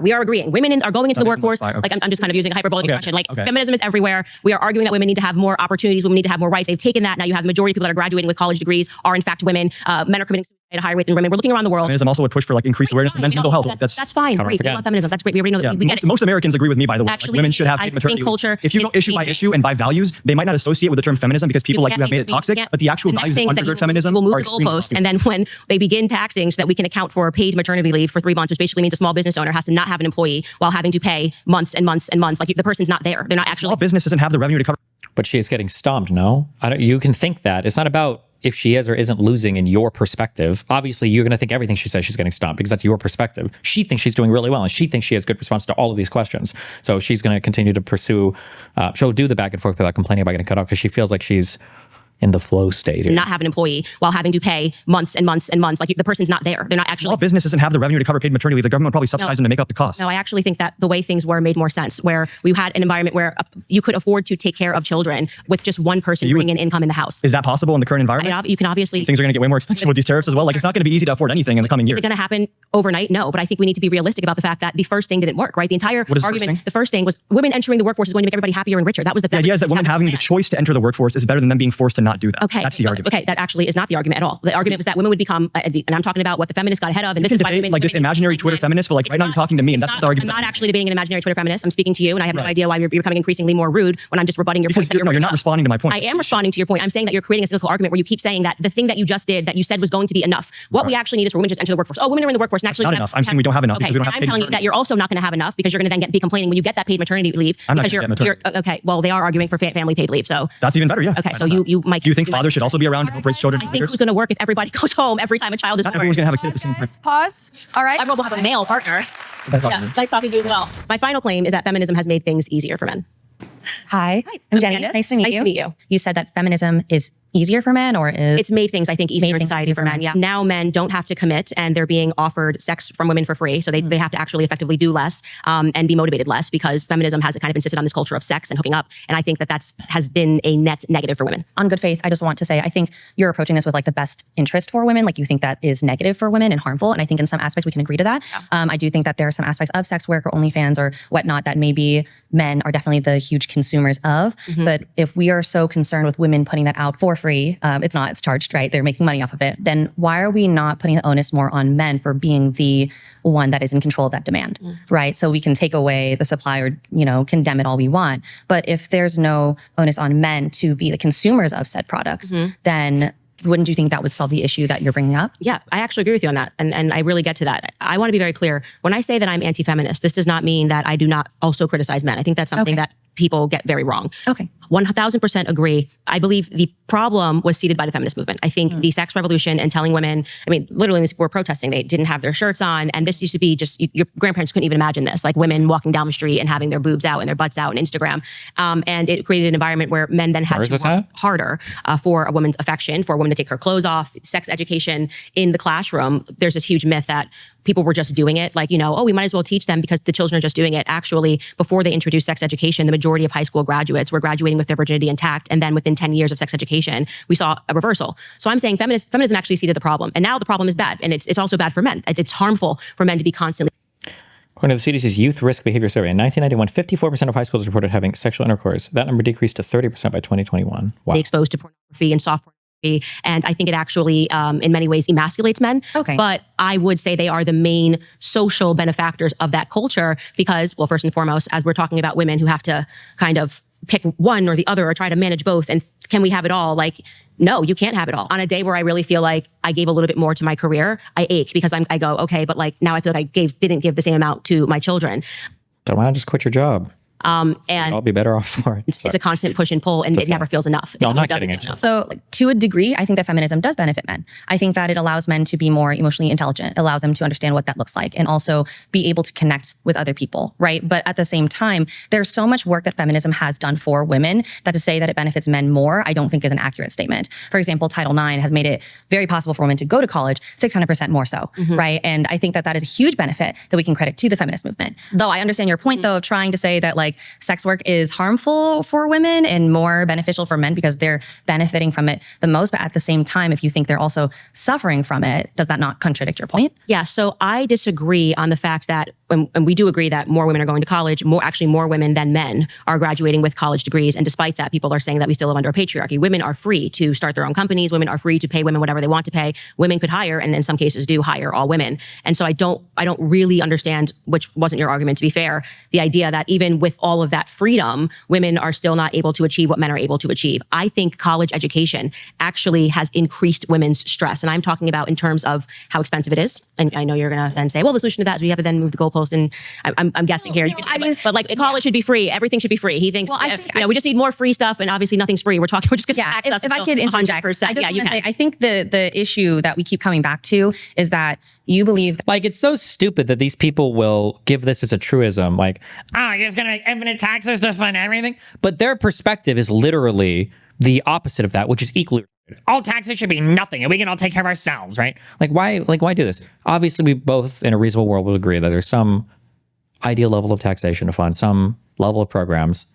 We are agreeing. Women are going into the workforce. Like I'm just kind of using a hyperbolic expression. Like feminism is everywhere. We are arguing that women need to have more opportunities. Women need to have more rights. They've taken that. Now you have the majority of people that are graduating with college degrees are in fact women. Men are committing suicide at a higher rate than women. We're looking around the world. Feminism also would push for like increased awareness of men's mental health. That's fine. Great. We love feminism. That's great. We already know that. We get it. Most Americans agree with me, by the way. Actually, like, women should have paid maternity culture. If you go issue by issue and by values, they might not associate with the term feminism because people like you have made it toxic. But the actual values of undergird feminism will move are the goalpost. And then when they begin taxing so that we can account for paid maternity leave for 3 months, which basically means a small business owner has to not have an employee while having to pay months and months and months. Like the person's not there. They're not actually. Small business doesn't have the revenue to cover. But she is getting stomped, no? You can think that. It's not about if she is or isn't losing in your perspective. Obviously, you're going to think everything she says she's getting stomped because that's your perspective. She thinks she's doing really well and she thinks she has good response to all of these questions. So she's going to continue to pursue, she'll do the back and forth without complaining about getting cut off because she feels like she's in the flow state. Not have an employee while having to pay months and months and months. Like the person's not there. They're not actually. Small business doesn't have the revenue to cover paid maternity leave. The government would probably subsidize them to make up the cost. No, I actually think that the way things were made more sense, where we had an environment where you could afford to take care of children with just one person bringing in income in the house. Is that possible in the current environment? You can obviously. Things are going to get way more expensive with these tariffs as well. Like it's not going to be easy to afford anything in the coming years. Is it going to happen overnight? No, but I think we need to be realistic about the fact that the first thing didn't work, right? The entire argument, the first thing was women entering the workforce is going to make everybody happier and richer. That was the idea is that women having the choice to enter the workforce is better than them being forced to not do that. Okay. That's the argument. Okay, that actually is not the argument at all. The argument was that women would become, and I'm talking about what the feminists got ahead of, and this is why women like this imaginary Twitter feminist, but like right now you're talking to me, and that's not the argument. I'm not actually debating an imaginary Twitter feminist. I'm speaking to you, and I have no idea why you're becoming increasingly more rude when I'm just rebutting your point. No, you're not responding to my point. I am responding to your point. I'm saying that you're creating a cyclical argument where you keep saying that the thing that you just did, that you said was going to be enough. What we actually need is for women to just enter the workforce. Oh, women are in the workforce, and actually not enough. I'm saying we don't have enough. Okay, because we don't have I'm telling you that you're also not going to have enough because you're going to then be complaining when you get that paid maternity leave because you're okay. Well, they are arguing for family paid leave, so that's even better. Yeah. Okay, so you might. Do you think fathers should also be around to help raise children? I think who's going to work if everybody goes home every time a child is born? Not everyone's going to have a kid at the same time. Pause. All right. Everyone will have a male partner. Nice talking to you as well. My final claim is that feminism has made things easier for men. Hi, I'm Jenny. Nice to meet you. You said that feminism is easier for men, or is it's made things, I think, easier in society for men. Yeah. Now men don't have to commit and they're being offered sex from women for free. So they have to actually effectively do less and be motivated less because feminism has kind of insisted on this culture of sex and hooking up. And I think that has been a net negative for women. On good faith, I just want to say, I think you're approaching this with like the best interest for women. Like you think that is negative for women and harmful. And I think in some aspects we can agree to that. Yeah. I do think that there are some aspects of sex work or OnlyFans or whatnot that maybe men are definitely the huge consumers of. But if we are so concerned with women putting that out for free, it's charged, right? They're making money off of it. Then why are we not putting the onus more on men for being the one that is in control of that demand, right? So we can take away the supply or, condemn it all we want. But if there's no onus on men to be the consumers of said products, then wouldn't you think that would solve the issue that you're bringing up? Yeah, I actually agree with you on that. And I really get to that. I want to be very clear. When I say that I'm anti-feminist, this does not mean that I do not also criticize men. I think that's something that people get very wrong. Okay. 1000% agree. I believe the problem was seeded by the feminist movement. I think the sex revolution and telling women, literally when people were protesting, they didn't have their shirts on. And this used to be just, your grandparents couldn't even imagine this, like women walking down the street and having their boobs out and their butts out on Instagram. And it created an environment where men then had to work harder for a woman's affection, for a woman to take her clothes off, sex education in the classroom. There's this huge myth that people were just doing it. Like, we might as well teach them because the children are just doing it. Actually, before they introduced sex education, the majority of high school graduates were graduating with with their virginity intact. And then within 10 years of sex education, we saw a reversal. So I'm saying feminism actually seeded the problem. And now the problem is bad. And it's also bad for men. It's harmful for men to be constantly. According to the CDC's Youth Risk Behavior Survey, in 1991, 54% of high schoolers reported having sexual intercourse. That number decreased to 30% by 2021. Wow. Exposed to pornography and soft pornography. And I think it actually, in many ways, emasculates men. Okay. But I would say they are the main social benefactors of that culture because, well, first and foremost, as we're talking about women who have to kind of pick one or the other or try to manage both. And can we have it all? Like, no, you can't have it all. On a day where I really feel like I gave a little bit more to my career, I ache because I go, okay, but like now I feel like I didn't give the same amount to my children. Then why not just quit your job? And I'll be better off for it. It's a constant push and pull, and it never feels enough. No, I'm not kidding. Actually. So to a degree, I think that feminism does benefit men. I think that it allows men to be more emotionally intelligent. It allows them to understand what that looks like and also be able to connect with other people, right? But at the same time, there's so much work that feminism has done for women that to say that it benefits men more, I don't think is an accurate statement. For example, Title IX has made it very possible for women to go to college, 600% more so, right? And I think that that is a huge benefit that we can credit to the feminist movement. Though I understand your point, though, of trying to say that like sex work is harmful for women and more beneficial for men because they're benefiting from it the most. But at the same time, if you think they're also suffering from it, does that not contradict your point? Yeah, so I disagree on the fact that, and we do agree that more women are going to college, more women than men are graduating with college degrees. And despite that, people are saying that we still live under a patriarchy. Women are free to start their own companies. Women are free to pay women whatever they want to pay. Women could hire, and in some cases do hire all women. And so I don't really understand, which wasn't your argument to be fair, the idea that even with all of that freedom, women are still not able to achieve what men are able to achieve. I think college education actually has increased women's stress. And I'm talking about in terms of how expensive it is. And I know you're going to then say, well, the solution to that is we have to then move the goalpost. And I'm guessing here. But like college should be free. Everything should be free. He thinks, we just need more free stuff. And obviously nothing's free. We're just going to access. If I could interject, I think the issue that we keep coming back to is that you believe like it's so stupid that these people will give this as a truism, like, you're just gonna make infinite taxes to fund everything. But their perspective is literally the opposite of that, which is equally all taxes should be nothing and we can all take care of ourselds, right? Like why do this? Obviously we both in a reasonable world will agree that there's some ideal level of taxation to fund some level of programs.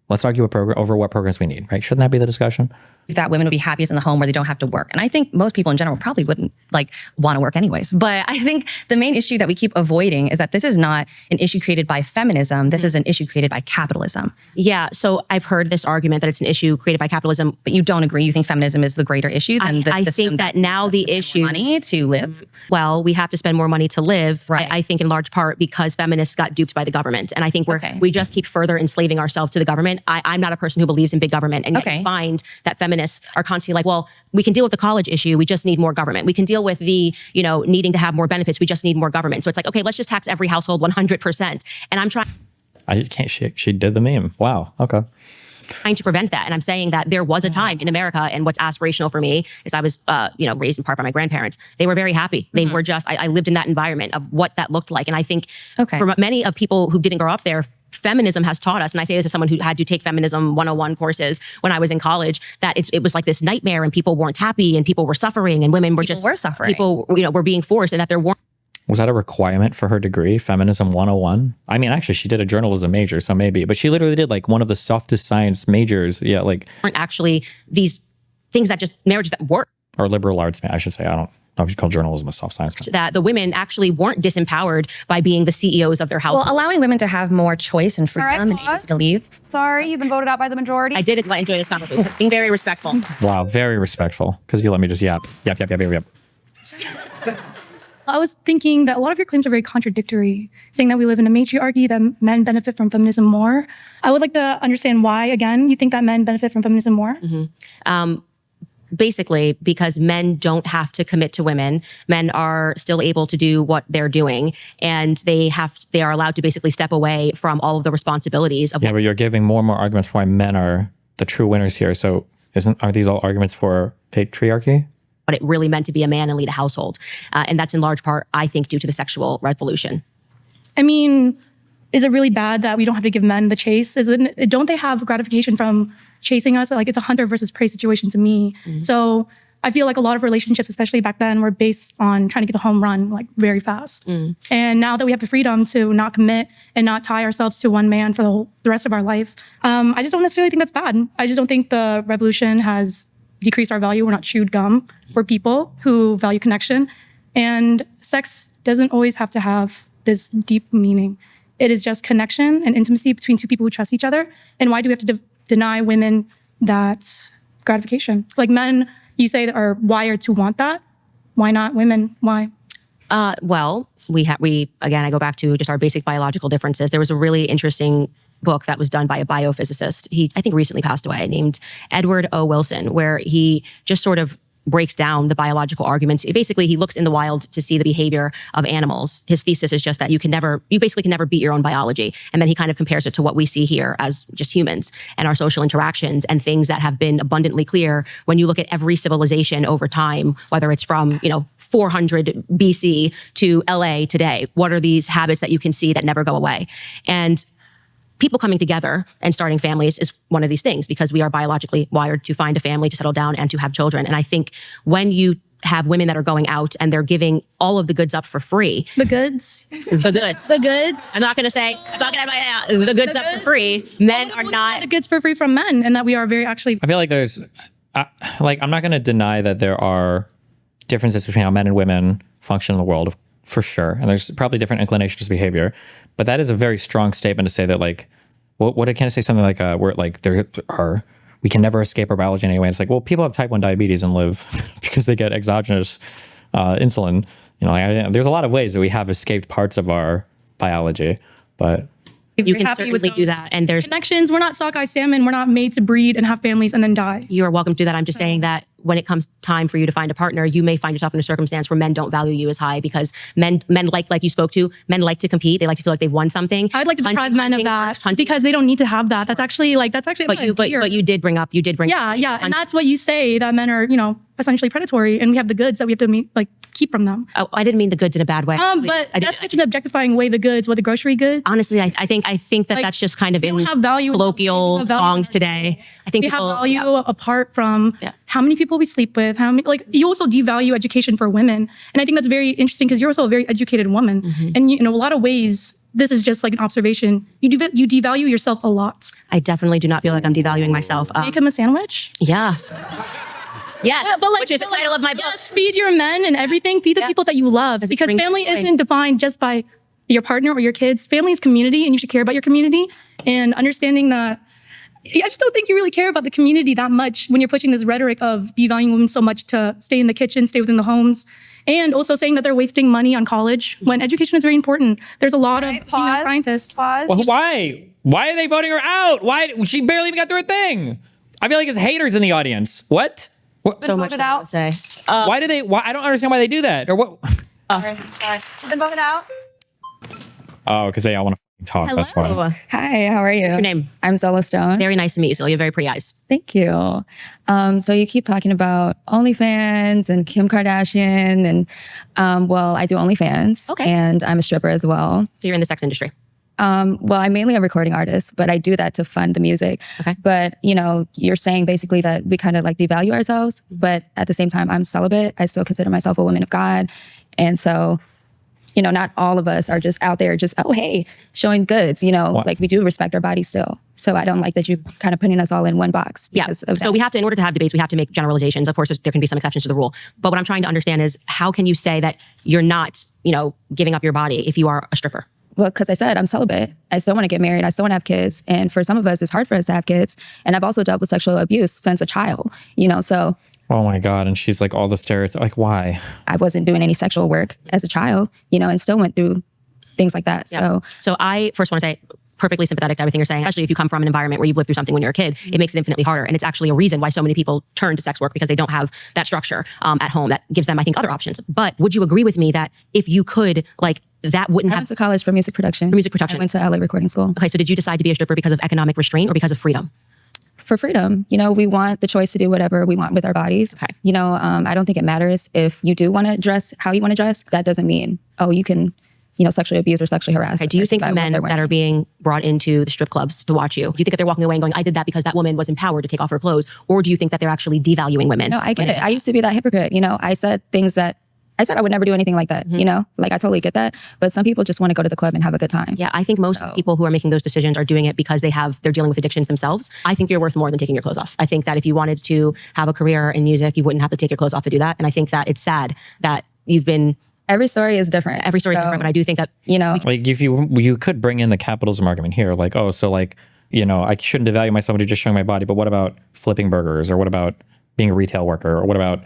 Let's argue over what programs we need, right? Shouldn't that be the discussion? That women would be happiest in the home where they don't have to work. And I think most people in general probably wouldn't like want to work anyways. But I think the main issue that we keep avoiding is that this is not an issue created by feminism. This is an issue created by capitalism. Yeah. So I've heard this argument that it's an issue created by capitalism. But you don't agree. You think feminism is the greater issue than the system. I think that now the issue money to live. Well, we have to spend more money to live. Right. I think in large part because feminists got duped by the government. And I think we just keep further enslaving ourselves to the government. I'm not a person who believes in big government. And yet you find that feminists are constantly like, well, we can deal with the college issue. We just need more government. We can deal with the, needing to have more benefits. We just need more government. So it's like, okay, let's just tax every household 100%. And I'm trying. I can't, she did the meme. Wow. Okay. Trying to prevent that. And I'm saying that there was a time in America, and what's aspirational for me is I was, raised in part by my grandparents. They were very happy. They were just, I lived in that environment of what that looked like. And I think for many of people who didn't grow up there, feminism has taught us, and I say this as someone who had to take feminism 101 courses when I was in college, that it was like this nightmare and people weren't happy and people were suffering and women were suffering. People, were being forced, and that there weren't. Was that a requirement for her degree, Feminism 101? I mean, actually, she did a journalism major, so maybe. But she literally did like one of the softest science majors. Yeah, like weren't actually these things that just marriages that work. Or liberal arts, I should say. I don't know if you call journalism a soft science. That the women actually weren't disempowered by being the CEOs of their household. Well, allowing women to have more choice and freedom and agency to leave. Sorry, you've been voted out by the majority. I did enjoy this conversation. Being very respectful. Wow, very respectful. Because you let me just yap. I was thinking that a lot of your claims are very contradictory, saying that we live in a matriarchy, that men benefit from feminism more. I would like to understand why, again, you think that men benefit from feminism more? Basically, because men don't have to commit to women. Men are still able to do what they're doing, and they are allowed to basically step away from all of the responsibilities of. Yeah, but you're giving more and more arguments why men are the true winners here. So aren't these all arguments for patriarchy? What it really meant to be a man and lead a household, and that's in large part, I think, due to the sexual revolution. I mean, is it really bad that we don't have to give men the chase? Don't they have gratification from chasing us? Like, it's a hunter versus prey situation to me. So I feel like a lot of relationships, especially back then, were based on trying to get the home run like very fast. And now that we have the freedom to not commit and not tie ourselves to one man for the rest of our life, I just don't necessarily think that's bad. I just don't think the revolution has decreased our value. We're not chewed gum. We're people who value connection. And sex doesn't always have to have this deep meaning. It is just connection and intimacy between two people who trust each other. And why do we have to deny women that gratification? Like men, you say, are wired to want that. Why not women? Why? Well, we again, I go back to just our basic biological differences. There was a really interesting book that was done by a biophysicist. He, I think, recently passed away, named Edward O. Wilson, where he just sort of breaks down the biological arguments. Basically, he looks in the wild to see the behavior of animals. His thesis is just that you basically can never beat your own biology. And then he kind of compares it to what we see here as just humans and our social interactions and things that have been abundantly clear when you look at every civilization over time, whether it's from, 400 BC to LA today. What are these habits that you can see that never go away? And people coming together and starting families is one of these things, because we are biologically wired to find a family, to settle down, and to have children. And I think when you have women that are going out and they're giving all of the goods up for free. The goods? The goods. The goods. I'm not going to have the goods up for free. Men are not. The goods for free from men, and that we are very actually. I feel like there's, I'm not going to deny that there are differences between how men and women function in the world, for sure. And there's probably different inclinations to behavior. But that is a very strong statement to say that, like, what did Candace say? Something like, we can never escape our biology in any way. And it's like, well, people have type 1 diabetes and live because they get exogenous insulin. There's a lot of ways that we have escaped parts of our biology, but you can certainly do that. And there's connections. We're not sockeye salmon. We're not made to breed and have families and then die. You are welcome to do that. I'm just saying that when it comes time for you to find a partner, you may find yourself in a circumstance where men don't value you as high, because men like you spoke to, men like to compete. They like to feel like they've won something. I'd like to deprive men of that because they don't need to have that. That's actually But you did bring up. Yeah. And that's what you say, that men are, essentially predatory, and we have the goods that we have to keep from them. Oh, I didn't mean the goods in a bad way. But that's such an objectifying way, the goods, the grocery goods. Honestly, I think that that's just kind of in colloquial songs today. I think we have value apart from how many people we sleep with, how many, you also devalue education for women. And I think that's very interesting, because you're also a very educated woman. And in a lot of ways, this is just like an observation. You devalue yourself a lot. I definitely do not feel like I'm devaluing myself. Make him a sandwich? Yeah. Yes, which is the title of my book. Yes, feed your men and everything. Feed the people that you love. Because family isn't defined just by your partner or your kids. Family is community, and you should care about your community. And understanding that, I just don't think you really care about the community that much when you're pushing this rhetoric of devaluing women so much to stay in the kitchen, stay within the homes. And also saying that they're wasting money on college when education is very important. There's a lot of scientists. Well, why? Why are they voting her out? Why? She barely even got through a thing. I feel like it's haters in the audience. What? So much to say. Why do they? I don't understand why they do that. Or what? Sorry. Been voted out. Oh, because they all want to talk. Hello. That's why. Hi, how are you? What's your name? I'm Zola Stone. Very nice to meet you, Zola. You have very pretty eyes. Thank you. So you keep talking about OnlyFans and Kim Kardashian, and I do OnlyFans. Okay. And I'm a stripper as well. So you're in the sex industry. I'm mainly a recording artist, but I do that to fund the music. Okay. But, you're saying basically that we kind of devalue ourselves, but at the same time, I'm celibate. I still consider myself a woman of God. And so, not all of us are just out there just, oh, hey, showing goods, we do respect our bodies still. So I don't like that you're kind of putting us all in one box. So we have to, in order to have debates, we have to make generalizations. Of course, there can be some exceptions to the rule. But what I'm trying to understand is, how can you say that you're not, giving up your body if you are a stripper? Well, because I said I'm celibate. I still want to get married. I still want to have kids. And for some of us, it's hard for us to have kids. And I've also dealt with sexual abuse since a child, so. Oh my God. And she's like all the stereotypes. Why? I wasn't doing any sexual work as a child, and still went through things like that. Yeah. So I first want to say, perfectly sympathetic to everything you're saying, especially if you come from an environment where you've lived through something when you're a kid. It makes it infinitely harder. And it's actually a reason why so many people turn to sex work, because they don't have that structure at home that gives them, I think, other options. But would you agree with me that if you could, that wouldn't have... I went to college for music production. I went to LA recording school. Okay, so did you decide to be a stripper because of economic restraint or because of freedom? For freedom. We want the choice to do whatever we want with our bodies. Okay. I don't think it matters if you do want to dress how you want to dress. That doesn't mean, you can sexually abused or sexually harassed. Okay, do you think the men that are being brought into the strip clubs to watch you, do you think that they're walking away and going, I did that because that woman was empowered to take off her clothes? Or do you think that they're actually devaluing women? No, I get it. I used to be that hypocrite. I said things that I said I would never do anything like that, Like I totally get that. But some people just want to go to the club and have a good time. Yeah, I think most people who are making those decisions are doing it because they're dealing with addictions themselves. I think you're worth more than taking your clothes off. I think that if you wanted to have a career in music, you wouldn't have to take your clothes off to do that. And I think that it's sad that you've been... Every story is different. Every story is different, but I do think that, Like if you could bring in the capitalism argument here, like, oh, so like, I shouldn't devalue myself into just showing my body, but what about flipping burgers? Or what about being a retail worker? Or what about,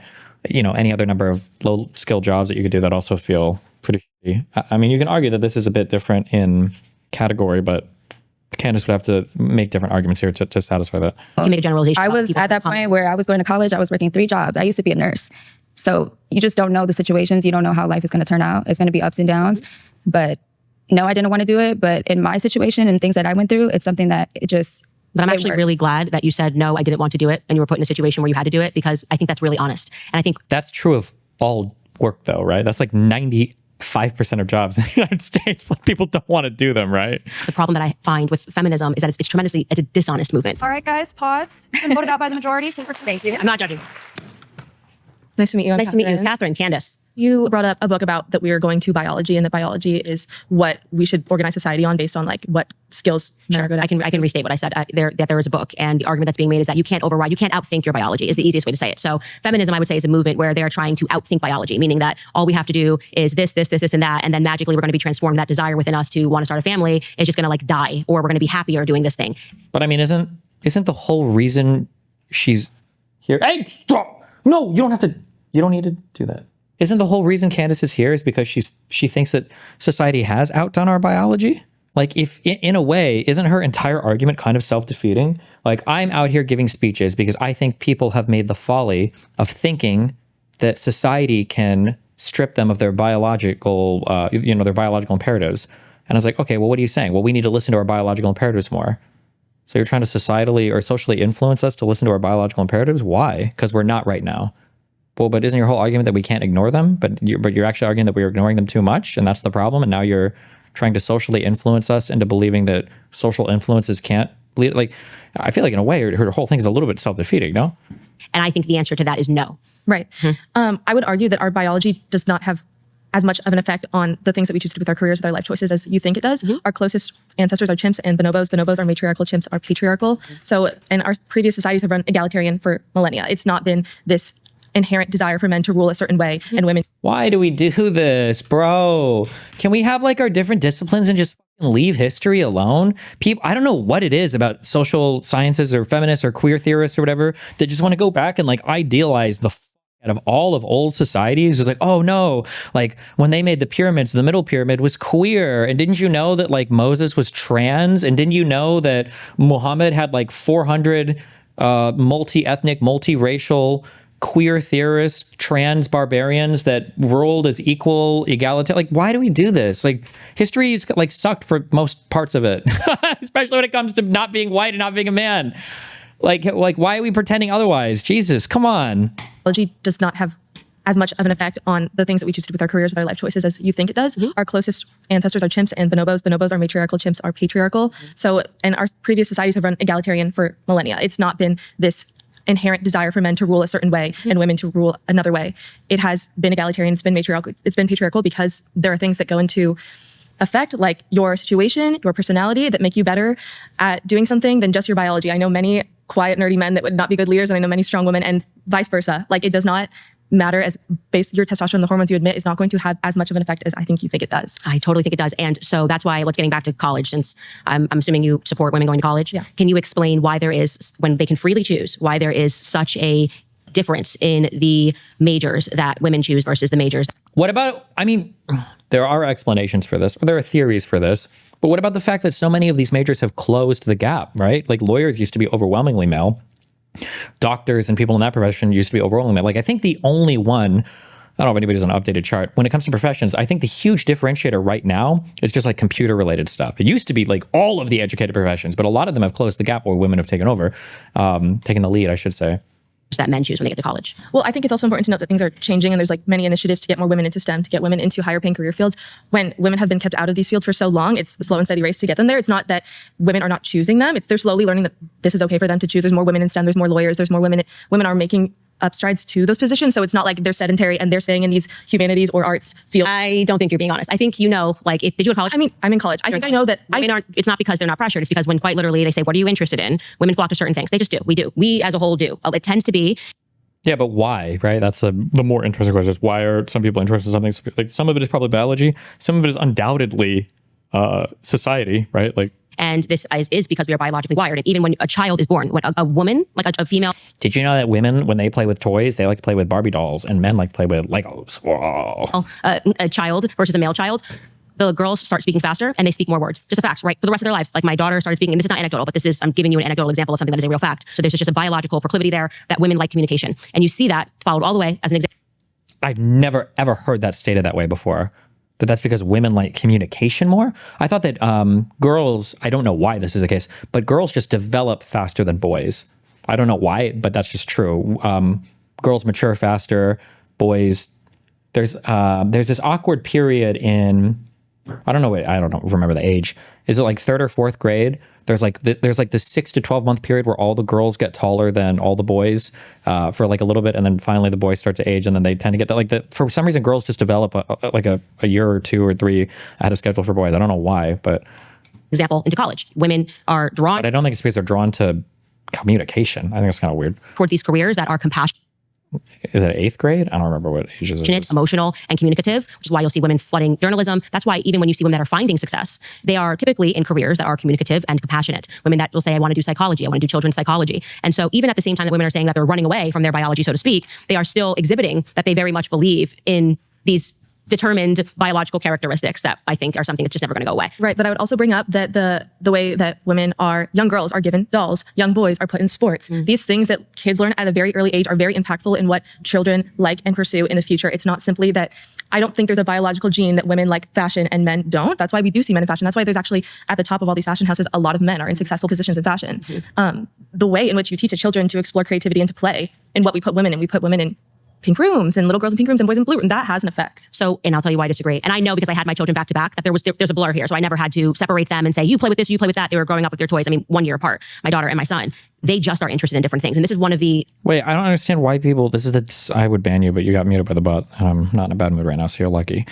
any other number of low skill jobs that you could do that also feel pretty shitty? I mean, you can argue that this is a bit different in category, but Candace would have to make different arguments here to satisfy that. You can make a generalization. I was at that point where I was going to college. I was working 3 jobs. I used to be a nurse. So you just don't know the situations. You don't know how life is going to turn out. It's going to be ups and downs. But no, I didn't want to do it. But in my situation and things that I went through, it's something that But I'm actually really glad that you said, no, I didn't want to do it. And you were put in a situation where you had to do it, because I think that's really honest. And I think that's true of all work though, right? That's like 95% of jobs in the United States. People don't want to do them, right? The problem that I find with feminism is that it's a dishonest movement. All right, guys, pause. It's been voted out by the majority. Thank you. I'm not judging. Nice to meet you. Nice to meet you, Catherine. Candace. You brought up a book about that we were going to biology, and that biology is what we should organize society on based on like what skills men are good at. I can restate what I said. There is a book, and the argument that's being made is that you can't outthink your biology is the easiest way to say it. So feminism, I would say, is a movement where they're trying to outthink biology, meaning that all we have to do is this, and that, and then magically we're going to be transformed. That desire within us to want to start a family is just going to like die, or we're going to be happier doing this thing. But I mean, isn't the whole reason she's here? Hey, stop! No, you don't need to do that. Isn't the whole reason Candace is here is because she thinks that society has outdone our biology? Like, if in a way, isn't her entire argument kind of self-defeating? Like, I'm out here giving speeches because I think people have made the folly of thinking that society can strip them of their biological, their biological imperatives. And I was like, okay, well, what are you saying? Well, we need to listen to our biological imperatives more. So you're trying to societally or socially influence us to listen to our biological imperatives? Why? Because we're not right now. Well, but isn't your whole argument that we can't ignore them? But you're actually arguing that we're ignoring them too much, and that's the problem. And now you're trying to socially influence us into believing that social influences can't lead. Like, I feel like in a way, her whole thing is a little bit self-defeating, no? And I think the answer to that is no. Right. I would argue that our biology does not have as much of an effect on the things that we choose to do with our careers, with our life choices, as you think it does. Our closest ancestors are chimps and bonobos. Bonobos are matriarchal, chimps are patriarchal. So, and our previous societies have run egalitarian for millennia. It's not been this inherent desire for men to rule a certain way and women. Why do we do this, bro? Can we have like our different disciplines and just leave history alone? People, I don't know what it is about social sciences or feminists or queer theorists or whatever that just want to go back and like idealize the out of all of old societies. It's like, oh no, like when they made the pyramids, the middle pyramid was queer. And didn't you know that like Moses was trans? And didn't you know that Muhammad had like 400 multi-ethnic, multi-racial queer theorists, trans barbarians that ruled as equal, egalitarian? Like, why do we do this? Like, history's like sucked for most parts of it, especially when it comes to not being white and not being a man. Like, why are we pretending otherwise? Jesus, come on. Biology does not have as much of an effect on the things that we choose to do with our careers, with our life choices, as you think it does. Our closest ancestors are chimps and bonobos. Bonobos are matriarchal, chimps are patriarchal. So, and our previous societies have run egalitarian for millennia. It's not been this inherent desire for men to rule a certain way and women to rule another way. It has been egalitarian. It's been matriarchal. It's been patriarchal because there are things that go into effect, like your situation, your personality, that make you better at doing something than just your biology. I know many quiet, nerdy men that would not be good leaders, and I know many strong women, and vice versa. Like, it does not matter as your testosterone, the hormones you admit, is not going to have as much of an effect as I think you think it does. I totally think it does. And so that's why, let's getting back to college, since I'm assuming you support women going to college. Yeah. Can you explain why there is, when they can freely choose, why there is such a difference in the majors that women choose versus the majors? What about, I mean, there are explanations for this, or there are theories for this, but what about the fact that so many of these majors have closed the gap, right? Like, lawyers used to be overwhelmingly male. Doctors and people in that profession used to be overwhelmingly male. Like, I think the only one, I don't know if anybody's on an updated chart, when it comes to professions, I think the huge differentiator right now is just like computer related stuff. It used to be like all of the educated professions, but a lot of them have closed the gap where women have taken over, taken the lead, I should say. that men choose when they get to college. Well, I think it's also important to note that things are changing and there's like many initiatives to get more women into STEM, to get women into higher paying career fields. When women have been kept out of these fields for so long, it's a slow and steady race to get them there. It's not that women are not choosing them. They're slowly learning that this is okay for them to choose. There's more women in STEM, there's more lawyers, there's more women are making up strides to those positions. So it's not like they're sedentary and they're staying in these humanities or arts fields. I don't think you're being honest. I think, like, if did you go to college? I mean, I'm in college. I think I know that women aren't, it's not because they're not pressured. It's because when quite literally they say, what are you interested in? Women flock to certain things. They just do. We do. We as a whole do. It tends to be. Yeah, but why, right? That's the more interesting question is why are some people interested in something? Like some of it is probably biology. Some of it is undoubtedly society, right? Like, and this is because we are biologically wired. And even when a child is born, when a woman, like a female. Did you know that women, when they play with toys, they like to play with Barbie dolls and men like to play with Legos? Whoa. A child versus a male child, the girls start speaking faster and they speak more words. Just a fact, right? For the rest of their lives. Like my daughter started speaking, and this is not anecdotal, but I'm giving you an anecdotal example of something that is a real fact. So there's just a biological proclivity there that women like communication. And you see that followed all the way as an example. I've never, ever heard that stated that way before. That's because women like communication more. I thought that girls, I don't know why this is the case, but girls just develop faster than boys. I don't know why, but that's just true. Girls mature faster. Boys, there's this awkward period in, I don't remember the age. Is it like 3rd or 4th grade? There's like this 6 to 12 month period where all the girls get taller than all the boys for like a little bit, and then finally the boys start to age, and then they tend to get to like for some reason girls just develop a year or 2 or 3 ahead of schedule for boys. I don't know why, but example into college, women are drawn. But I don't think it's because they're drawn to communication. I think it's kind of weird. Toward these careers that are compassionate. Is it 8th grade? I don't remember what age it is. Emotional, and communicative, which is why you'll see women flooding journalism. That's why even when you see women that are finding success, they are typically in careers that are communicative and compassionate. Women that will say, I want to do psychology, I want to do children's psychology. And so even at the same time that women are saying that they're running away from their biology, so to speak, they are still exhibiting that they very much believe in these determined biological characteristics that I think are something that's just never going to go away. Right, but I would also bring up that the way that young girls are given dolls, young boys are put in sports. These things that kids learn at a very early age are very impactful in what children like and pursue in the future. It's not simply that I don't think there's a biological gene that women like fashion and men don't. That's why we do see men in fashion. That's why there's actually at the top of all these fashion houses, a lot of men are in successful positions in fashion. The way in which you teach children to explore creativity and to play and what we put women in, we put women in pink rooms and little girls in pink rooms and boys in blue rooms. That has an effect. So, and I'll tell you why I disagree. And I know because I had my children back to back that there's a blur here. So I never had to separate them and say, you play with this, you play with that. They were growing up with their toys. I mean, 1 year apart, my daughter and my son. They just are interested in different things. And this is one of the... Wait, I don't understand why people... I would ban you, but you got muted by the butt. And I'm not in a bad mood right now, so you're lucky.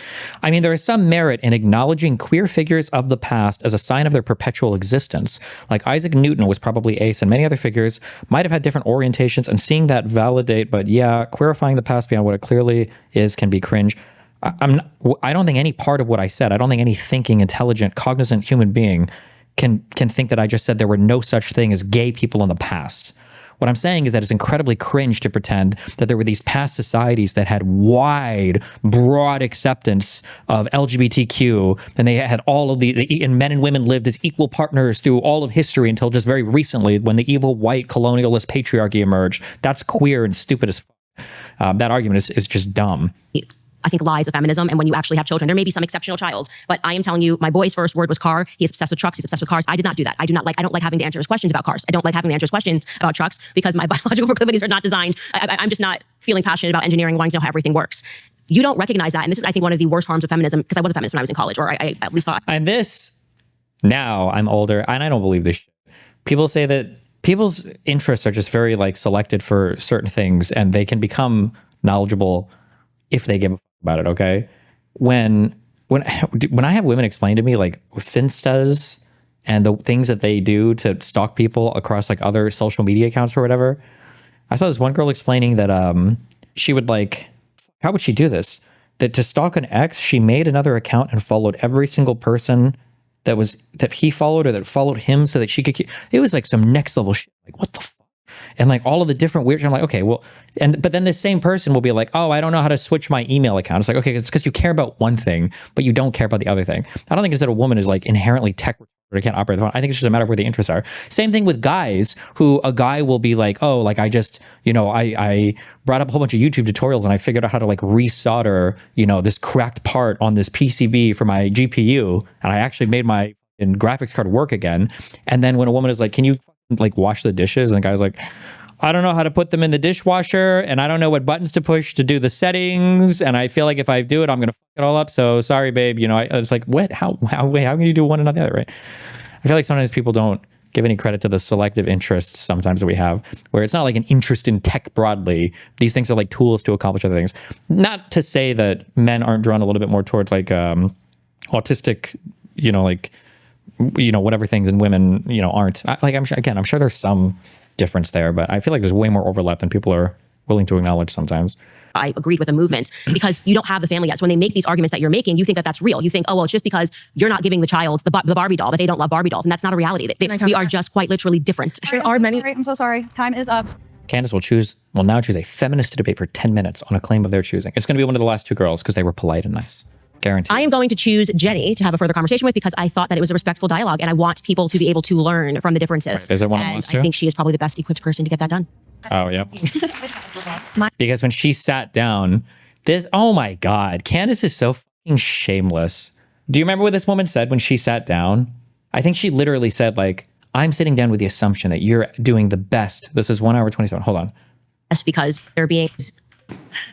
I mean, there is some merit in acknowledging queer figures of the past as a sign of their perpetual existence. Like Isaac Newton was probably ace, and many other figures might have had different orientations, and seeing that validate, but yeah, queerifying the past beyond what it clearly is can be cringe. I don't think any part of what I said, I don't think any thinking, intelligent, cognizant human being can think that I just said there were no such thing as gay people in the past. What I'm saying is that it's incredibly cringe to pretend that there were these past societies that had wide, broad acceptance of LGBTQ, and they had all of and men and women lived as equal partners through all of history until just very recently when the evil white colonialist patriarchy emerged. That's queer and stupid as fuck. That argument is just dumb. I think lies of feminism. And when you actually have children, there may be some exceptional child, but I am telling you, my boy's first word was car. He's obsessed with trucks. He's obsessed with cars. I did not do that. I don't like having to answer his questions about cars. I don't like having to answer his questions about trucks because my biological proclivities are not designed. I'm just not feeling passionate about engineering, wanting to know how everything works. You don't recognize that. And this is, I think, one of the worst harms of feminism, because I was a feminist when I was in college, or I at least thought. And now I'm older and I don't believe this shit. People say that people's interests are just very like selected for certain things, and they can become knowledgeable if they give a fuck about it. Okay, when I have women explain to me like Finstas and the things that they do to stalk people across like other social media accounts or whatever, I saw this one girl explaining that she would like, how would she do this? That to stalk an ex, she made another account and followed every single person that he followed or that followed him so that she could it was like some next level shit. Like, what the fuck? And like all of the different weird, I'm like, okay, well, but then the same person will be like, oh, I don't know how to switch my email account. It's like, okay, it's because you care about one thing, but you don't care about the other thing. I don't think it's that a woman is like inherently tech or can't operate the phone. I think it's just a matter of where the interests are. Same thing with guys, who a guy will be like, oh, like I just, I brought up a whole bunch of YouTube tutorials and I figured out how to like resolder, this cracked part on this PCB for my GPU. And I actually made my graphics card work again. And then when a woman is like, can you like wash the dishes? And the guy's like, I don't know how to put them in the dishwasher, and I don't know what buttons to push to do the settings, and I feel like if I do it, I'm gonna fuck it all up. So sorry, babe. You know, it's like, what? How can you do one and not the other, right? I feel like sometimes people don't give any credit to the selective interests sometimes that we have, where it's not like an interest in tech broadly. These things are like tools to accomplish other things. Not to say that men aren't drawn a little bit more towards like autistic, whatever things, and women, aren't. I'm sure there's some difference there, but I feel like there's way more overlap than people are willing to acknowledge sometimes. I agreed with the movement because you don't have the family yet. So when they make these arguments that you're making, you think that that's real. You think, oh, well, it's just because you're not giving the child the Barbie doll, but they don't love Barbie dolls. And that's not a reality. We are just quite literally different. There are many. I'm so sorry. Time is up. Candace will now choose a feminist debate for 10 minutes on a claim of their choosing. It's going to be one of the last two girls because they were polite and nice. Guaranteed. I am going to choose Jenny to have a further conversation with because I thought that it was a respectful dialogue and I want people to be able to learn from the differences. Right. Is it one of us too? I think she is probably the best equipped person to get that done. Oh, yeah. Because when she sat down, oh my God, Candace is so fucking shameless. Do you remember what this woman said when she sat down? I think she literally said, like, I'm sitting down with the assumption that you're doing the best. This is 1 hour 27. Hold on. That's because they're being...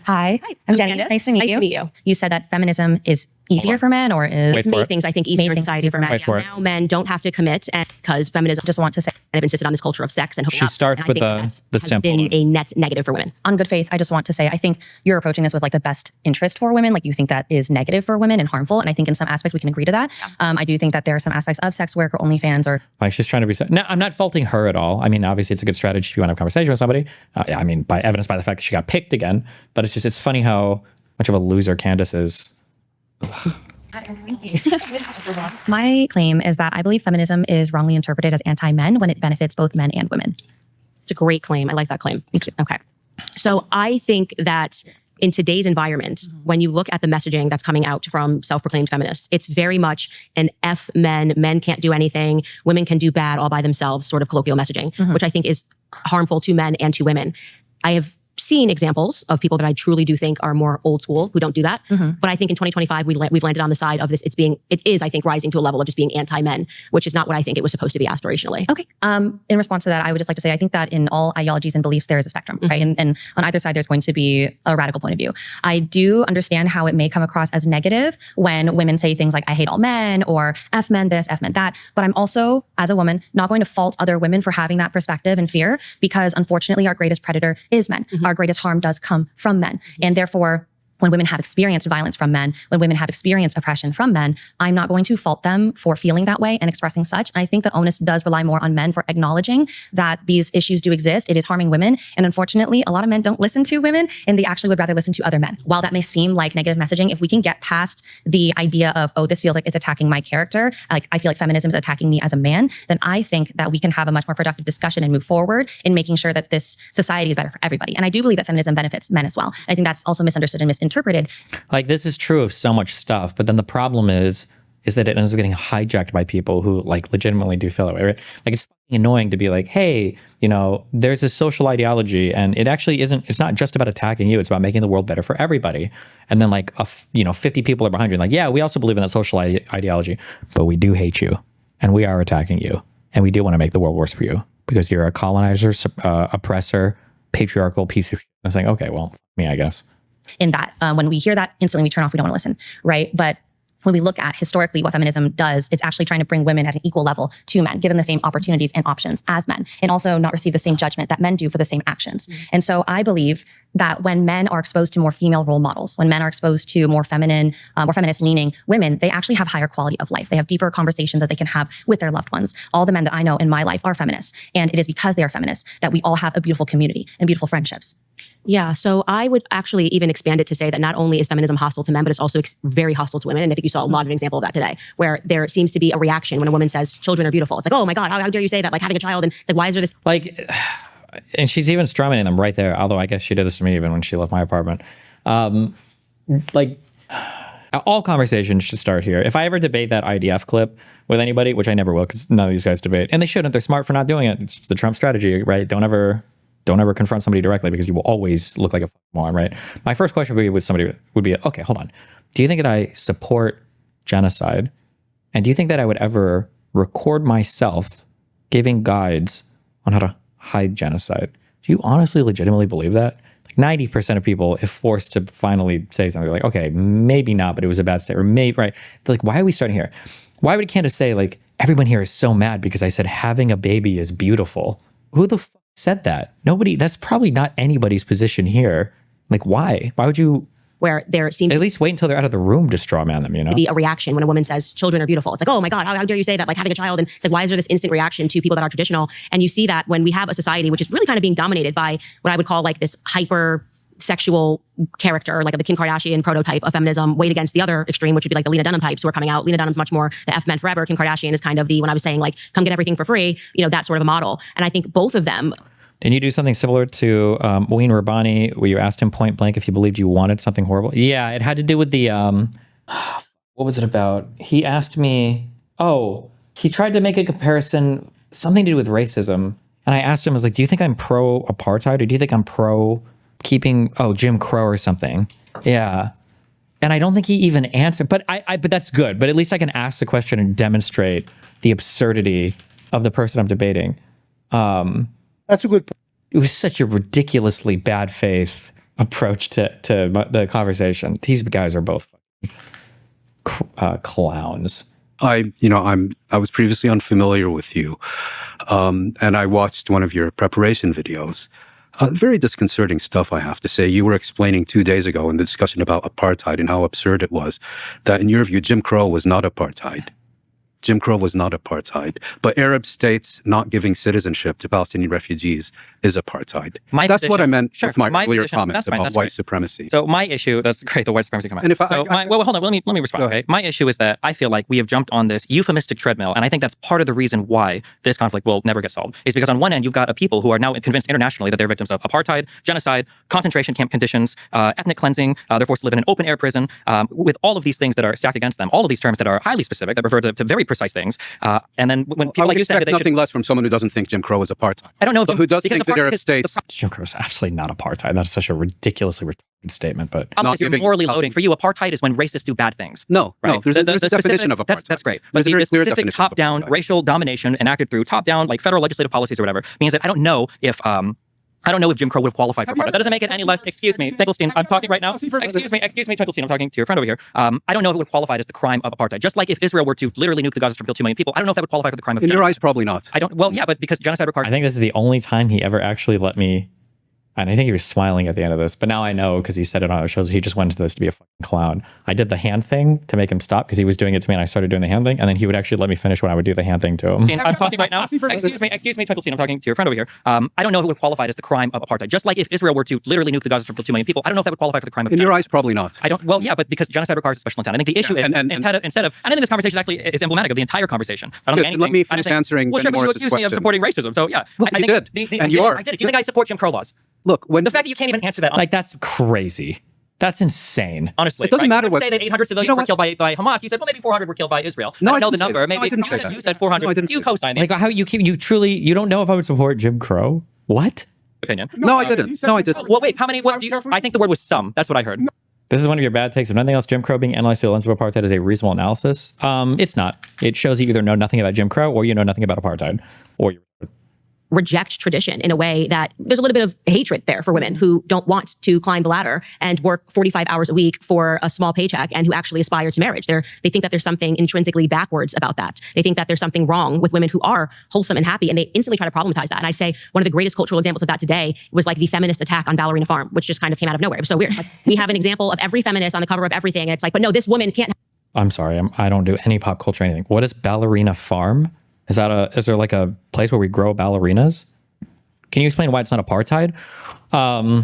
Hi, I'm Jenny. Candace. Nice to meet you. Nice to meet you. You said that feminism is easier for men, or is made things, I think, easier in society for men. Wait for it. Now men don't have to commit, and because feminism just want to say kind of insisted on this culture of sex and hooking she up, starts with the simple. Been a net negative for women. On good faith, I just want to say I think you're approaching this with like the best interest for women. Like you think that is negative for women and harmful, and I think in some aspects we can agree to that. I do think that there are some aspects of sex work or OnlyFans or like she's trying to be. No, I'm not faulting her at all. I mean, obviously it's a good strategy if you want to have a conversation with somebody. I mean, by evidence by the fact that she got picked again. But it's funny how much of a loser Candace is. My claim is that I believe feminism is wrongly interpreted as anti-men when it benefits both men and women. It's a great claim. I like that claim. Thank you. Okay. So I think that in today's environment, when you look at the messaging that's coming out from self-proclaimed feminists, it's very much an F men, men can't do anything, women can do bad all by themselves sort of colloquial messaging, which I think is harmful to men and to women. I have seen examples of people that I truly do think are more old school who don't do that. But I think in 2025, we've landed on the side of this. It is, I think, rising to a level of just being anti-men, which is not what I think it was supposed to be aspirationally. Okay. In response to that, I would just like to say, I think that in all ideologies and beliefs, there is a spectrum, right? And on either side, there's going to be a radical point of view. I do understand how it may come across as negative when women say things like, I hate all men, or F men this, F men that. But I'm also, as a woman, not going to fault other women for having that perspective and fear, because unfortunately, our greatest predator is men. Our greatest harm does come from men. And therefore, when women have experienced violence from men, when women have experienced oppression from men, I'm not going to fault them for feeling that way and expressing such. And I think the onus does rely more on men for acknowledging that these issues do exist. It is harming women. And unfortunately, a lot of men don't listen to women, and they actually would rather listen to other men. While that may seem like negative messaging, if we can get past the idea of, oh, this feels like it's attacking my character, like I feel like feminism is attacking me as a man, then I think that we can have a much more productive discussion and move forward in making sure that this society is better for everybody. And I do believe that feminism benefits men as well. I think that's also misunderstood and misinterpreted. Like, this is true of so much stuff, but then the problem is that it ends up getting hijacked by people who like legitimately do feel that way, right? Like, it's fucking annoying to be like, hey, there's this social ideology, and it actually it's not just about attacking you, it's about making the world better for everybody. And then like 50 people are behind you, like, yeah, we also believe in that social ideology, but we do hate you, and we are attacking you, and we do want to make the world worse for you because you're a colonizer, oppressor, patriarchal piece of shit. I was like, okay, well, me, I guess. In that, when we hear that, instantly we turn off, we don't want to listen, right? But when we look at historically what feminism does, it's actually trying to bring women at an equal level to men, give them the same opportunities and options as men, and also not receive the same judgment that men do for the same actions. And so I believe that when men are exposed to more female role models, when men are exposed to more feminine, more feminist leaning women, they actually have higher quality of life. They have deeper conversations that they can have with their loved ones. All the men that I know in my life are feminists. And it is because they are feminists that we all have a beautiful community and beautiful friendships. Yeah, so I would actually even expand it to say that not only is feminism hostile to men, but it's also very hostile to women. And I think you saw a lot of an example of that today, where there seems to be a reaction when a woman says children are beautiful. It's like, oh my God, how dare you say that? Like having a child, and it's like, why is there this? Like, and she's even strawmanning them right there. Although I guess she did this to me even when she left my apartment. Like, all conversations should start here. If I ever debate that IDF clip with anybody, which I never will, because none of these guys debate, and they shouldn't. They're smart for not doing it. It's the Trump strategy, right? Don't ever confront somebody directly, because you will always look like a moron, right? My first question would be, okay, hold on. Do you think that I support genocide? And do you think that I would ever record myself giving guides on how to hide genocide? Do Do you honestly legitimately believe that? 90% of people, if forced to finally say something, they're like, okay, maybe not, but it was a bad state, or maybe, right? They're like, why are we starting here? Why would Candace say, like, everyone here is so mad because I said having a baby is beautiful? Who the fuck said that? Nobody, that's probably not anybody's position here. Like, why? Why would you? Where there seems at least wait until they're out of the room to straw man them, you know? Be a reaction when a woman says children are beautiful. It's like, oh my God, how dare you say that? Like having a child. And it's like, why is there this instant reaction to people that are traditional? And you see that when we have a society which is really kind of being dominated by what I would call like this hyper sexual character, like the Kim Kardashian prototype of feminism, weighed against the other extreme, which would be like the Lena Dunham types who are coming out. Lena Dunham's much more the F men forever. Kim Kardashian is kind of the, when I was saying like, come get everything for free, you know, that sort of a model. And I think both of them. Didn't you do something similar to Wayne Rabbani, where you asked him point blank if he believed you wanted something horrible? Yeah, it had to do with the, what was it about? He asked me, he tried to make a comparison, something to do with racism. And I asked him, I was like, do you think I'm pro-apartheid, or do you think I'm pro-keeping, Jim Crow or something? Yeah. And I don't think he even answered, but but that's good. But at least I can ask the question and demonstrate the absurdity of the person I'm debating. That's a good point. It was such a ridiculously bad faith approach to the conversation. These guys are both clowns. I was previously unfamiliar with you, and I watched one of your preparation videos. Very disconcerting stuff, I have to say. You were explaining 2 days ago in the discussion about apartheid and how absurd it was, that in your view, Jim Crow was not apartheid. Jim Crow was not apartheid, but Arab states not giving citizenship to Palestinian refugees is apartheid. That's what I meant with my earlier comments about white supremacy. So my issue, that's great, the white supremacy comment. And if hold on, let me respond. Okay? My issue is that I feel like we have jumped on this euphemistic treadmill, and I think that's part of the reason why this conflict will never get solved, is because on one end, you've got a people who are now convinced internationally that they're victims of apartheid, genocide, concentration camp conditions, ethnic cleansing, they're forced to live in an open-air prison, with all of these things that are stacked against them, all of these terms that are highly specific, that refer to very precise things. And then when people I would like you expect say that nothing less from someone who doesn't think Jim Crow is apartheid. I don't know. But who does think that Arab states... Jim Crow is absolutely not apartheid. That's such a ridiculously retarded statement. But Not you're morally loading. For you, apartheid is when racists do bad things. No, right? no. There's a definition of apartheid. That's great. But the specific top-down racial domination enacted through top-down, like federal legislative policies or whatever, means that I don't know if Jim Crow would have qualified for apartheid. That doesn't make it any less. Excuse me, Finkelstein. I'm talking right now. Excuse me, Finkelstein. I'm talking to your friend over here. I don't know if it would qualify as the crime of apartheid. Just like if Israel were to literally nuke the Gaza Strip, kill 2 million people, I don't know if that would qualify for the crime of genocide. In your eyes, probably not. I don't. Well, yeah, but because genocide requires. I think this is the only time he ever actually let me. And I think he was smiling at the end of this, but now I know because he said it on other shows. He just went into this to be a fucking clown. I did the hand thing to make him stop because he was doing it to me, and I started doing the hand thing, and then he would actually let me finish when I would do the hand thing to him. I'm talking right now. Excuse me, Finkelstein. I'm talking to your friend over here. I don't know if it would qualify as the crime of apartheid. Just like if Israel were to literally nuke the Gaza Strip, kill 2 million people, I don't know if that would qualify for the crime of genocide. In your eyes, probably not. I don't. Well, yeah, but because genocide requires a special intent. I think the issue is instead of. I think this conversation actually is emblematic of the entire conversation. I don't think anything. Let me finish answering. Well, sure, but you accused me of supporting racism. So yeah, well, I think you did. And you are. I did it. Do you think I support Jim Crow laws? Look, when the fact that you can't even answer that, like that's crazy. That's insane. Honestly, it doesn't matter what. Say that 800 civilians were killed by Hamas. You said, well, maybe 400 were killed by Israel. No, I don't know the number. Maybe I didn't say that. You said 400. You co-signed it. Like how you don't know if I would support Jim Crow? What? Opinion? No, I didn't. No, I didn't. Well, wait. How many? What do you? I think the word was some. That's what I heard. This is one of your bad takes. If nothing else, Jim Crow being analyzed through the lens of apartheid is a reasonable analysis. It's not. It shows you either know nothing about Jim Crow or you know nothing about apartheid, or you reject tradition in a way that there's a little bit of hatred there for women who don't want to climb the ladder and work 45 hours a week for a small paycheck and who actually aspire to marriage. They think that there's something intrinsically backwards about that. They think that there's something wrong with women who are wholesome and happy, and they instantly try to problematize that. And I'd say one of the greatest cultural examples of that today was like the feminist attack on Ballerina Farm, which just kind of came out of nowhere. It was so weird. Like, we have an example of every feminist on the cover of everything, and it's like, but no, this woman can't. I'm sorry, I don't do any pop culture or anything. What is Ballerina Farm? Is there like a place where we grow ballerinas? Can you explain why it's not apartheid? I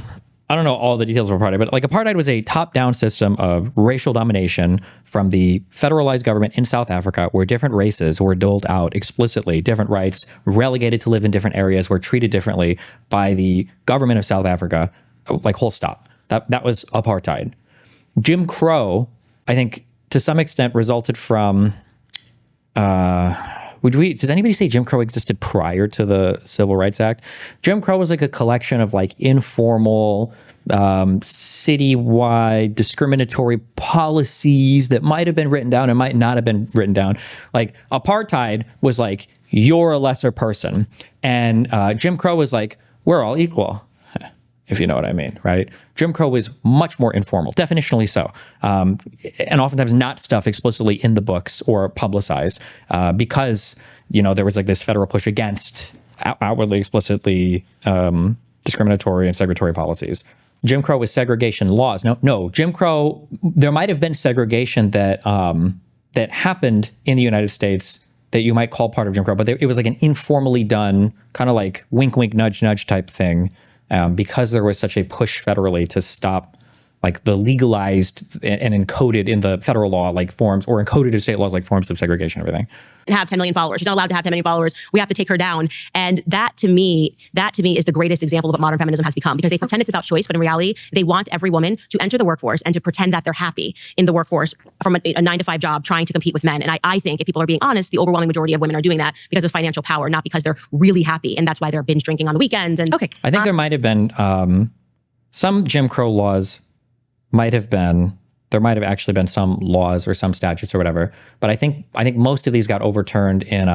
don't know all the details of apartheid, but like apartheid was a top-down system of racial domination from the federalized government in South Africa, where different races were doled out explicitly, different rights, relegated to live in different areas, were treated differently by the government of South Africa, like whole stop. That was apartheid. Jim Crow, I think, to some extent resulted from... does anybody say Jim Crow existed prior to the Civil Rights Act? Jim Crow was like a collection of like informal, citywide discriminatory policies that might have been written down and might not have been written down. Like apartheid was like, you're a lesser person. And Jim Crow was like, we're all equal, if you know what I mean, right? Jim Crow was much more informal, definitionally so, and oftentimes not stuff explicitly in the books or publicized, because there was like this federal push against outwardly, explicitly discriminatory and segregatory policies. Jim Crow was segregation laws. No, Jim Crow, there might have been segregation that that happened in the United States that you might call part of Jim Crow, but it was like an informally done, kind of like wink, wink, nudge, nudge type thing, because there was such a push federally to stop like the legalized and encoded in the federal law like forms, or encoded in state laws like forms of segregation and everything. And have 10 million followers. She's not allowed to have 10 million followers. We have to take her down. And that to me is the greatest example of what modern feminism has become, because they pretend it's about choice, but in reality, they want every woman to enter the workforce and to pretend that they're happy in the workforce from a 9-to-5 job trying to compete with men. And I think if people are being honest, the overwhelming majority of women are doing that because of financial power, not because they're really happy. And that's why they're binge drinking on the weekends. And okay, I think there might have been some Jim Crow laws there might have actually been some laws or some statutes or whatever, but I think most of these got overturned in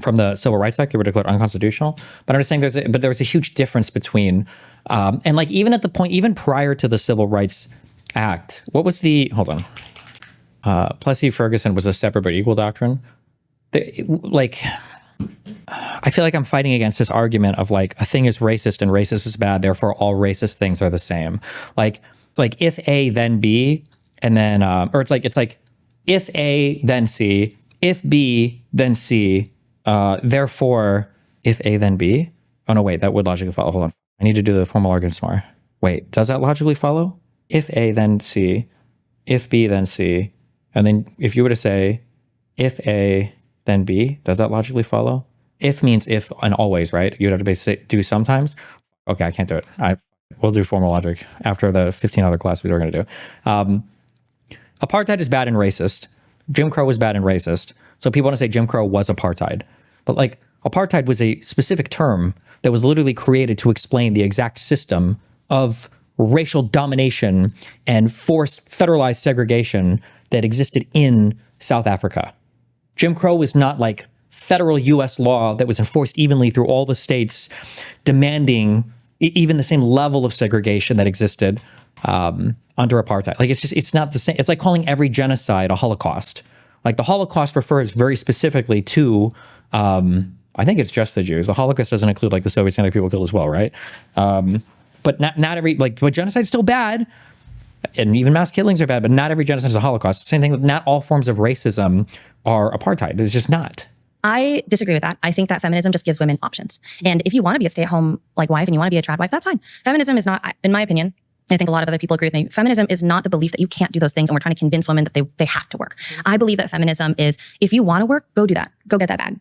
from the Civil Rights Act. They were declared unconstitutional. But I'm just saying there was a huge difference between and like even at the point, even prior to the Civil Rights Act, what was hold on, Plessy Ferguson was a separate but equal doctrine. I feel like I'm fighting against this argument of like a thing is racist and racist is bad, therefore all racist things are the same. Like if A then B, and then or it's like if A then C, if B then C, therefore if A then B. Oh no, wait, that would logically follow. Hold on, I need to do the formal arguments more. Wait, does that logically follow? If A then C, if B then C, and then if you were to say if A then B, does that logically follow? If means if and always, right? You'd have to do sometimes. Okay, I can't do it. We'll do formal logic after the 15 other classes we were going to do. Apartheid is bad and racist. Jim Crow was bad and racist. So people want to say Jim Crow was apartheid. But like apartheid was a specific term that was literally created to explain the exact system of racial domination and forced federalized segregation that existed in South Africa. Jim Crow was not like federal US law that was enforced evenly through all the states, demanding even the same level of segregation that existed under apartheid. Like it's not the same. It's like calling every genocide a Holocaust. Like the Holocaust refers very specifically to, I think it's just the Jews. The Holocaust doesn't include like the Soviets and other people killed as well, right? But not every, but genocide's still bad. And even mass killings are bad, but not every genocide is a Holocaust. Same thing, not all forms of racism are apartheid. It's just not. I disagree with that. I think that feminism just gives women options. And if you want to be a stay-at-home like wife and you want to be a trad wife, that's fine. Feminism is not, in my opinion, I think a lot of other people agree with me. Feminism is not the belief that you can't do those things and we're trying to convince women that they have to work. I believe that feminism is, if you want to work, go do that. Go get that bag,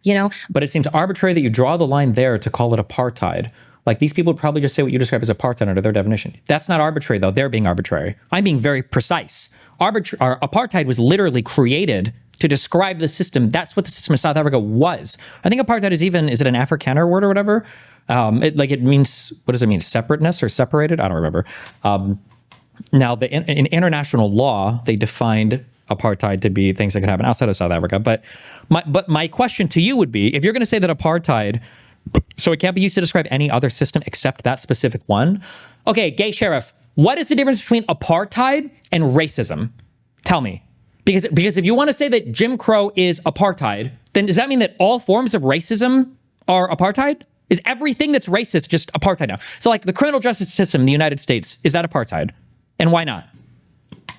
But it seems arbitrary that you draw the line there to call it apartheid. Like these people would probably just say what you describe as apartheid under their definition. That's not arbitrary though. They're being arbitrary. I'm being very precise. Apartheid was literally created to describe the system. That's what the system in South Africa was. I think apartheid is it an Afrikaner word or whatever? It means, what does it mean? Separateness or separated? I don't remember. Now, in international law, they defined apartheid to be things that could happen outside of South Africa. But my question to you would be, if you're going to say that apartheid, so it can't be used to describe any other system except that specific one. Okay, gay sheriff, what is the difference between apartheid and racism? Tell me. Because if you want to say that Jim Crow is apartheid, then does that mean that all forms of racism are apartheid? Is everything that's racist just apartheid now? So like the criminal justice system in the United States, is that apartheid? And why not?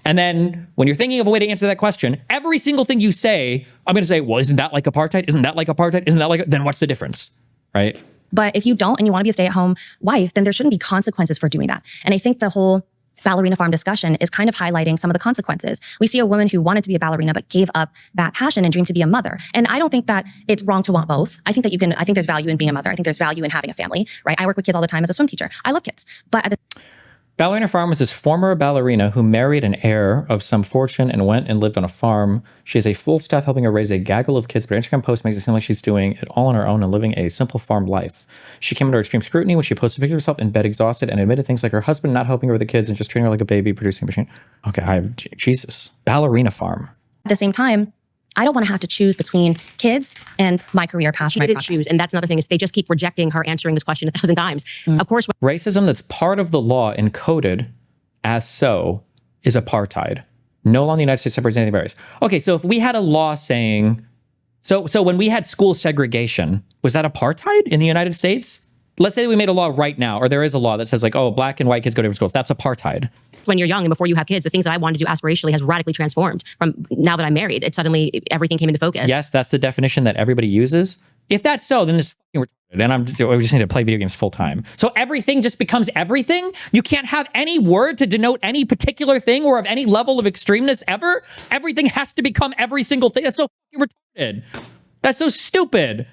And then when you're thinking of a way to answer that question, every single thing you say, I'm going to say, well, isn't that like apartheid? Isn't that like apartheid? Isn't that like, then what's the difference? Right? But if you don't and you want to be a stay-at-home wife, then there shouldn't be consequences for doing that. And I think the whole ballerina farm discussion is kind of highlighting some of the consequences. We see a woman who wanted to be a ballerina but gave up that passion and dreamed to be a mother. And I don't think that it's wrong to want both. I think that I think there's value in being a mother. I think there's value in having a family, right? I work with kids all the time as a swim teacher. I love kids. But Ballerina Farm was this former ballerina who married an heir of some fortune and went and lived on a farm. She has a full staff helping her raise a gaggle of kids, but her Instagram post makes it seem like she's doing it all on her own and living a simple farm life. She came under extreme scrutiny when she posted a picture of herself in bed exhausted and admitted things like her husband not helping her with the kids and just treating her like a baby producing a machine. Okay, Jesus. Ballerina Farm. At the same time, I don't want to have to choose between kids and my career path. She didn't choose. And that's another thing is they just keep rejecting her answering this question 1,000 times. Of course. Racism that's part of the law encoded as so is apartheid. No law in the United States separates anything by race. Okay, so if we had a law saying, so when we had school segregation, was that apartheid in the United States? Let's say that we made a law right now, or there is a law that says like, oh, black and white kids go to different schools. That's apartheid. When you're young and before you have kids, the things that I wanted to do aspirationally has radically transformed from now that I'm married. It suddenly, everything came into focus. Yes, that's the definition that everybody uses. If that's so, then this fucking retarded. And we just need to play video games full time. So everything just becomes everything? You can't have any word to denote any particular thing or of any level of extremeness ever? Everything has to become every single thing. That's so fucking retarded. That's so stupid.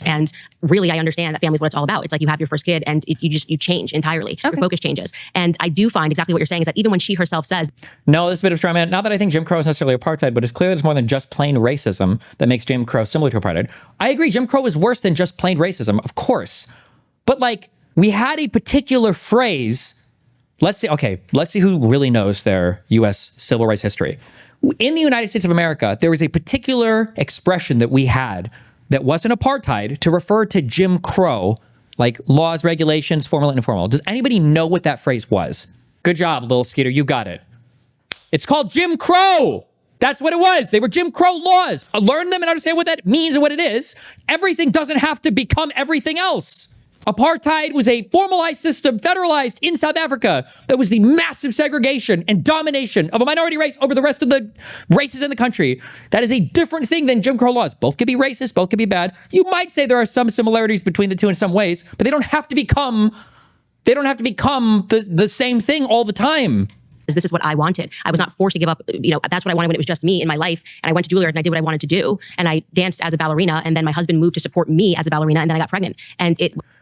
And really, I understand that family is what it's all about. It's like you have your first kid and you change entirely. Okay. Your focus changes. And I do find exactly what you're saying is that even when she herself says, no, this is a bit of straw man. Not that I think Jim Crow is necessarily apartheid, but it's clear that it's more than just plain racism that makes Jim Crow similar to apartheid. I agree, Jim Crow is worse than just plain racism, of course. But like, we had a particular phrase. Let's see who really knows their U.S. civil rights history. In the United States of America, there was a particular expression that we had that wasn't apartheid to refer to Jim Crow, like laws, regulations, formal and informal. Does anybody know what that phrase was? Good job, little Skeeter, you got it. It's called Jim Crow. That's what it was. They were Jim Crow laws. Learn them and understand what that means and what it is. Everything doesn't have to become everything else. Apartheid was a formalized system, federalized in South Africa, that was the massive segregation and domination of a minority race over the rest of the races in the country. That is a different thing than Jim Crow laws. Both could be racist, both could be bad. You might say there are some similarities between the two in some ways, but they don't have to become the same thing all the time. This is what I wanted. I was not forced to give up. That's what I wanted when it was just me in my life. And I went to Juilliard and I did what I wanted to do. And I danced as a ballerina. And then my husband moved to support me as a ballerina. And then I got pregnant.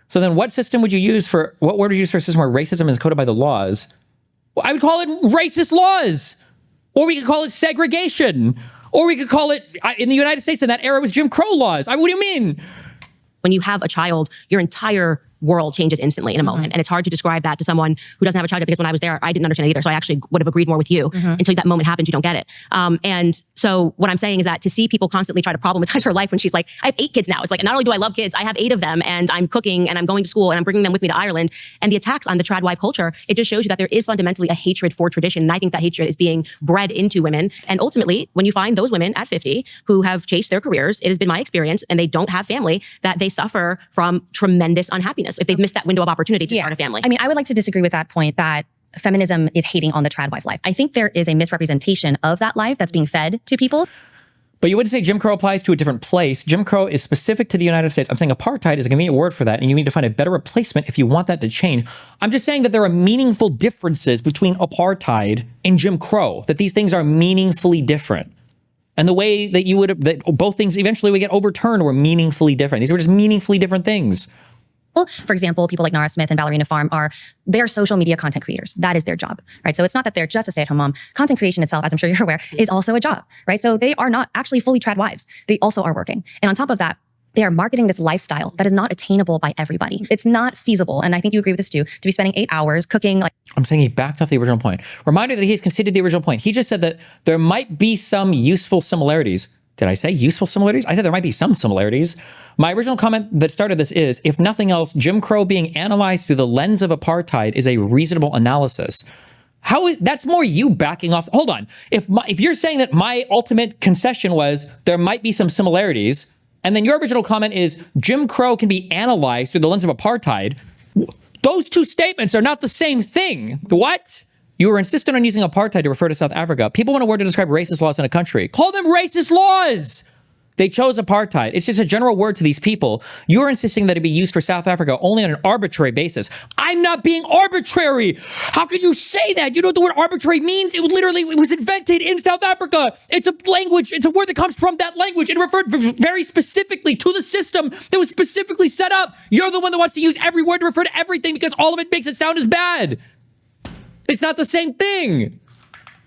So then what system would you use what word would you use for a system where racism is coded by the laws? Well, I would call it racist laws. Or we could call it segregation. Or we could call it, in the United States in that era, it was Jim Crow laws. What do you mean? When you have a child, your entire world changes instantly in a moment. And it's hard to describe that to someone who doesn't have a child yet, because when I was there, I didn't understand it either. So I actually would have agreed more with you until that moment happens, you don't get it. And so what I'm saying is that to see people constantly try to problematize her life when she's like, I have 8 kids now. It's like, not only do I love kids, I have 8 of them and I'm cooking and I'm going to school and I'm bringing them with me to Ireland. And the attacks on the trad wife culture, it just shows you that there is fundamentally a hatred for tradition. And I think that hatred is being bred into women. And ultimately, when you find those women at 50 who have chased their careers, it has been my experience, and they don't have family, that they suffer from tremendous unhappiness if they've missed that window of opportunity to start a family. I mean, I would like to disagree with that point that feminism is hating on the trad wife life. I think there is a misrepresentation of that life that's being fed to people. But you wouldn't say Jim Crow applies to a different place. Jim Crow is specific to the United States. I'm saying apartheid is a convenient word for that, and you need to find a better replacement if you want that to change. I'm just saying that there are meaningful differences between apartheid and Jim Crow, that these things are meaningfully different. And the way that both things eventually would get overturned were meaningfully different. These were just meaningfully different things. For example, people like Nara Smith and Ballerina Farm they're social media content creators. That is their job, right? So it's not that they're just a stay-at-home mom. Content creation itself, as I'm sure you're aware, is also a job, right? So they are not actually fully trad wives. They also are working. And on top of that, they are marketing this lifestyle that is not attainable by everybody. It's not feasible. And I think you agree with this too, to be spending 8 hours cooking. I'm saying he backed off the original point. Reminder that he's conceded the original point. He just said that there might be some useful similarities. Did I say useful similarities? I said there might be some similarities. My original comment that started this is, if nothing else, Jim Crow being analyzed through the lens of apartheid is a reasonable analysis. That's more you backing off. Hold on. If you're saying that my ultimate concession was there might be some similarities, and then your original comment is Jim Crow can be analyzed through the lens of apartheid, those two statements are not the same thing. What? You were insistent on using apartheid to refer to South Africa. People want a word to describe racist laws in a country. Call them racist laws! They chose apartheid. It's just a general word to these people. You're insisting that it be used for South Africa only on an arbitrary basis. I'm not being arbitrary. How could you say that? You know what the word arbitrary means? It was invented in South Africa. It's a language. It's a word that comes from that language. It referred very specifically to the system that was specifically set up. You're the one that wants to use every word to refer to everything because all of it makes it sound as bad. It's not the same thing.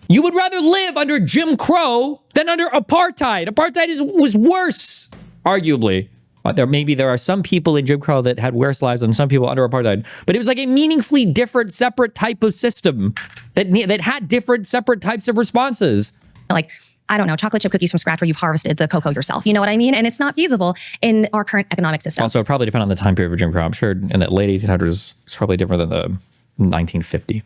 You would rather live under Jim Crow than under apartheid. Apartheid was worse, arguably. There are some people in Jim Crow that had worse lives than some people under apartheid, but it was like a meaningfully different, separate type of system that had different, separate types of responses. Like, I don't know, chocolate chip cookies from scratch where you've harvested the cocoa yourself. You know what I mean? And it's not feasible in our current economic system. Also, it probably depends on the time period of Jim Crow. I'm sure in the late 1800s, it's probably different than the 1950.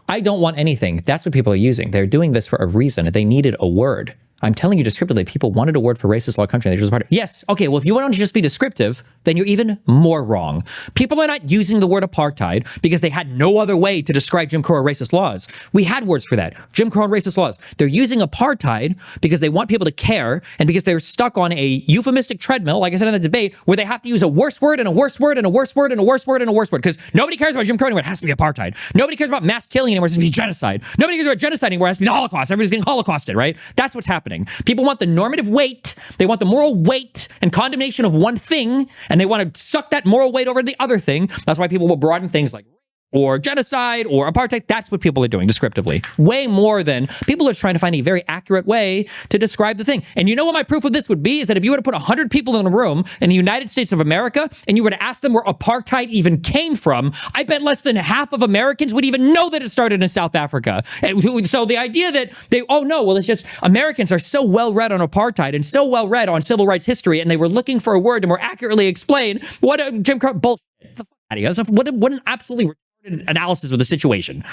I don't want anything. That's what people are using. They're doing this for a reason. They needed a word. I'm telling you descriptively, people wanted a word for racist law country. And they just part. Yes, okay, well, if you want to just be descriptive, then you're even more wrong. People are not using the word apartheid because they had no other way to describe Jim Crow or racist laws. We had words for that. Jim Crow and racist laws. They're using apartheid because they want people to care and because they're stuck on a euphemistic treadmill, like I said in the debate, where they have to use a worse word and a worse word and a worse word and a worse word and a worse word because nobody cares about Jim Crow anymore. It has to be apartheid. Nobody cares about mass killing anymore. It has to be genocide. Nobody cares about genocide anymore. It has to be the Holocaust. Everybody's getting holocausted, right? That's what's happening. People want the normative weight, they want the moral weight and condemnation of one thing, and they want to suck that moral weight over to the other thing. That's why people will broaden things like or genocide or apartheid. That's what people are doing descriptively. Way more than people are trying to find a very accurate way to describe the thing. And you know what my proof of this would be is that if you were to put 100 people in a room in the United States of America and you were to ask them where apartheid even came from, I bet less than half of Americans would even know that it started in South Africa. And so the idea that they, oh no, well, it's just Americans are so well read on apartheid and so well read on civil rights history and they were looking for a word to more accurately explain what a Jim Crow bullshit. The fuck out of here. What an absolutely analysis of the situation.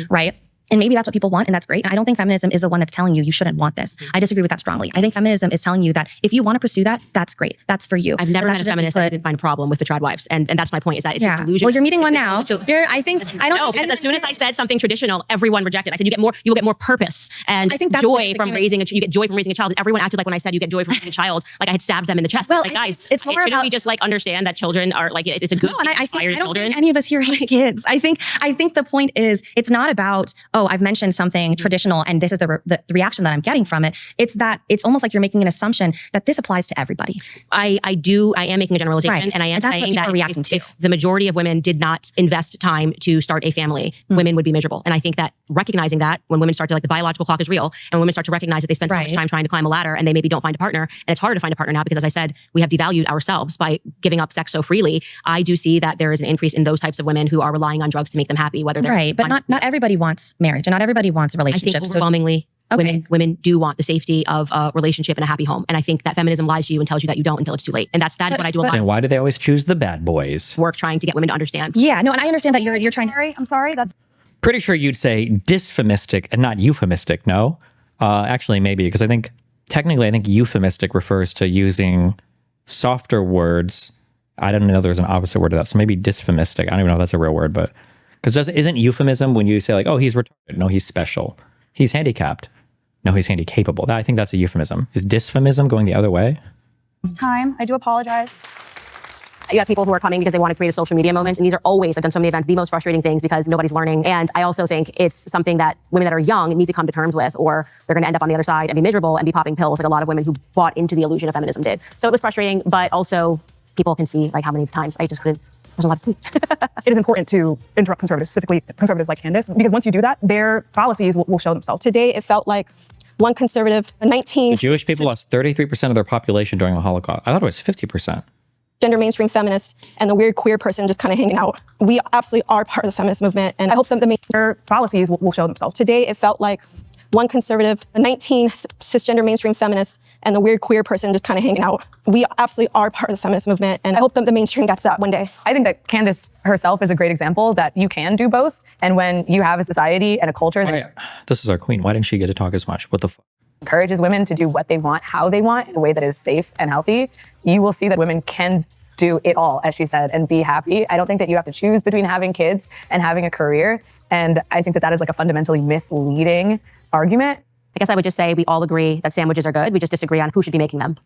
Right? And maybe that's what people want, and that's great. And I don't think feminism is the one that's telling you you shouldn't want this. I disagree with that strongly. I think feminism is telling you that if you want to pursue that, that's great. That's for you. I've never met a feminist that didn't find a problem with the trad wives. And that's my point, is that it's a illusion. Well, you're meeting one now. I don't know, because as soon as I said something traditional, everyone rejected. I said you will get more purpose and I think that's joy from raising you get joy from raising a child. And everyone acted like when I said you get joy from raising a child, like I had stabbed them in the chest. Well, like guys, shouldn't we just like understand that children are like it's a good thing to inspire children? I don't think any of us here hate kids. I think the point is it's not about, oh, I've mentioned something traditional and this is the reaction that I'm getting from it. It's that it's almost like you're making an assumption that this applies to everybody. I am making a generalization, and I am saying that if the majority of women did not invest time to start a family, women would be miserable. And I think that recognizing that when women start to, like, the biological clock is real, and women start to recognize that they spend so much time trying to climb a ladder and they maybe don't find a partner, and it's harder to find a partner now because, as I said, we have devalued ourselves by giving up sex so freely. I do see that there is an increase in those types of women who are relying on drugs to make them happy, whether they're right. But not everybody wants marriage, and not everybody wants a relationship. I think overwhelmingly, women do want the safety of a relationship and a happy home. And I think that feminism lies to you and tells you that you don't until it's too late. And that's what I do a lot. And why do they always choose the bad boys? Work trying to get women to understand. Yeah, no, and I understand that you're trying. I'm sorry. That's pretty sure you'd say dysphemistic and not euphemistic. No, actually, maybe, because I think technically, euphemistic refers to using softer words. I didn't know there was an opposite word to that. So maybe dysphemistic. I don't even know if that's a real word, but because isn't euphemism when you say like, oh, he's retarded? No, he's special. He's handicapped. No, he's handicapable. I think that's a euphemism. Is dysphemism going the other way? it's time. I do apologize. You have people who are coming because they want to create a social media moment. And these are always, I've done so many events, the most frustrating things because nobody's learning. And I also think it's something that women that are young need to come to terms with, or they're going to end up on the other side and be miserable and be popping pills like a lot of women who bought into the illusion of feminism did. So it was frustrating, but also people can see like how many times I just couldn't. There's a lot to speak. It is important to interrupt conservatives, specifically conservatives like Candace, because once you do that, their policies will show themselves. Today, it felt like one conservative, 19... The Jewish people lost 33% of their population during the Holocaust. I thought it was 50%. Gender mainstream feminist and the weird queer person just kind of hanging out. We absolutely are part of the feminist movement, and I hope that their policies will show themselves. Today, it felt like one conservative, 19 cisgender mainstream feminists, and the weird queer person just kind of hanging out. We absolutely are part of the feminist movement, and I hope that the mainstream gets that one day. I think that Candace herself is a great example that you can do both. And when you have a society and a culture that This is our queen. Why didn't she get to talk as much? What the fuck? encourages women to do what they want, how they want, in a way that is safe and healthy, you will see that women can do it all, as she said, and be happy. I don't think that you have to choose between having kids and having a career. And I think that that is like a fundamentally misleading argument. I guess I would just say we all agree that sandwiches are good. We just disagree on who should be making them.